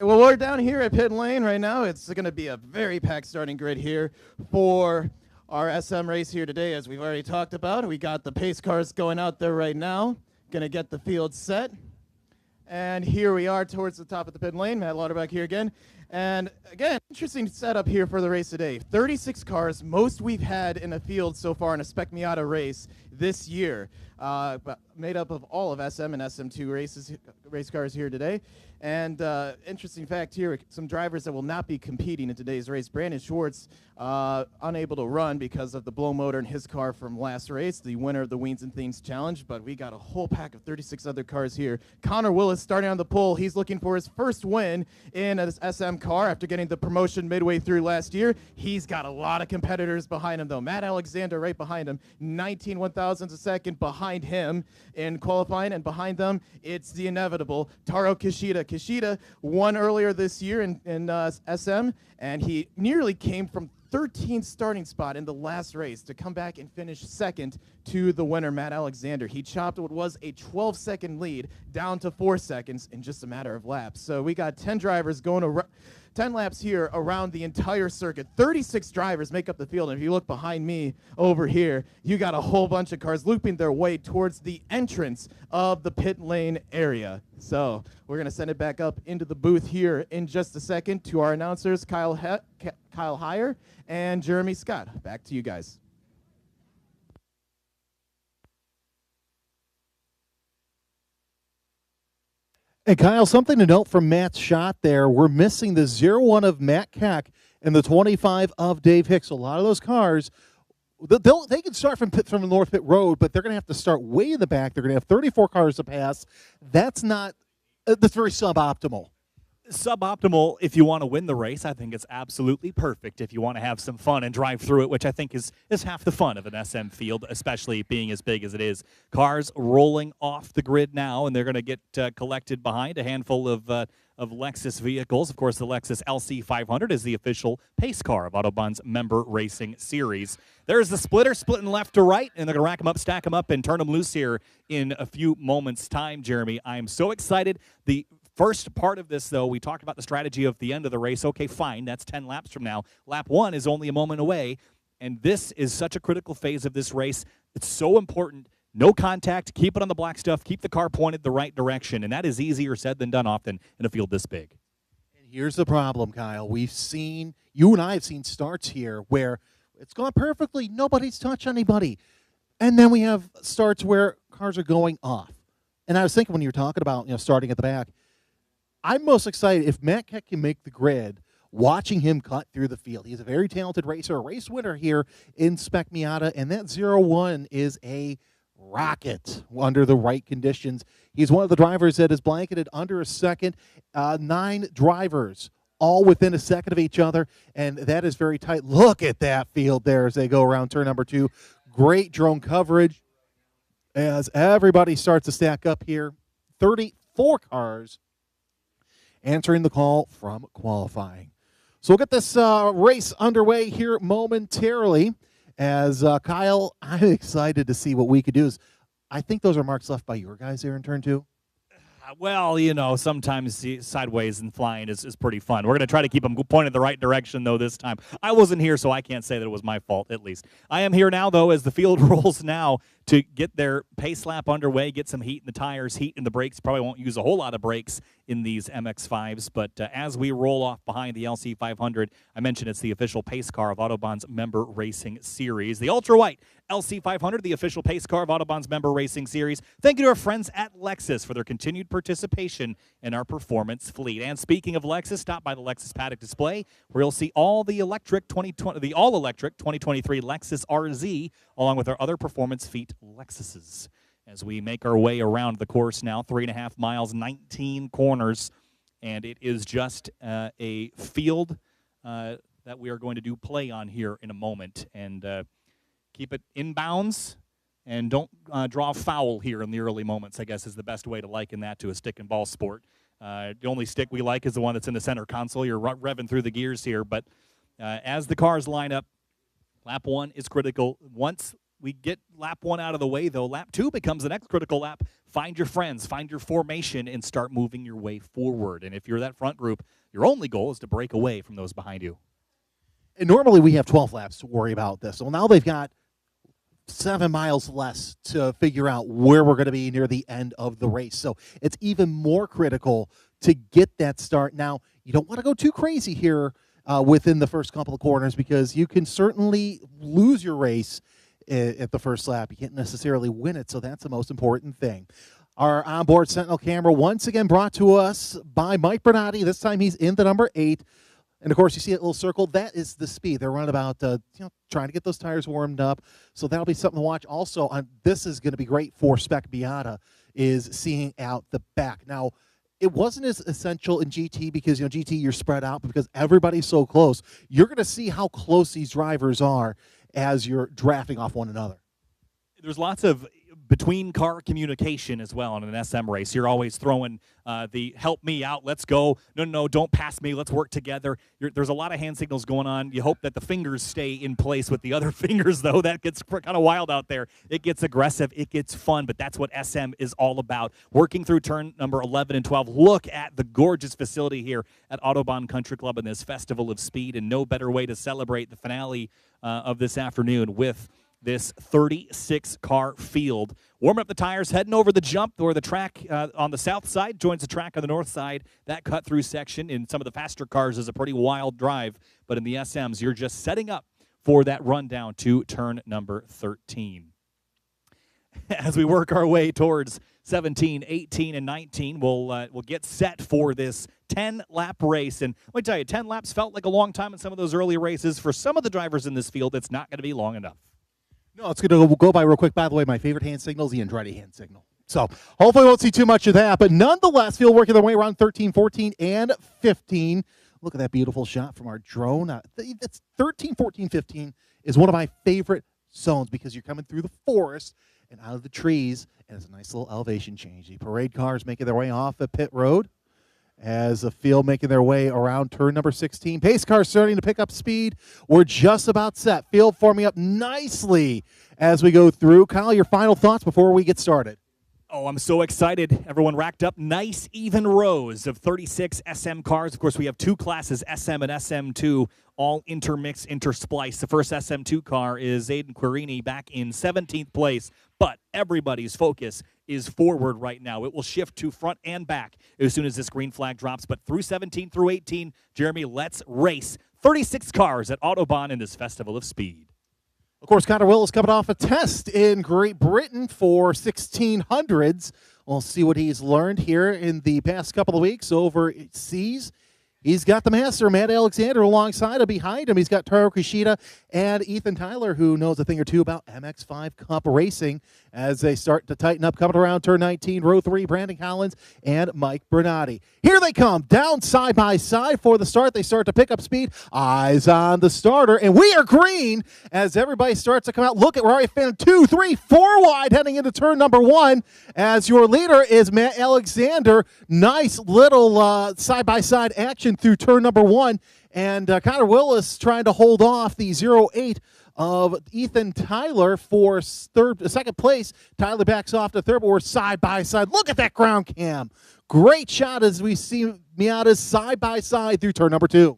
Well, we're down here at pit lane right now. It's going to be a very packed starting grid here for our SM race here today, as we've already talked about. We got the pace cars going out there right now, going to get the field set. And here we are towards the top of the pit lane. Matt Lauterbach here again. And again, interesting setup here for the race today. 36 cars, most we've had in a field so far in a Spec Miata race this year. Made up of all of SM and SM2 race cars here today. And interesting fact here, some drivers that will not be competing in today's race. Brandon Schwartz, unable to run because of the blow motor in his car from last race, the winner of the Weens and Things Challenge. But we got a whole pack of 36 other cars here. Connor Willis starting on the pole. He's looking for his first win in an SM car after getting the promotion midway through last year. He's got a lot of competitors behind him, though. Matt Alexander right behind him, 19 1/1000ths a second behind him in qualifying, and behind them, it's the inevitable Taro Kishida. Kishida won earlier this year in SM, and he nearly came from 13th starting spot in the last race to come back and finish second to the winner, Matt Alexander. He chopped what was a 12-second lead down to 4 seconds in just a matter of laps. So we got 10 drivers going around. 10 laps here around the entire circuit. 36 drivers make up the field. And if you look behind me over here, you got a whole bunch of cars looping their way towards the entrance of the pit lane area. So we're going to send it back up into the booth here in just a second to our announcers, Kyle Heyer and Jeremy Scott. Back to you guys. And Kyle, something to note from Matt's shot there. We're missing the 01 of Matt Keck and the 25 of Dave Hicks. A lot of those cars, they can start from the North Pit Road, but they're going to have to start way in the back. They're going to have 34 cars to pass. That's very suboptimal. Suboptimal if you want to win the race. I think it's absolutely perfect if you want to have some fun and drive through it, which I think is half the fun of an SM field, especially being as big as it is. Cars rolling off the grid now, and they're going to get collected behind a handful of Lexus vehicles. Of course, the Lexus LC500 is the official pace car of Autobahn's member racing series. There's the splitter splitting left to right, and they're going to rack them up, stack them up, and turn them loose here in a few moments' time, Jeremy. I am so excited. The first part of this, though, we talked about the strategy of the end of the race. Okay, fine, that's 10 laps from now. Lap 1 is only a moment away, and this is such a critical phase of this race. It's so important. No contact, keep it on the black stuff, keep the car pointed the right direction, and that is easier said than done often in a field this big. And here's the problem, Kyle. You and I have seen starts here where it's gone perfectly, nobody's touched anybody. And then we have starts where cars are going off. And I was thinking when you were talking about starting at the back, I'm most excited if Matt Keck can make the grid, watching him cut through the field. He's a very talented racer, a race winner here in Spec Miata, and that 01 is a rocket under the right conditions. He's one of the drivers that is blanketed under a second. 9 drivers, all within a second of each other, and that is very tight. Look at that field there as they go around turn number 2. Great drone coverage as everybody starts to stack up here. 34 cars answering the call from qualifying. So we'll get this race underway here momentarily. As Kyle, I'm excited to see what we could do. I think those are marks left by your guys there in turn 2. Well, sometimes sideways and flying is pretty fun. We're going to try to keep them pointed the right direction, though, this time. I wasn't here, so I can't say that it was my fault, at least. I am here now, though, as the field rolls now to get their pace lap underway, get some heat in the tires, heat in the brakes. Probably won't use a whole lot of brakes in these MX-5s, but as we roll off behind the LC500, I mentioned it's the official pace car of Autobahn's member racing series. The ultra-white LC500, the official pace car of Autobahn's member racing series. Thank you to our friends at Lexus for their continued participation in our performance fleet. And speaking of Lexus, stop by the Lexus Paddock display where you'll see all the all-electric 2023 Lexus RZ along with our other performance fleet Lexuses. As we make our way around the course now, 3.5 miles, 19 corners, and it is just a field that we are going to do play on here in a moment. And keep it inbounds and don't draw foul here in the early moments, I guess is the best way to liken that to a stick and ball sport. The only stick we like is the one that's in the center console. You're revving through the gears here, but as the cars line up, lap 1 is critical. Once we get lap 1 out of the way, though, lap 2 becomes the next critical lap. Find your friends, find your formation, and start moving your way forward. And if you're that front group, your only goal is to break away from those behind you. And normally we have 12 laps to worry about this. Well, now they've got 7 miles less to figure out where we're going to be near the end of the race. So it's even more critical to get that start. Now, you don't want to go too crazy here within the first couple of corners because you can certainly lose your race at the first lap. You can't necessarily win it, so that's the most important thing. Our onboard Sentinel camera once again brought to us by Mike Bernardi. This time he's in the number 8. And, of course, you see that little circle. That is the speed. They're running about, trying to get those tires warmed up. So that'll be something to watch. Also, this is going to be great for Spec Miata, is seeing out the back. Now, it wasn't as essential in GT because, GT, you're spread out. But because everybody's so close, you're going to see how close these drivers are as you're drafting off one another. There's lots of between-car communication as well in an SM race. You're always throwing the help me out, let's go, no, don't pass me, let's work together. There's a lot of hand signals going on. You hope that the fingers stay in place with the other fingers, though. That gets kind of wild out there. It gets aggressive. It gets fun, but that's what SM is all about. Working through turn number 11 and 12. Look at the gorgeous facility here at Autobahn Country Club in this Festival of Speed, and no better way to celebrate the finale of this afternoon with this 36-car field. Warming up the tires, heading over the jump where the track on the south side joins the track on the north side. That cut-through section in some of the faster cars is a pretty wild drive, but in the SMs, you're just setting up for that run down to turn number 13. As we work our way towards 17, 18, and 19, we'll get set for this 10-lap race. And let me tell you, 10 laps felt like a long time in some of those early races. For some of the drivers in this field, it's not going to be long enough. No, it's going to go by real quick. By the way, my favorite hand signal is the Andretti hand signal. So hopefully we won't see too much of that. But nonetheless, field working their way around 13, 14, and 15. Look at that beautiful shot from our drone. That's 13, 14, 15 is one of my favorite zones because you're coming through the forest and out of the trees, and it's a nice little elevation change. The parade cars making their way off the pit road as the field making their way around turn number 16. Pace cars starting to pick up speed. We're just about set. Field forming up nicely as we go through. Kyle, your final thoughts before we get started. Oh, I'm so excited. Everyone racked up nice, even rows of 36 SM cars. Of course, we have 2 classes, SM and SM2, all intermixed, interspliced. The first SM2 car is Aidan Quirini back in 17th place, but everybody's focus is forward right now. It will shift to front and back as soon as this green flag drops, but through 17 through 18, Jeremy, let's race 36 cars at Autobahn in this Festival of Speed. Of course, Connor Willis coming off a test in Great Britain for 1600s. We'll see what he's learned here in the past couple of weeks overseas. He's got the master, Matt Alexander, alongside him. Behind him, he's got Taro Kishida and Ethan Tyler, who knows a thing or two about MX-5 Cup racing as they start to tighten up. Coming around turn 19, row 3, Brandon Collins and Mike Bernardi. Here they come, down side by side for the start. They start to pick up speed. Eyes on the starter, and we are green as everybody starts to come out. Look at Rari Fan 2, 3, 4 wide heading into turn number 1 as your leader is Matt Alexander. Nice little side-by-side action through turn number 1, and Connor Willis trying to hold off the 0-8 of Ethan Tyler for second place. Tyler backs off to third, but we're side by side. Look at that ground cam. Great shot as we see Miata's side by side through turn number 2.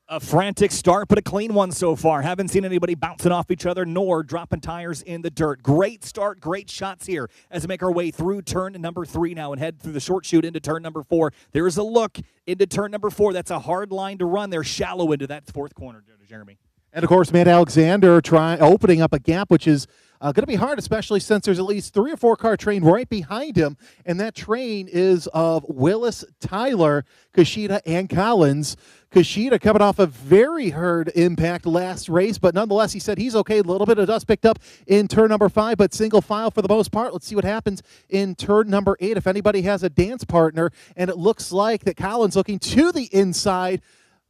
A frantic start, but a clean one so far. Haven't seen anybody bouncing off each other nor dropping tires in the dirt. Great start, great shots here as we make our way through turn number 3 now and head through the short chute into turn number 4. There's a look into turn number 4. That's a hard line to run. They're shallow into that fourth corner, Jeremy. And, of course, Matt Alexander opening up a gap, which is going to be hard, especially since there's at least 3 or 4 car train right behind him, and that train is of Willis, Tyler, Kushida, and Collins. Kushida coming off a very hard impact last race, but nonetheless, he said he's okay. A little bit of dust picked up in turn number 5, but single file for the most part. Let's see what happens in turn number 8. If anybody has a dance partner, and it looks like that Collins looking to the inside,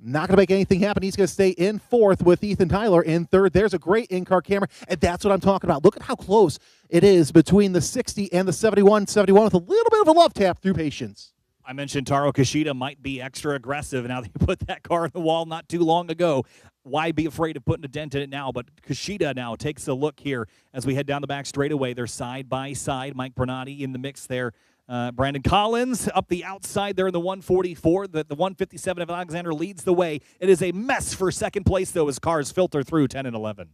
not going to make anything happen. He's going to stay in 4th with Ethan Tyler in 3rd. There's a great in-car camera, and that's what I'm talking about. Look at how close it is between the 60 and the 71. 71 with a little bit of a love tap through patience. I mentioned Taro Kushida might be extra aggressive. Now they put that car in the wall not too long ago. Why be afraid of putting a dent in it now? But Kushida now takes a look here as we head down the back straightaway. They're side by side. Mike Bernardi in the mix there. Brandon Collins up the outside there in the 144. The 157 of Alexander leads the way. It is a mess for second place, though, as cars filter through 10 and 11.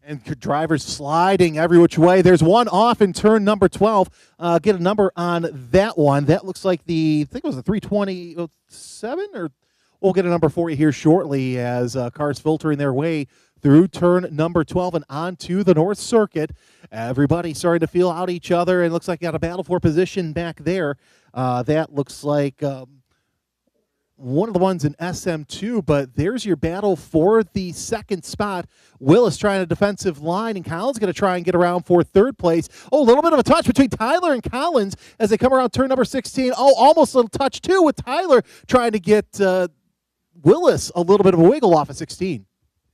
And drivers sliding every which way. There's one off in turn number 12. Get a number on that one. That looks like I think it was a 327, or we'll get a number for you here shortly as cars filtering their way through turn number 12 and onto the North Circuit. Everybody starting to feel out each other, and looks like got a battle for position back there. That looks like one of the ones in SM2, but there's your battle for the second spot. Willis trying a defensive line, and Collins going to try and get around for 3rd place. Oh, a little bit of a touch between Tyler and Collins as they come around turn number 16. Oh, almost a little touch, too, with Tyler trying to get Willis a little bit of a wiggle off of 16.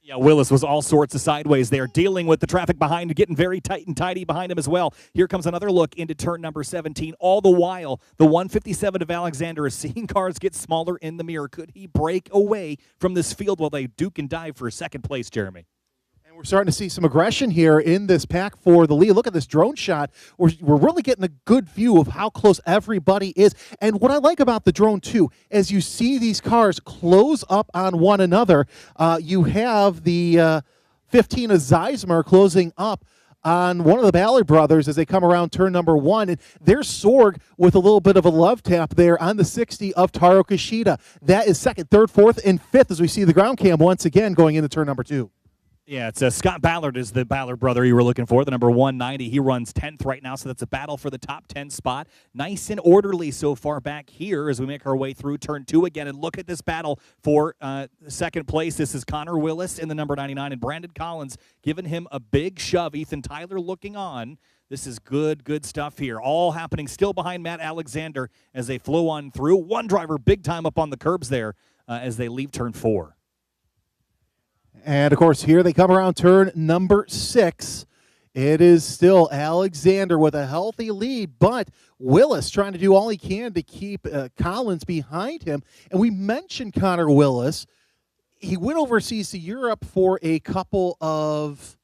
Yeah, Willis was all sorts of sideways there, dealing with the traffic behind, getting very tight and tidy behind him as well. Here comes another look into turn number 17. All the while, the 157 of Alexander is seeing cars get smaller in the mirror. Could he break away from this field while they duke and dive for second place, Jeremy? We're starting to see some aggression here in this pack for the lead. Look at this drone shot. We're really getting a good view of how close everybody is. And what I like about the drone, too, as you see these cars close up on one another, you have the 15 of Zeismer closing up on one of the Ballard brothers as they come around turn number 1. And there's Sorg with a little bit of a love tap there on the 60 of Taro Kushida. That is 2nd, 3rd, 4th, and 5th as we see the ground cam once again going into turn number 2. Yeah, it's Scott Ballard is the Ballard brother you were looking for, the number 190. He runs 10th right now, so that's a battle for the top 10 spot. Nice and orderly so far back here as we make our way through turn 2 again. And look at this battle for second place. This is Connor Willis in the number 99, and Brandon Collins giving him a big shove. Ethan Tyler looking on. This is good stuff here. All happening still behind Matt Alexander as they flow on through. One driver big time up on the curbs there as they leave turn 4. And, of course, here they come around turn number 6. It is still Alexander with a healthy lead, but Willis trying to do all he can to keep Collins behind him. And we mentioned Connor Willis. He went overseas to Europe for a couple of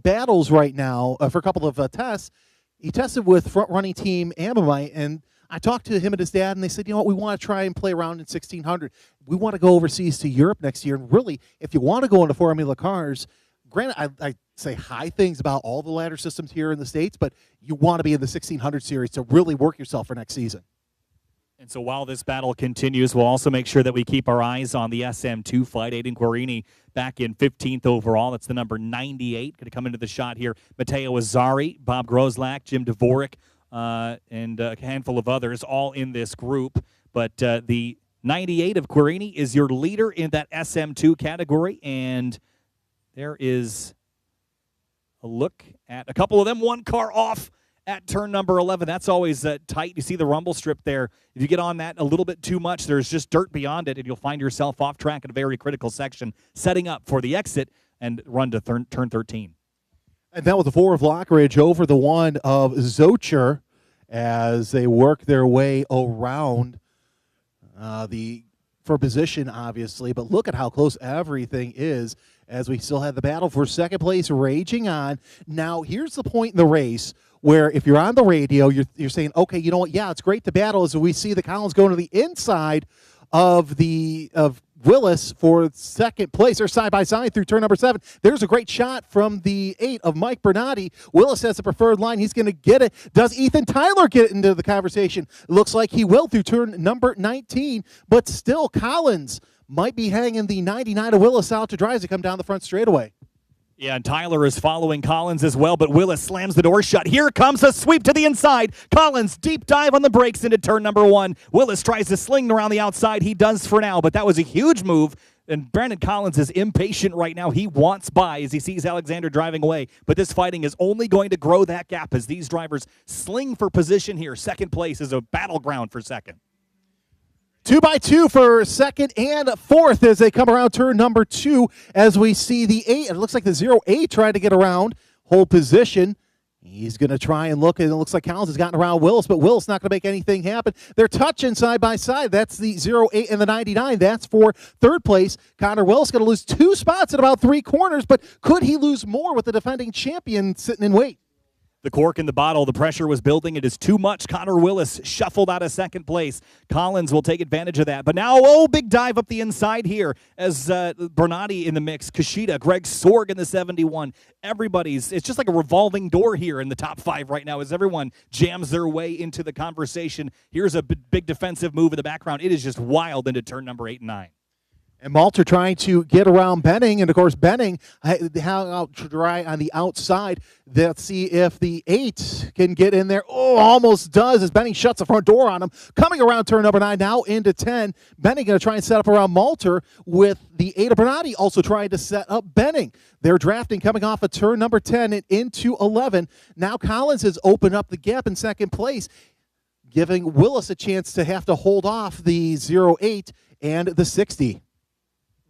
battles right now, for a couple of tests. He tested with front-running team Amamite, and I talked to him and his dad, and they said, you know what, we want to try and play around in 1600. We want to go overseas to Europe next year. And really, if you want to go into Formula cars, granted, I say high things about all the ladder systems here in the States, but you want to be in the 1600 series to really work yourself for next season. And so while this battle continues, we'll also make sure that we keep our eyes on the SM2 fight. Aiden Quarini back in 15th overall. That's the number 98. Going to come into the shot here. Matteo Azzari, Bob Grozlak, Jim Dvorak, and a handful of others all in this group. But the 98 of Quirini is your leader in that SM2 category. And there is a look at a couple of them. One car off at turn number 11. That's always tight. You see the rumble strip there. If you get on that a little bit too much, there's just dirt beyond it, and you'll find yourself off track in a very critical section, setting up for the exit and run to turn 13. And that was the 4 of Lockridge over the 1 of Zocher as they work their way around for position, obviously. But look at how close everything is as we still have the battle for second place raging on. Now, here's the point in the race where if you're on the radio, you're saying, okay, you know what, yeah, it's great to battle as we see the Collins going to the inside of Willis for second place. They're side by side through turn number 7. There's a great shot from the 8 of Mike Bernardi. Willis has the preferred line. He's going to get it. Does Ethan Tyler get into the conversation? Looks like he will through turn number 19, but still Collins might be hanging the 99 of Willis out to dry as they come down the front straightaway. Yeah, and Tyler is following Collins as well, but Willis slams the door shut. Here comes a sweep to the inside. Collins, deep dive on the brakes into turn number 1. Willis tries to sling around the outside. He does for now, but that was a huge move, and Brandon Collins is impatient right now. He wants by as he sees Alexander driving away, but this fighting is only going to grow that gap as these drivers sling for position here. Second place is a battleground for second. 2x2 for second and fourth as they come around turn number 2 as we see the 8. It looks like the 08 trying to get around, hold position. He's going to try and look, and it looks like Collins has gotten around Willis, but Willis not going to make anything happen. They're touching side by side. That's the 08 and the 99. That's for third place. Connor Willis going to lose 2 spots in about 3 corners, but could he lose more with the defending champion sitting in wait? The cork in the bottle, the pressure was building. It is too much. Connor Willis shuffled out of second place. Collins will take advantage of that. But now, big dive up the inside here as Bernardi in the mix. Kushida, Greg Sorg in the 71. It's just like a revolving door here in the top 5 right now as everyone jams their way into the conversation. Here's a big defensive move in the background. It is just wild into turn number 8 and 9. And Malter trying to get around Benning, and of course Benning hung out dry on the outside. Let's see if the 8 can get in there. Oh, almost does as Benning shuts the front door on him. Coming around turn number 9, now into 10. Benning going to try and set up around Malter with the 8 of Bernardi also trying to set up Benning. They're drafting coming off of turn number 10 and into 11. Now Collins has opened up the gap in second place, giving Willis a chance to have to hold off the 08 and the 60.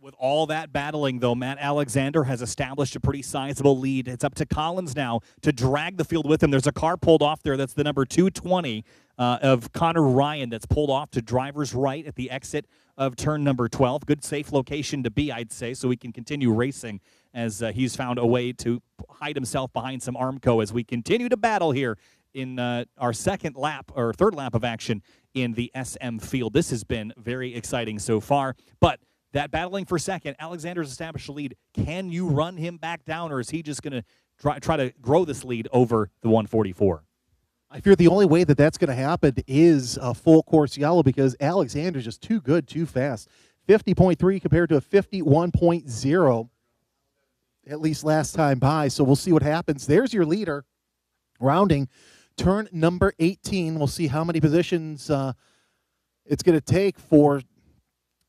With all that battling, though, Matt Alexander has established a pretty sizable lead. It's up to Collins now to drag the field with him. There's a car pulled off there. That's the number 220 of Connor Ryan that's pulled off to driver's right at the exit of turn number 12. Good, safe location to be, I'd say, so we can continue racing as he's found a way to hide himself behind some Armco as we continue to battle here in our third lap of action in the SM field. This has been very exciting so far, but that battling for second, Alexander's established a lead. Can you run him back down, or is he just going to try to grow this lead over the 144? I fear the only way that that's going to happen is a full course yellow because Alexander's just too good, too fast. 50.3 compared to a 51.0, at least last time by. So we'll see what happens. There's your leader, rounding turn number 18. We'll see how many positions it's going to take for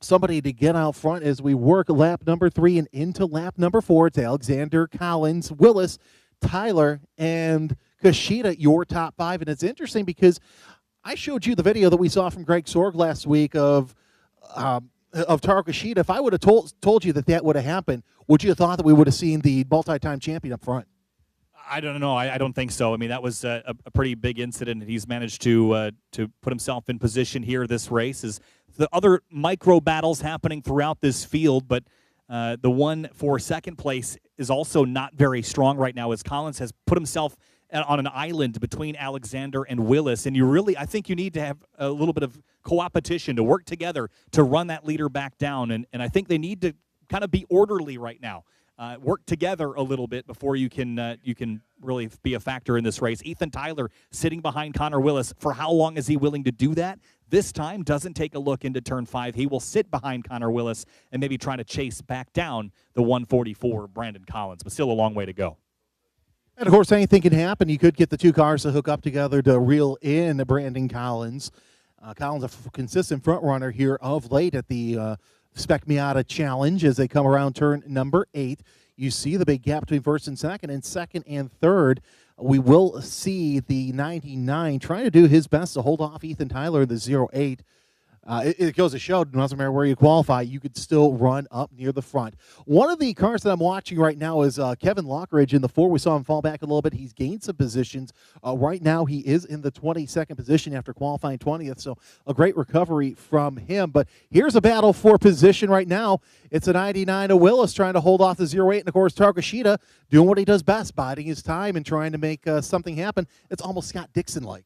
somebody to get out front as we work lap number 3 and into lap number 4. It's Alexander, Collins, Willis, Tyler, and Kushida, your top 5. And it's interesting because I showed you the video that we saw from Greg Sorg last week of Taro Kushida. If I would have told you that would have happened, would you have thought that we would have seen the multi-time champion up front? I don't know. I don't think so. I mean, that was a pretty big incident. He's managed to put himself in position here this race. Is the other micro battles happening throughout this field, but the one for second place is also not very strong right now as Collins has put himself on an island between Alexander and Willis. And I think you need to have a little bit of co-opetition to work together to run that leader back down. And I think they need to kind of be orderly right now. Work together a little bit before you can really be a factor in this race. Ethan Tyler sitting behind Connor Willis. For how long is he willing to do that? This time doesn't take a look into turn 5. He will sit behind Connor Willis and maybe try to chase back down the 144 Brandon Collins, but still a long way to go. And, of course, anything can happen. You could get the two cars to hook up together to reel in Brandon Collins. Collins, a consistent front runner here of late at the Spec Miata Challenge as they come around turn number 8. You see the big gap between first and second and third. We will see the 99 trying to do his best to hold off Ethan Tyler in the 08. It goes to show, it doesn't matter where you qualify, you could still run up near the front. One of the cars that I'm watching right now is Kevin Lockridge in the 4. We saw him fall back a little bit. He's gained some positions. Right now, he is in the 22nd position after qualifying 20th, so a great recovery from him. But here's a battle for position right now. It's a 99 of Willis trying to hold off the 08, and, of course, Taro Kushida doing what he does best, biding his time and trying to make something happen. It's almost Scott Dixon-like.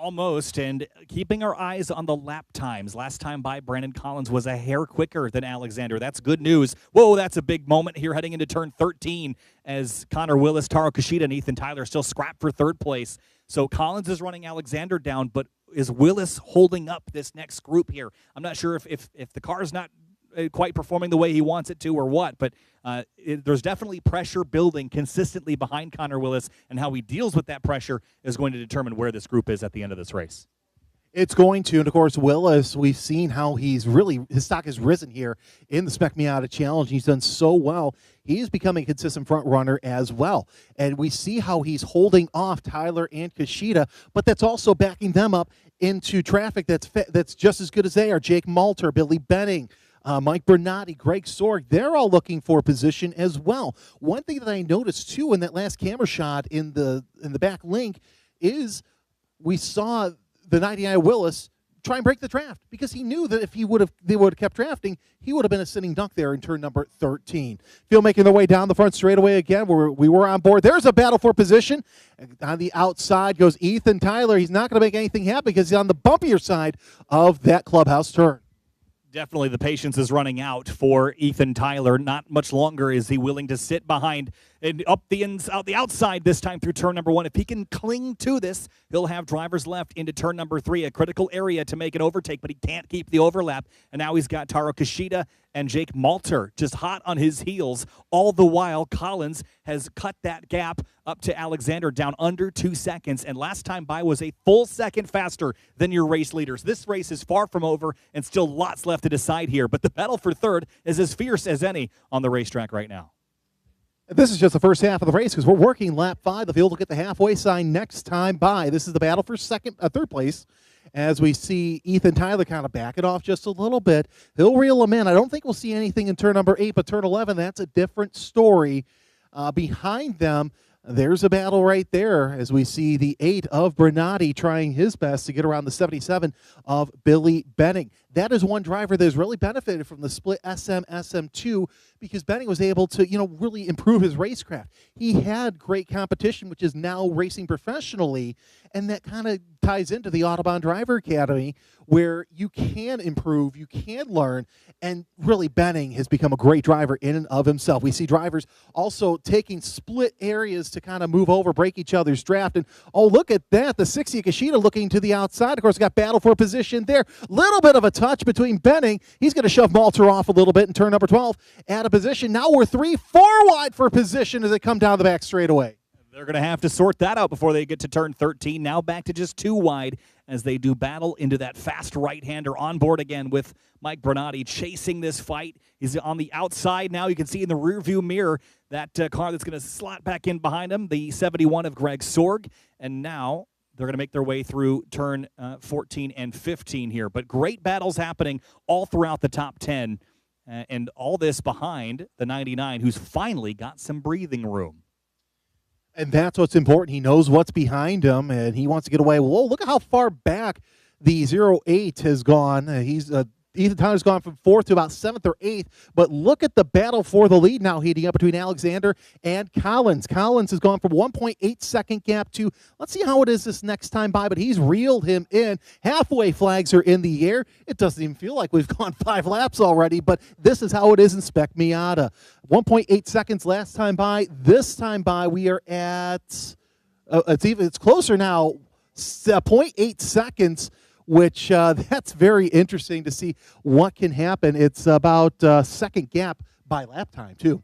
Almost, and keeping our eyes on the lap times. Last time by, Brandon Collins was a hair quicker than Alexander. That's good news. Whoa, that's a big moment here heading into turn 13 as Connor Willis, Taro Kushida, and Ethan Tyler still scrap for third place. So Collins is running Alexander down, but is Willis holding up this next group here? I'm not sure if the car is not quite performing the way he wants it to or what, but there's definitely pressure building consistently behind Connor Willis, and how he deals with that pressure is going to determine where this group is at the end of this race. It's going to, and of course, Willis, we've seen how his stock has risen here in the Spec Miata Challenge. He's done so well. He's becoming a consistent front runner as well. And we see how he's holding off Tyler and Kushida, but that's also backing them up into traffic that's just as good as they are. Jake Malter, Billy Benning, Mike Bernardi, Greg Sorg, they're all looking for position as well. One thing that I noticed, too, in that last camera shot in the back link is we saw the 99 Willis try and break the draft, because he knew that if they would have kept drafting, he would have been a sitting duck there in turn number 13. Field making their way down the front straightaway again, where we were on board. There's a battle for position. On the outside goes Ethan Tyler. He's not going to make anything happen because he's on the bumpier side of that clubhouse turn. Definitely the patience is running out for Ethan Tyler. Not much longer is he willing to sit behind and out the outside this time through turn number 1. If he can cling to this, he'll have drivers left into turn number 3, a critical area to make an overtake, but he can't keep the overlap. And now he's got Taro Kushida and Jake Malter just hot on his heels. All the while, Collins has cut that gap up to Alexander down under 2 seconds, and last time by was a full second faster than your race leaders. This race is far from over and still lots left to decide here, but the battle for third is as fierce as any on the racetrack right now. This is just the first half of the race, because we're working lap 5. The field will get the halfway sign next time by. This is the battle for third place, as we see Ethan Tyler kind of back it off just a little bit. He'll reel him in. I don't think we'll see anything in turn number 8, but turn 11, that's a different story. Behind them, there's a battle right there, as we see the 8 of Bernardi trying his best to get around the 77 of Billy Benning. That is one driver that has really benefited from the split SM-SM2, because Benning was able to, really improve his racecraft. He had great competition, which is now racing professionally, and that kind of ties into the Autobahn Driver Academy, where you can improve, you can learn, and really Benning has become a great driver in and of himself. We see drivers also taking split areas to kind of move over, break each other's draft, and oh, look at that, the 60 of Kushida looking to the outside. Of course, got battle for position there. Little bit of a touch between Benning. He's going to shove Malter off a little bit in turn number 12 out of position. Now we're 3-4 wide for position as they come down the back straightaway. They're going to have to sort that out before they get to turn 13. Now back to just 2 wide as they do battle into that fast right-hander on board again with Mike Bernardi chasing this fight. He's on the outside now. You can see in the rearview mirror that car that's going to slot back in behind him, the 71 of Greg Sorg. And now they're going to make their way through turn 14 and 15 here. But great battles happening all throughout the top 10. And all this behind the 99, who's finally got some breathing room. And that's what's important. He knows what's behind him, and he wants to get away. Whoa, look at how far back the 08 has gone. Ethan Tyler's gone from 4th to about 7th or 8th, but look at the battle for the lead now heating up between Alexander and Collins. Collins has gone from 1.8 second gap to, let's see how it is this next time by, but he's reeled him in. Halfway flags are in the air. It doesn't even feel like we've gone 5 laps already, but this is how it is in Spec Miata. 1.8 seconds last time by. This time by, we are at, it's closer now, 0.8 seconds, which that's very interesting to see what can happen. It's about second gap by lap time, too.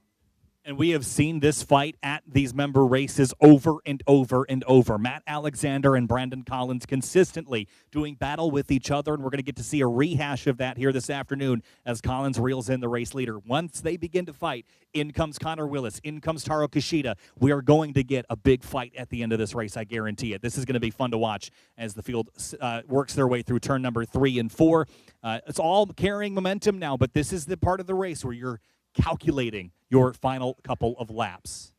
And we have seen this fight at these member races over and over and over. Matt Alexander and Brandon Collins consistently doing battle with each other, and we're going to get to see a rehash of that here this afternoon as Collins reels in the race leader. Once they begin to fight, in comes Connor Willis, in comes Taro Kushida. We are going to get a big fight at the end of this race, I guarantee it. This is going to be fun to watch as the field works their way through turn number 3 and 4. It's all carrying momentum now, but this is the part of the race where you're calculating your final couple of laps.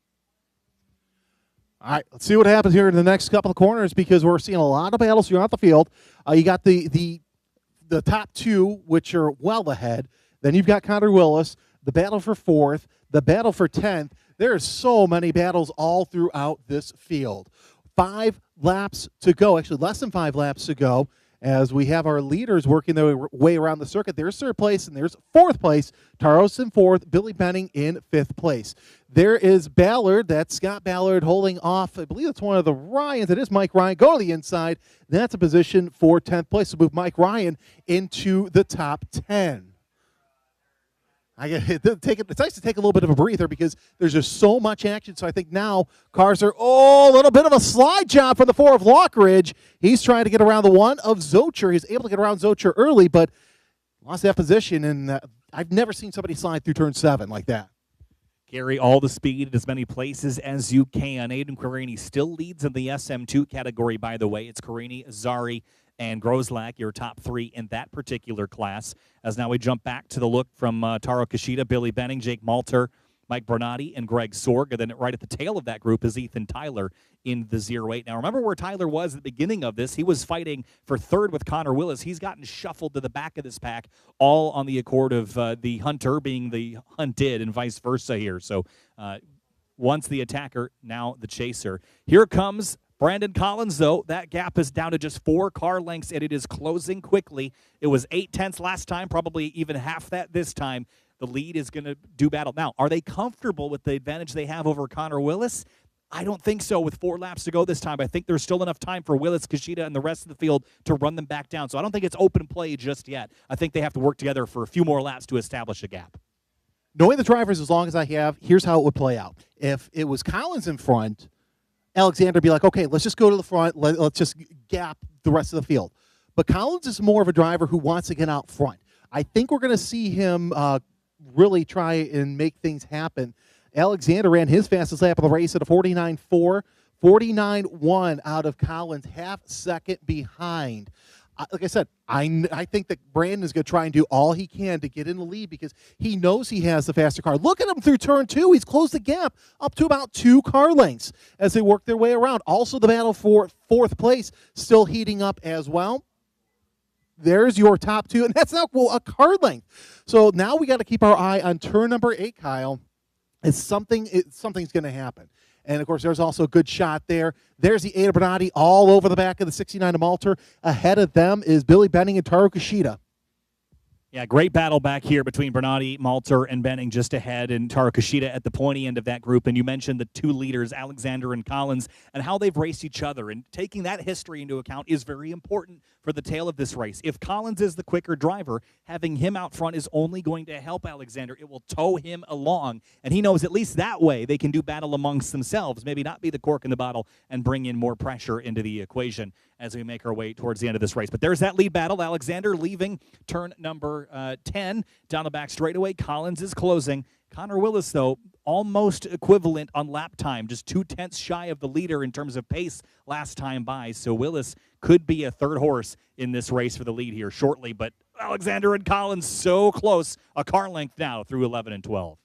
All right, let's see what happens here in the next couple of corners, because we're seeing a lot of battles throughout the field. You got the top 2, which are well ahead. Then you've got Connor Willis, the battle for 4th, the battle for 10th. There are so many battles all throughout this field. 5 laps to go, actually less than 5 laps to go, as we have our leaders working their way around the circuit. There's third place, and there's fourth place. Taros in fourth, Billy Benning in fifth place. There is Ballard. That's Scott Ballard holding off. I believe it's one of the Ryans. It is Mike Ryan. Go to the inside. That's a position for 10th place to move Mike Ryan into the top 10. It's nice to take a little bit of a breather because there's just so much action. So I think now cars are, a little bit of a slide job from the 4 of Lockridge. He's trying to get around the 1 of Zocher. He's able to get around Zocher early, but lost that position. And I've never seen somebody slide through turn 7 like that. Carry all the speed in as many places as you can. Aiden Carini still leads in the SM2 category, by the way. It's Carini, Zari, and Grozlak, your top 3 in that particular class. As now we jump back to the look from Taro Kishida, Billy Benning, Jake Malter, Mike Bernardi, and Greg Sorg. And then right at the tail of that group is Ethan Tyler in the 08. Now, remember where Tyler was at the beginning of this. He was fighting for third with Connor Willis. He's gotten shuffled to the back of this pack, all on the accord of the hunter being the hunted and vice versa here. So once the attacker, now the chaser. Here comes Brandon Collins, though. That gap is down to just 4 car lengths, and it is closing quickly. It was 0.8 last time, probably even half that this time. The lead is going to do battle. Now, are they comfortable with the advantage they have over Connor Willis? I don't think so with 4 laps to go this time. I think there's still enough time for Willis, Kishida, and the rest of the field to run them back down. So I don't think it's open play just yet. I think they have to work together for a few more laps to establish a gap. Knowing the drivers as long as I have, here's how it would play out. If it was Collins in front, Alexander would be like, okay, let's just go to the front. Let's just gap the rest of the field. But Collins is more of a driver who wants to get out front. I think we're going to see him really try and make things happen. Alexander ran his fastest lap of the race at a 49.4, 49.1 out of Collins, half second behind. Like I said, I think that Brandon is going to try and do all he can to get in the lead because he knows he has the faster car. Look at him through turn 2. He's closed the gap up to about 2 car lengths as they work their way around. Also, the battle for 4th place still heating up as well. There's your top 2, and that's now a car length. So now we got to keep our eye on turn number 8, Kyle. Something's going to happen. And, of course, there's also a good shot there. There's the 8 of Bernardi all over the back of the 69 of Malter. Ahead of them is Billy Benning and Taro Kishida. Yeah, great battle back here between Bernardi, Malter, and Benning just ahead, and Taro Kishida at the pointy end of that group. And you mentioned the 2 leaders, Alexander and Collins, and how they've raced each other. And taking that history into account is very important for the tail of this race. If Collins is the quicker driver, having him out front is only going to help Alexander. It will tow him along, and he knows at least that way they can do battle amongst themselves, maybe not be the cork in the bottle and bring in more pressure into the equation as we make our way towards the end of this race. But there's that lead battle. Alexander leaving turn number 10 down the back straightaway. Collins is closing. Connor Willis, though, almost equivalent on lap time, just 0.2 shy of the leader in terms of pace last time by. So Willis could be a third horse in this race for the lead here shortly. But Alexander and Collins so close, a car length now through 11 and 12.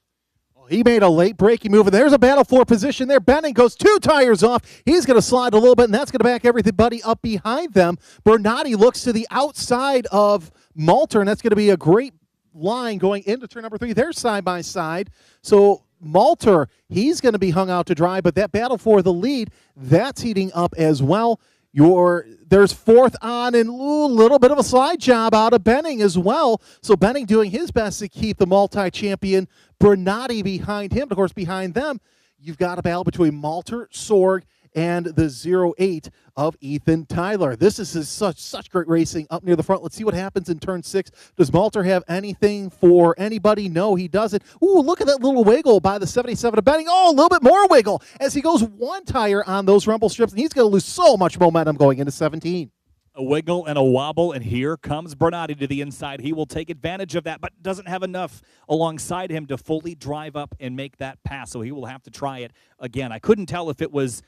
He made a late braking move, and there's a battle for position there. Benning goes 2 tires off. He's going to slide a little bit, and that's going to back everybody up behind them. Bernardi looks to the outside of Malter, and that's going to be a great line going into turn number 3. They're side by side. So Malter, he's going to be hung out to dry, but that battle for the lead, that's heating up as well. There's 4th on, and a little bit of a slide job out of Benning as well. So Benning doing his best to keep the multi-champion Bernardi behind him. Of course, behind them, you've got a battle between Malter, Sorg, and the 08 of Ethan Tyler. This is such great racing up near the front. Let's see what happens in turn 6. Does Malter have anything for anybody? No, he doesn't. Ooh, look at that little wiggle by the 77 of Benning. Oh, a little bit more wiggle as he goes 1 tire on those rumble strips, and he's going to lose so much momentum going into 17. A wiggle and a wobble, and here comes Bernardi to the inside. He will take advantage of that, but doesn't have enough alongside him to fully drive up and make that pass, so he will have to try it again. I couldn't tell if it was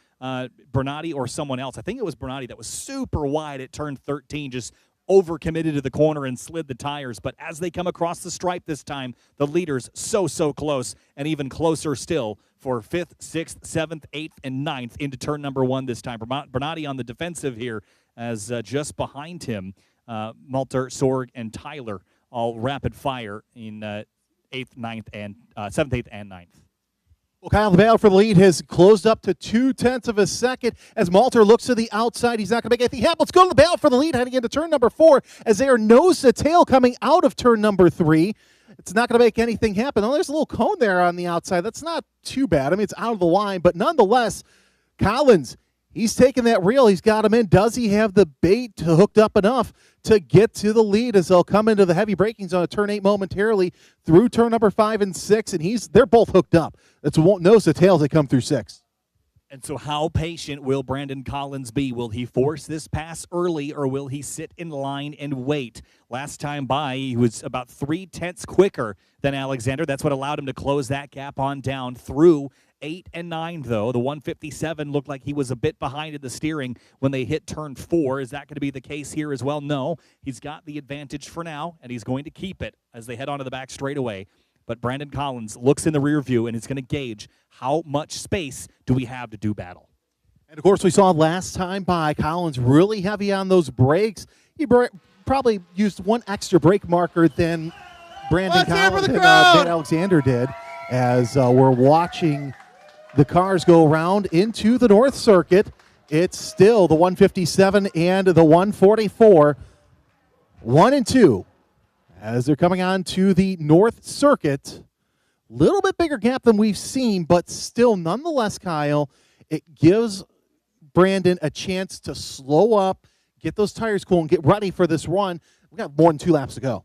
Bernardi or someone else. I think it was Bernardi that was super wide at turn 13, just overcommitted to the corner and slid the tires. But as they come across the stripe this time, the leaders so close, and even closer still for 5th, 6th, 7th, 8th, and 9th into turn number 1 this time. Bernardi on the defensive here, as just behind him, Malter, Sorg, and Tyler all rapid fire in 8th, 9th, and 7th, 8th, and 9th. Well, Kyle, the battle for the lead has closed up to 0.2 of a second as Malter looks to the outside. He's not going to make anything happen. Let's go to the battle for the lead heading into turn number 4 as they are nose to tail coming out of turn number 3. It's not going to make anything happen. Oh, there's a little cone there on the outside. That's not too bad. I mean, it's out of the line, but nonetheless, Collins, he's taking that reel. He's got him in. Does he have the bait hooked up enough to get to the lead as they'll come into the heavy braking zone at turn 8 momentarily through turn number 5 and 6, and they're both hooked up. It's nose to tail as they come through 6. And so how patient will Brandon Collins be? Will he force this pass early, or will he sit in line and wait? Last time by, he was about 0.3 quicker than Alexander. That's what allowed him to close that gap on down through 8 and 9, though. The 157 looked like he was a bit behind in the steering when they hit turn 4. Is that going to be the case here as well? No. He's got the advantage for now, and he's going to keep it as they head onto the back straightaway. But Brandon Collins looks in the rear view, and is going to gauge how much space do we have to do battle. And, of course, we saw last time by Collins really heavy on those brakes. He probably used one extra brake marker than Brandon Collins and Ben Alexander did as we're watching the cars go around into the North Circuit. It's still the 157 and the 144, 1 and 2. As they're coming on to the North Circuit, little bit bigger gap than we've seen, but still, nonetheless, Kyle, it gives Brandon a chance to slow up, get those tires cool, and get ready for this run. We got more than 2 laps to go.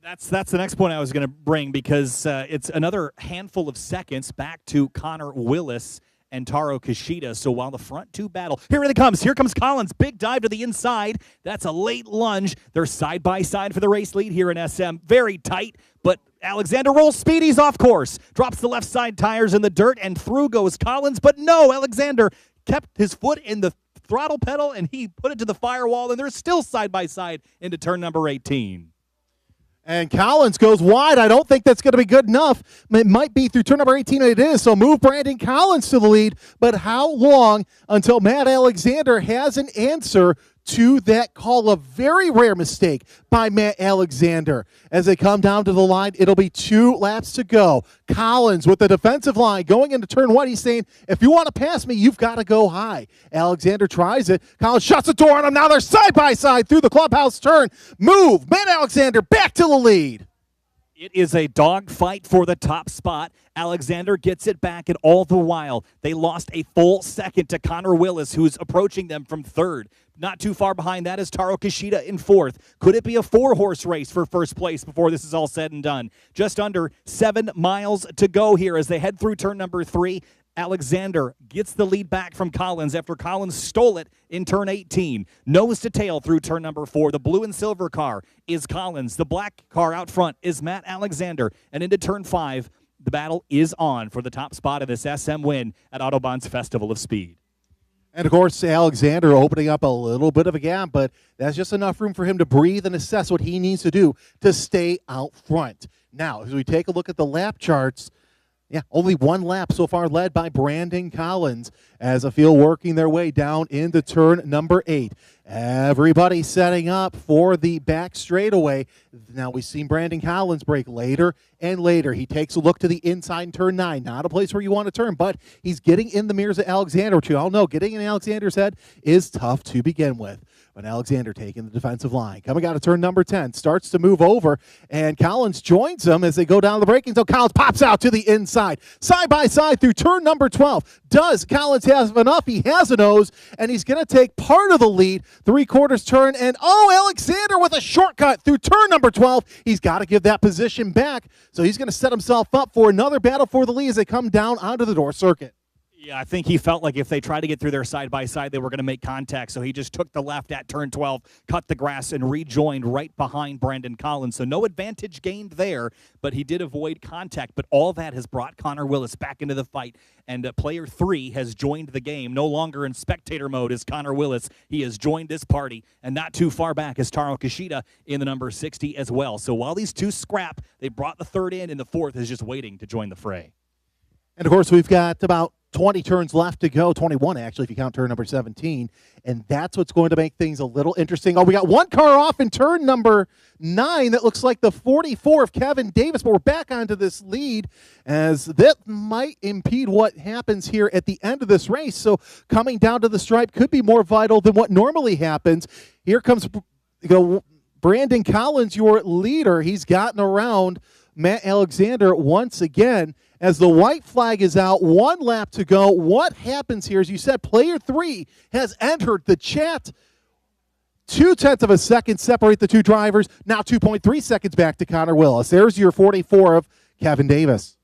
That's the next point I was going to bring, because it's another handful of seconds back to Connor Willis and Taro Kishida. So while the front 2 battle, here it comes. Here comes Collins. Big dive to the inside. That's a late lunge. They're side by side for the race lead here in SM. Very tight, but Alexander rolls speed. He's off course. Drops the left side tires in the dirt, and through goes Collins. But no, Alexander kept his foot in the throttle pedal, and he put it to the firewall, and they're still side by side into turn number 18. And Collins goes wide. I don't think that's going to be good enough. It might be through turn number 18, and it is. So move Brandon Collins to the lead. But how long until Matt Alexander has an answer to that call? A very rare mistake by Matt Alexander. As they come down to the line, it'll be 2 laps to go. Collins with the defensive line going into turn 1. He's saying, if you want to pass me, you've got to go high. Alexander tries it. Collins shuts the door on him. Now they're side by side through the clubhouse turn. Move Matt Alexander back to the lead. It is a dogfight for the top spot. Alexander gets it back, and all the while, they lost a full second to Connor Willis, who's approaching them from 3rd. Not too far behind that is Taro Kishida in 4th. Could it be a 4-horse race for first place before this is all said and done? Just under 7 miles to go here as they head through turn number 3. Alexander gets the lead back from Collins after Collins stole it in turn 18. Nose to tail through turn number 4. The blue and silver car is Collins. The black car out front is Matt Alexander. And into turn 5, the battle is on for the top spot of this SM win at Autobahn's Festival of Speed. And, of course, Alexander opening up a little bit of a gap, but that's just enough room for him to breathe and assess what he needs to do to stay out front. Now, as we take a look at the lap charts, only 1 lap so far led by Brandon Collins as the field working their way down into turn number 8. Everybody setting up for the back straightaway. Now we've seen Brandon Collins break later and later. He takes a look to the inside in turn 9. Not a place where you want to turn, but he's getting in the mirrors of Alexander, which you all know getting in Alexander's head is tough to begin with. But Alexander taking the defensive line. Coming out of turn number 10. Starts to move over, and Collins joins them as they go down the braking zone. Collins pops out to the inside. Side by side through turn number 12. Does Collins have enough? He has a nose, and he's going to take part of the lead. 3/4 turn, and Alexander with a shortcut through turn number 12. He's got to give that position back, so he's going to set himself up for another battle for the lead as they come down onto the North Circuit. Yeah, I think he felt like if they tried to get through there side by side, they were going to make contact. So he just took the left at turn 12, cut the grass, and rejoined right behind Brandon Collins. So no advantage gained there, but he did avoid contact. But all that has brought Connor Willis back into the fight. And player 3 has joined the game. No longer in spectator mode is Connor Willis. He has joined this party. And not too far back is Taro Kishida in the number 60 as well. So while these 2 scrap, they brought the 3rd in, and the 4th is just waiting to join the fray. And, of course, we've got about 20 turns left to go, 21 actually if you count turn number 17, and that's what's going to make things a little interesting. Oh, we got one car off in turn number 9. That looks like the 44 of Kevin Davis, but we're back onto this lead as that might impede what happens here at the end of this race. So coming down to the stripe could be more vital than what normally happens. Here comes Brandon Collins, your leader. He's gotten around Matt Alexander once again. As the white flag is out, 1 lap to go. What happens here? As you said, player 3 has entered the chat. 0.2 of a second separate the two drivers. Now 2.3 seconds back to Connor Willis. There's your 44 of Kevin Davis.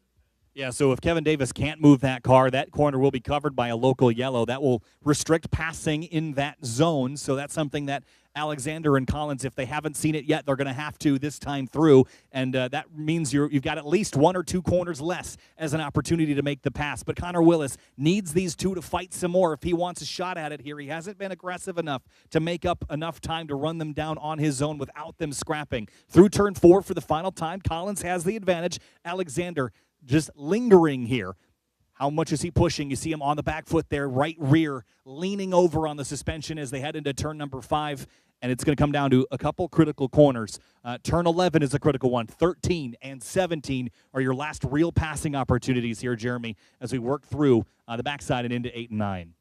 Yeah, so if Kevin Davis can't move that car, that corner will be covered by a local yellow. That will restrict passing in that zone. So that's something that Alexander and Collins, if they haven't seen it yet, they're going to have to this time through. And that means you've got at least 1 or 2 corners less as an opportunity to make the pass. But Connor Willis needs these two to fight some more if he wants a shot at it here. He hasn't been aggressive enough to make up enough time to run them down on his zone without them scrapping. Through turn 4 for the final time, Collins has the advantage. Alexander just lingering here. How much is he pushing? You see him on the back foot there, right rear, leaning over on the suspension as they head into turn number 5, and it's going to come down to a couple critical corners. Turn 11 is a critical one. 13 and 17 are your last real passing opportunities here, Jeremy, as we work through the backside and into 8 and 9.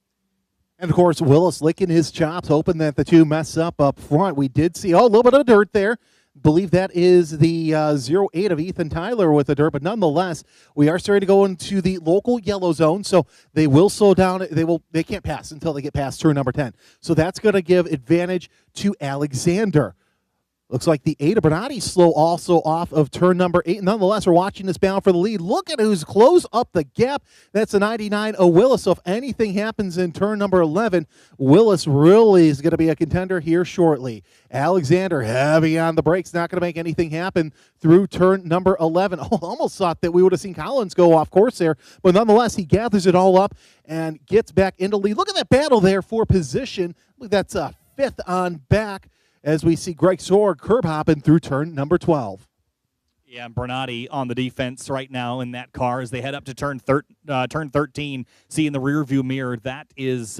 And, of course, Willis licking his chops, hoping that the two mess up front. We did see, a little bit of dirt there. Believe that is the 08 of Ethan Tyler with the dirt, but nonetheless, we are starting to go into the local yellow zone, so they will slow down. They can't pass until they get past turn number 10. So that's going to give advantage to Alexander. Looks like the 8 of Bernardi slow also off of turn number 8. Nonetheless, we're watching this battle for the lead. Look at who's close up the gap. That's a 99 of Willis. So if anything happens in turn number 11, Willis really is going to be a contender here shortly. Alexander heavy on the brakes, not going to make anything happen through turn number 11. Almost thought that we would have seen Collins go off course there, but nonetheless, he gathers it all up and gets back into lead. Look at that battle there for position. Look, that's a 5th on back, as we see Greg Sorg curb hopping through turn number 12. Yeah, Bernardi on the defense right now in that car as they head up to turn 13. See in the rearview mirror, that is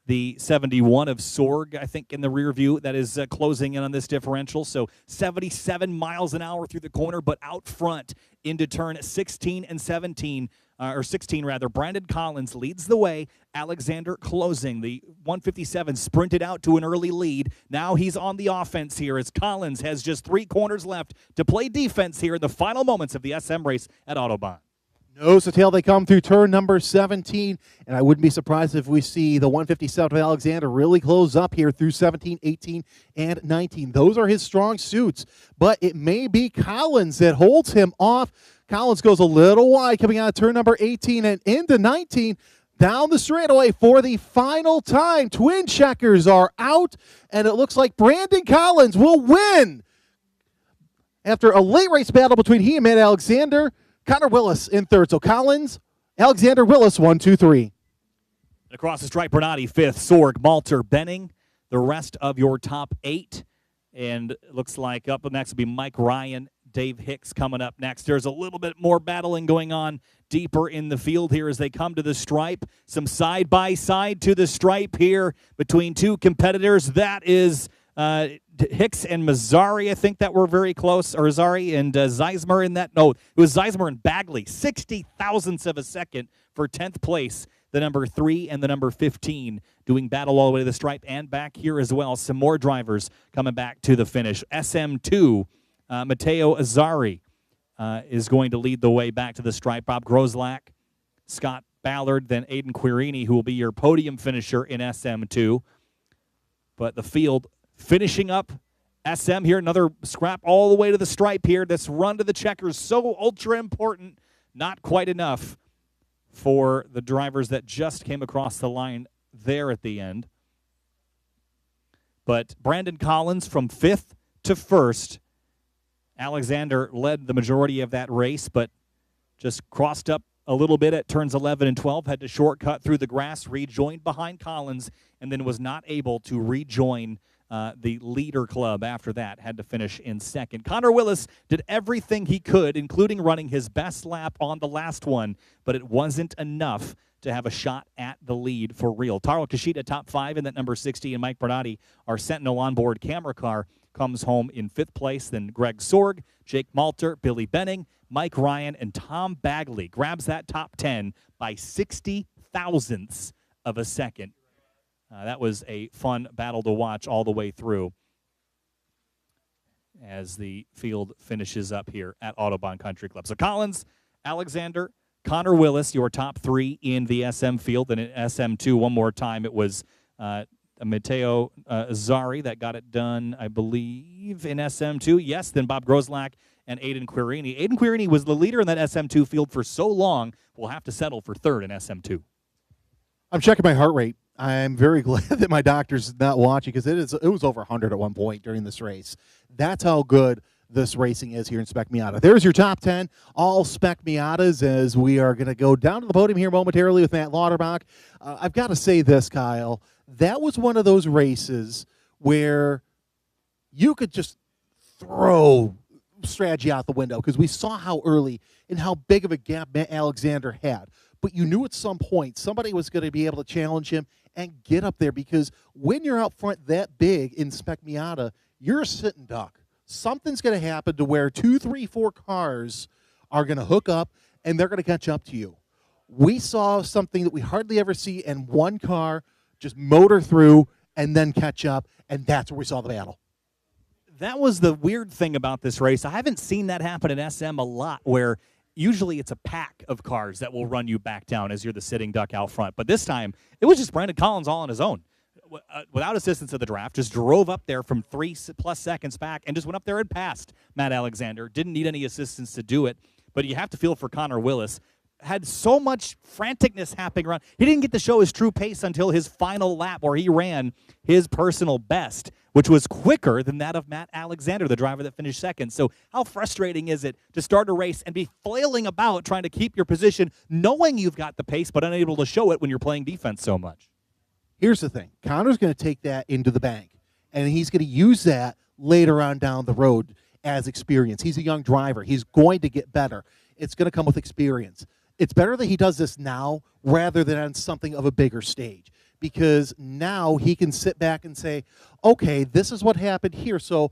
the 71 of Sorg, I think, in the rear view. That is closing in on this differential. So 77 miles an hour through the corner, but out front into turn 16 and 17. Or 16 rather, Brandon Collins leads the way. Alexander closing. The 157 sprinted out to an early lead. Now he's on the offense here as Collins has just 3 corners left to play defense here in the final moments of the SM race at Autobahn. Nose to tail, they come through turn number 17, and I wouldn't be surprised if we see the 157 of Alexander really close up here through 17, 18, and 19. Those are his strong suits, but it may be Collins that holds him off. Collins goes a little wide coming out of turn number 18 and into 19. Down the straightaway for the final time. Twin checkers are out, and it looks like Brandon Collins will win. After a late race battle between he and Matt Alexander, Connor Willis in third. So Collins, Alexander, Willis, 1, 2, 3. Across the stripe, Bernardi 5th, Sorg, Malter, Benning, the rest of your top 8. And it looks like up next will be Mike Ryan, Dave Hicks coming up next. There's a little bit more battling going on deeper in the field here as they come to the stripe. Some side-by-side to the stripe here between two competitors. That is Hicks and Mazzari, I think, that were very close, or Mazzari and Zeismer in that. No, it was Zeismer and Bagley. 60 thousandths of a second for 10th place. The number 3 and the number 15 doing battle all the way to the stripe and back here as well. Some more drivers coming back to the finish. SM2, Matteo Azzari is going to lead the way back to the stripe. Bob Grozlak, Scott Ballard, then Aiden Quirini, who will be your podium finisher in SM2. But the field finishing up SM here. Another scrap all the way to the stripe here. This run to the checkers, so ultra important. Not quite enough for the drivers that just came across the line there at the end. But Brandon Collins from 5th to 1st. Alexander led the majority of that race, but just crossed up a little bit at turns 11 and 12, had to shortcut through the grass, rejoined behind Collins, and then was not able to rejoin the leader club after that had to finish in second. Connor Willis did everything he could, including running his best lap on the last one, but it wasn't enough to have a shot at the lead for real. Taro Kishida top 5 in that number 60, and Mike Bernardi, our Sentinel onboard camera car, comes home in 5th place. Then Greg Sorg, Jake Malter, Billy Benning, Mike Ryan, and Tom Bagley grabs that top 10 by 60 thousandths of a second. That was a fun battle to watch all the way through as the field finishes up here at Autobahn Country Club. So Collins, Alexander, Connor Willis, your top 3 in the SM field. And in SM2, one more time, it was Matteo Zari that got it done, I believe, in SM2. Yes, then Bob Grozlak and Aiden Quirini. Aiden Quirini was the leader in that SM2 field for so long, we'll have to settle for 3rd in SM2. I'm checking my heart rate. I'm very glad that my doctor's not watching because it was over 100 at one point during this race. That's how good this racing is here in Spec Miata. There's your top 10, all Spec Miatas, as we are going to go down to the podium here momentarily with Matt Lauterbach. I've got to say this, Kyle. That was one of those races where you could just throw strategy out the window because we saw how early and how big of a gap Matt Alexander had. But you knew at some point somebody was going to be able to challenge him and get up there because when you're out front that big in Spec Miata, you're a sitting duck. Something's going to happen to where 2, 3, 4 cars are going to hook up and they're going to catch up to you. We saw something that we hardly ever see, and one car just motor through and then catch up, and that's where we saw the battle. That was the weird thing about this race. I haven't seen that happen in SM a lot, where usually it's a pack of cars that will run you back down as you're the sitting duck out front. But this time, it was just Brandon Collins all on his own. Without assistance of the draft, just drove up there from 3+ seconds back and just went up there and passed Matt Alexander. Didn't need any assistance to do it, but you have to feel for Connor Willis. Had so much franticness happening around. He didn't get to show his true pace until his final lap where he ran his personal best, which was quicker than that of Matt Alexander, the driver that finished second. So how frustrating is it to start a race and be flailing about trying to keep your position, knowing you've got the pace but unable to show it when you're playing defense so much? Here's the thing. Connor's going to take that into the bank, and he's going to use that later on down the road as experience. He's a young driver. He's going to get better. It's going to come with experience. It's better that he does this now rather than on something of a bigger stage, because now he can sit back and say, okay, this is what happened here. So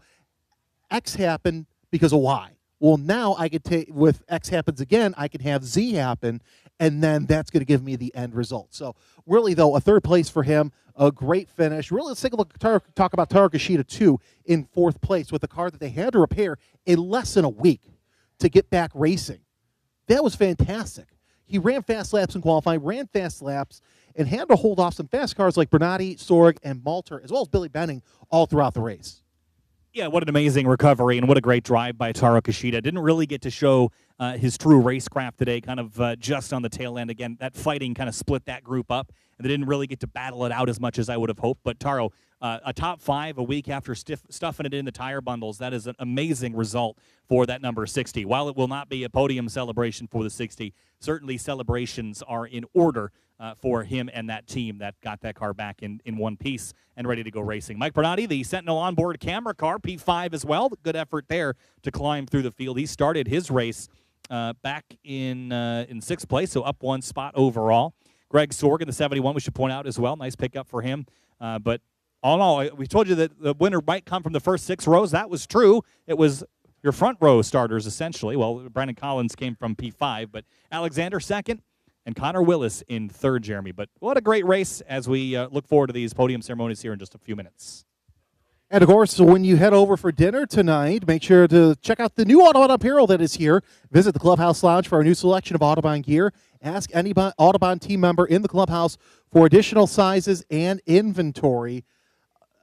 X happened because of Y. Well, now I could take, with X happens again, I can have Z happen, and then that's going to give me the end result. So really, though, a 3rd place for him, a great finish. Really, let's take a look, talk about Taro Kishida, too, in 4th place with a car that they had to repair in less than a week to get back racing. That was fantastic. He ran fast laps in qualifying, ran fast laps, and had to hold off some fast cars like Bernardi, Sorg, and Malter, as well as Billy Benning, all throughout the race. Yeah, what an amazing recovery and what a great drive by Taro Kishida. Didn't really get to show his true racecraft today, kind of just on the tail end. Again, that fighting kind of split that group up, and they didn't really get to battle it out as much as I would have hoped. But Taro, a top 5 a week after stuffing it in the tire bundles, that is an amazing result for that number 60. While it will not be a podium celebration for the 60, certainly celebrations are in order for him and that team that got that car back in one piece and ready to go racing. Mike Bernardi, the Sentinel onboard camera car, P5 as well. Good effort there to climb through the field. He started his race back in 6th place, so up 1 spot overall. Greg Sorg in the 71, we should point out as well. Nice pickup for him. But all in all, we told you that the winner might come from the first 6 rows. That was true. It was your front row starters, essentially. Well, Brandon Collins came from P5, but Alexander 2nd, and Connor Willis in 3rd, Jeremy. But what a great race as we look forward to these podium ceremonies here in just a few minutes. And, of course, when you head over for dinner tonight, make sure to check out the new Autobahn apparel that is here. Visit the Clubhouse Lounge for our new selection of Autobahn gear. Ask any Autobahn team member in the clubhouse for additional sizes and inventory.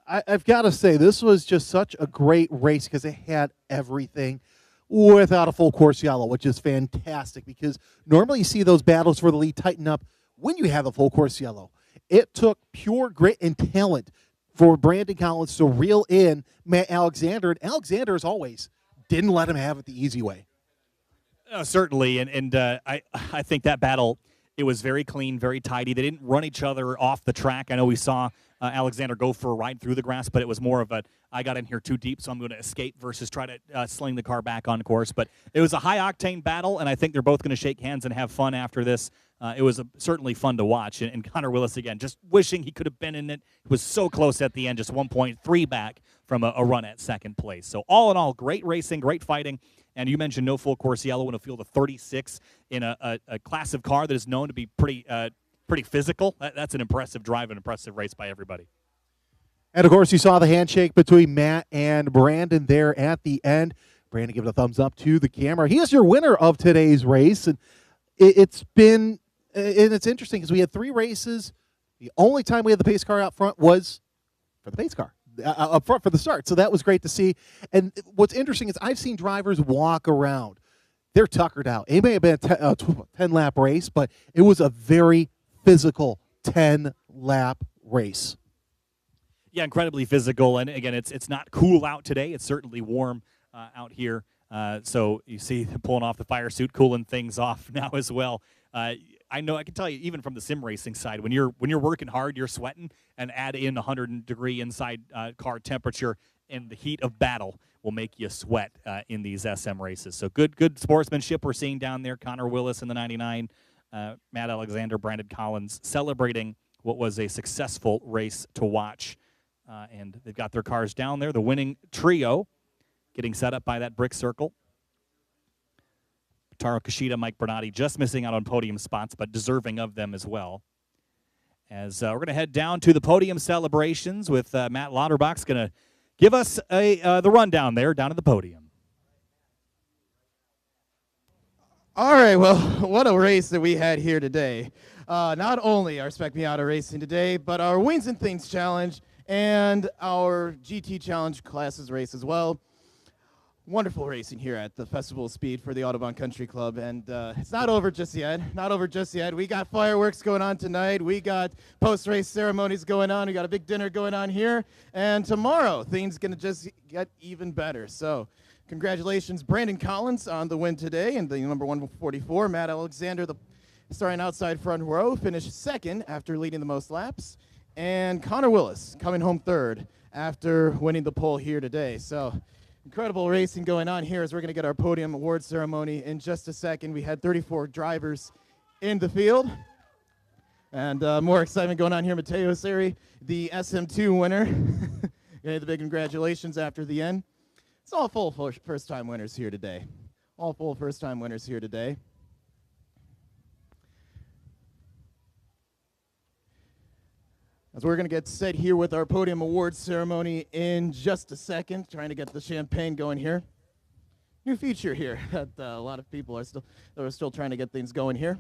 I've got to say, this was just such a great race because it had everything without a full course yellow, which is fantastic because normally you see those battles for the lead tighten up when you have a full course yellow. It took pure grit and talent for Brandon Collins to reel in Matt Alexander, and Alexander, as always, didn't let him have it the easy way. Certainly, and I think that battle, it was very clean, very tidy. They didn't run each other off the track. I know we saw Alexander go for a ride through the grass, but it was more of a, I got in here too deep, so I'm going to escape versus try to sling the car back on course. But it was a high-octane battle, and I think they're both going to shake hands and have fun after this. It was certainly fun to watch. And Connor Willis, again, just wishing he could have been in it. It was so close at the end, just 1.3 back from a run at second place. So all in all, great racing, great fighting. And you mentioned no full course yellow in a field of 36 in a class of car that is known to be pretty physical. That's an impressive drive, an impressive race by everybody. And, of course, you saw the handshake between Matt and Brandon there at the end. Brandon giving a thumbs up to the camera. He is your winner of today's race. And it's interesting because we had 3 races. The only time we had the pace car out front was for the pace car. Up front for the start. So that was great to see. And what's interesting is I've seen drivers walk around. They're tuckered out. It may have been a 10-lap race, but it was a very physical 10-lap race. Yeah, incredibly physical. And, again, it's not cool out today. It's certainly warm out here. So you see them pulling off the fire suit, cooling things off now as well. I know I can tell you, even from the sim racing side, when you're working hard, you're sweating, and add in 100-degree inside car temperature, and the heat of battle will make you sweat in these SM races. So good sportsmanship we're seeing down there. Connor Willis in the 99, Matt Alexander, Brandon Collins celebrating what was a successful race to watch. And they've got their cars down there. The winning trio getting set up by that brick circle. Taro Kishida, Mike Bernardi just missing out on podium spots, but deserving of them as well. As we're going to head down to the podium celebrations with Matt Lauterbach's going to give us the rundown there down at the podium. All right, well, what a race that we had here today. Not only our Spec Miata racing today, but our Wings and Things Challenge and our GT Challenge classes race as well. Wonderful racing here at the Festival of Speed for the Autobahn Country Club, and it's not over just yet. Not over just yet. We got fireworks going on tonight. We got post-race ceremonies going on. We got a big dinner going on here, and tomorrow things gonna just get even better. So, congratulations, Brandon Collins on the win today, and the number 144. Matt Alexander, the starting outside front row, finished second after leading the most laps, and Connor Willis coming home third after winning the pole here today. So. Incredible racing going on here as we're going to get our podium award ceremony in just a second. We had 34 drivers in the field. And more excitement going on here. Matteo Seri, the SM2 winner. The big congratulations after the end. It's all full first-time winners here today. All full first-time winners here today. As we're going to get set here with our podium awards ceremony in just a second, trying to get the champagne going here. New feature here that a lot of people are still trying to get things going here.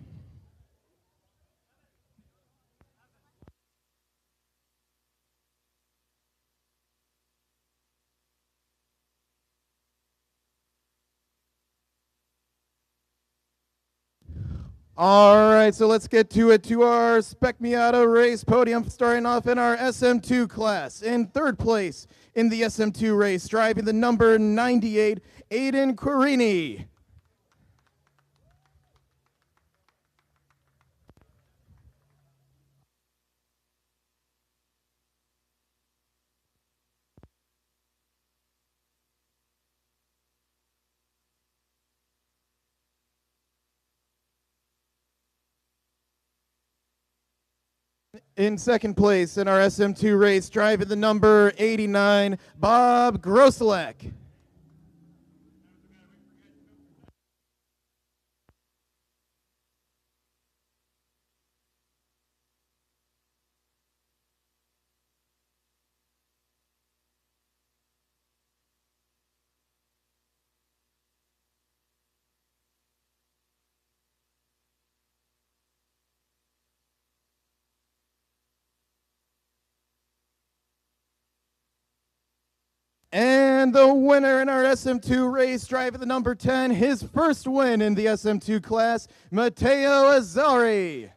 All right, so let's get to it, to our Spec Miata race podium, starting off in our SM2 class. In third place in the SM2 race, driving the number 98, Aiden Quirini. In second place in our SM2 race, driving the number 89, Bob Groselak. And the winner in our SM2 race, driving the number 10, his first win in the SM2 class, Matteo Azzari.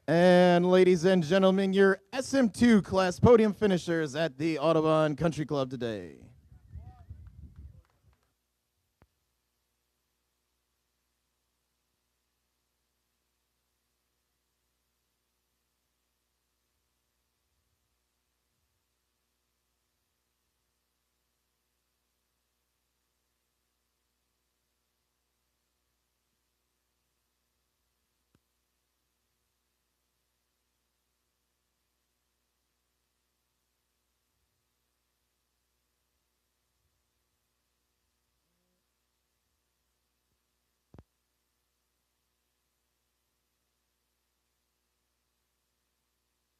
And ladies and gentlemen, your SM2 class podium finishers at the Autobahn Country Club today.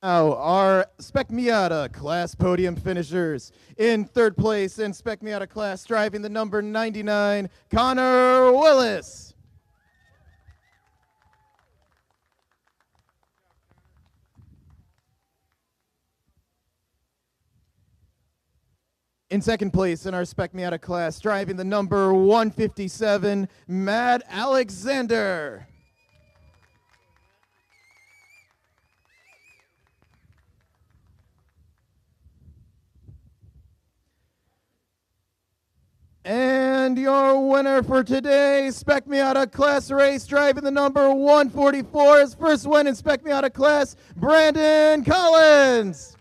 Now, our Spec Miata class podium finishers. In third place in Spec Miata class, driving the number 99, Connor Willis. In second place in our Spec Miata class, driving the number 157, Matt Alexander. And your winner for today's Spec Miata class race, driving the number 144, his first win in Spec Miata class, Brandon Collins.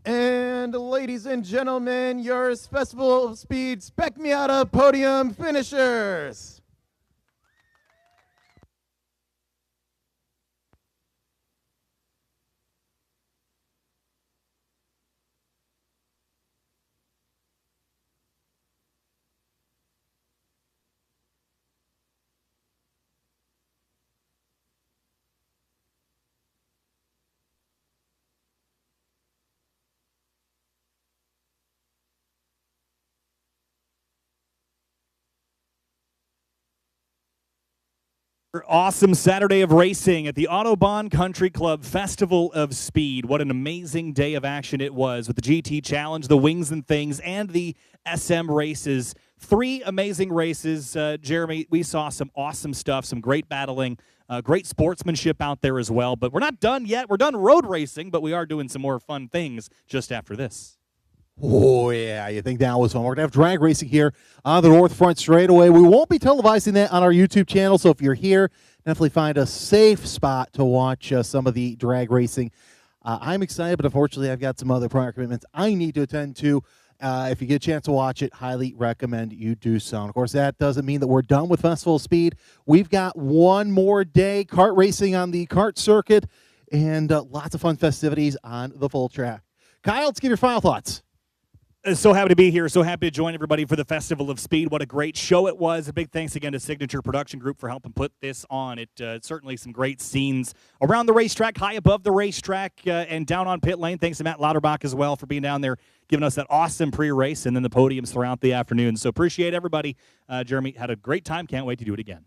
And ladies and gentlemen, your Festival of Speed Spec Miata podium finishers. Awesome Saturday of racing at the Autobahn Country Club Festival of Speed. What an amazing day of action it was with the GT Challenge, the Wings and Things, and the SM races. 3 amazing races. Jeremy, we saw some awesome stuff, some great battling, great sportsmanship out there as well. But we're not done yet. We're done road racing, but we are doing some more fun things just after this. Oh, yeah, you think that was fun. We're going to have drag racing here on the North Front straightaway. We won't be televising that on our YouTube channel, so if you're here, definitely find a safe spot to watch some of the drag racing. I'm excited, but unfortunately, I've got some other prior commitments I need to attend to. If you get a chance to watch it, highly recommend you do so. And of course, that doesn't mean that we're done with Festival of Speed. We've got one more day, kart racing on the kart circuit, and lots of fun festivities on the full track. Kyle, let's give your final thoughts. So happy to be here. So happy to join everybody for the Festival of Speed. What a great show it was. A big thanks again to Signature Production Group for helping put this on. It certainly some great scenes around the racetrack, high above the racetrack, and down on pit lane. Thanks to Matt Lauterbach as well for being down there, giving us that awesome pre-race, and then the podiums throughout the afternoon. So appreciate everybody. Jeremy, had a great time. Can't wait to do it again.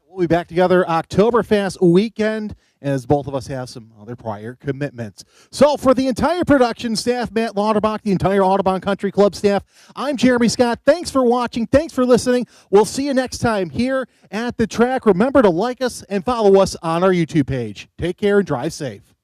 We'll be back together Oktoberfest weekend as both of us have some other prior commitments. So for the entire production staff, Matt Lauterbach, the entire Autobahn Country Club staff, I'm Jeremy Scott. Thanks for watching. Thanks for listening. We'll see you next time here at the track. Remember to like us and follow us on our YouTube page. Take care and drive safe.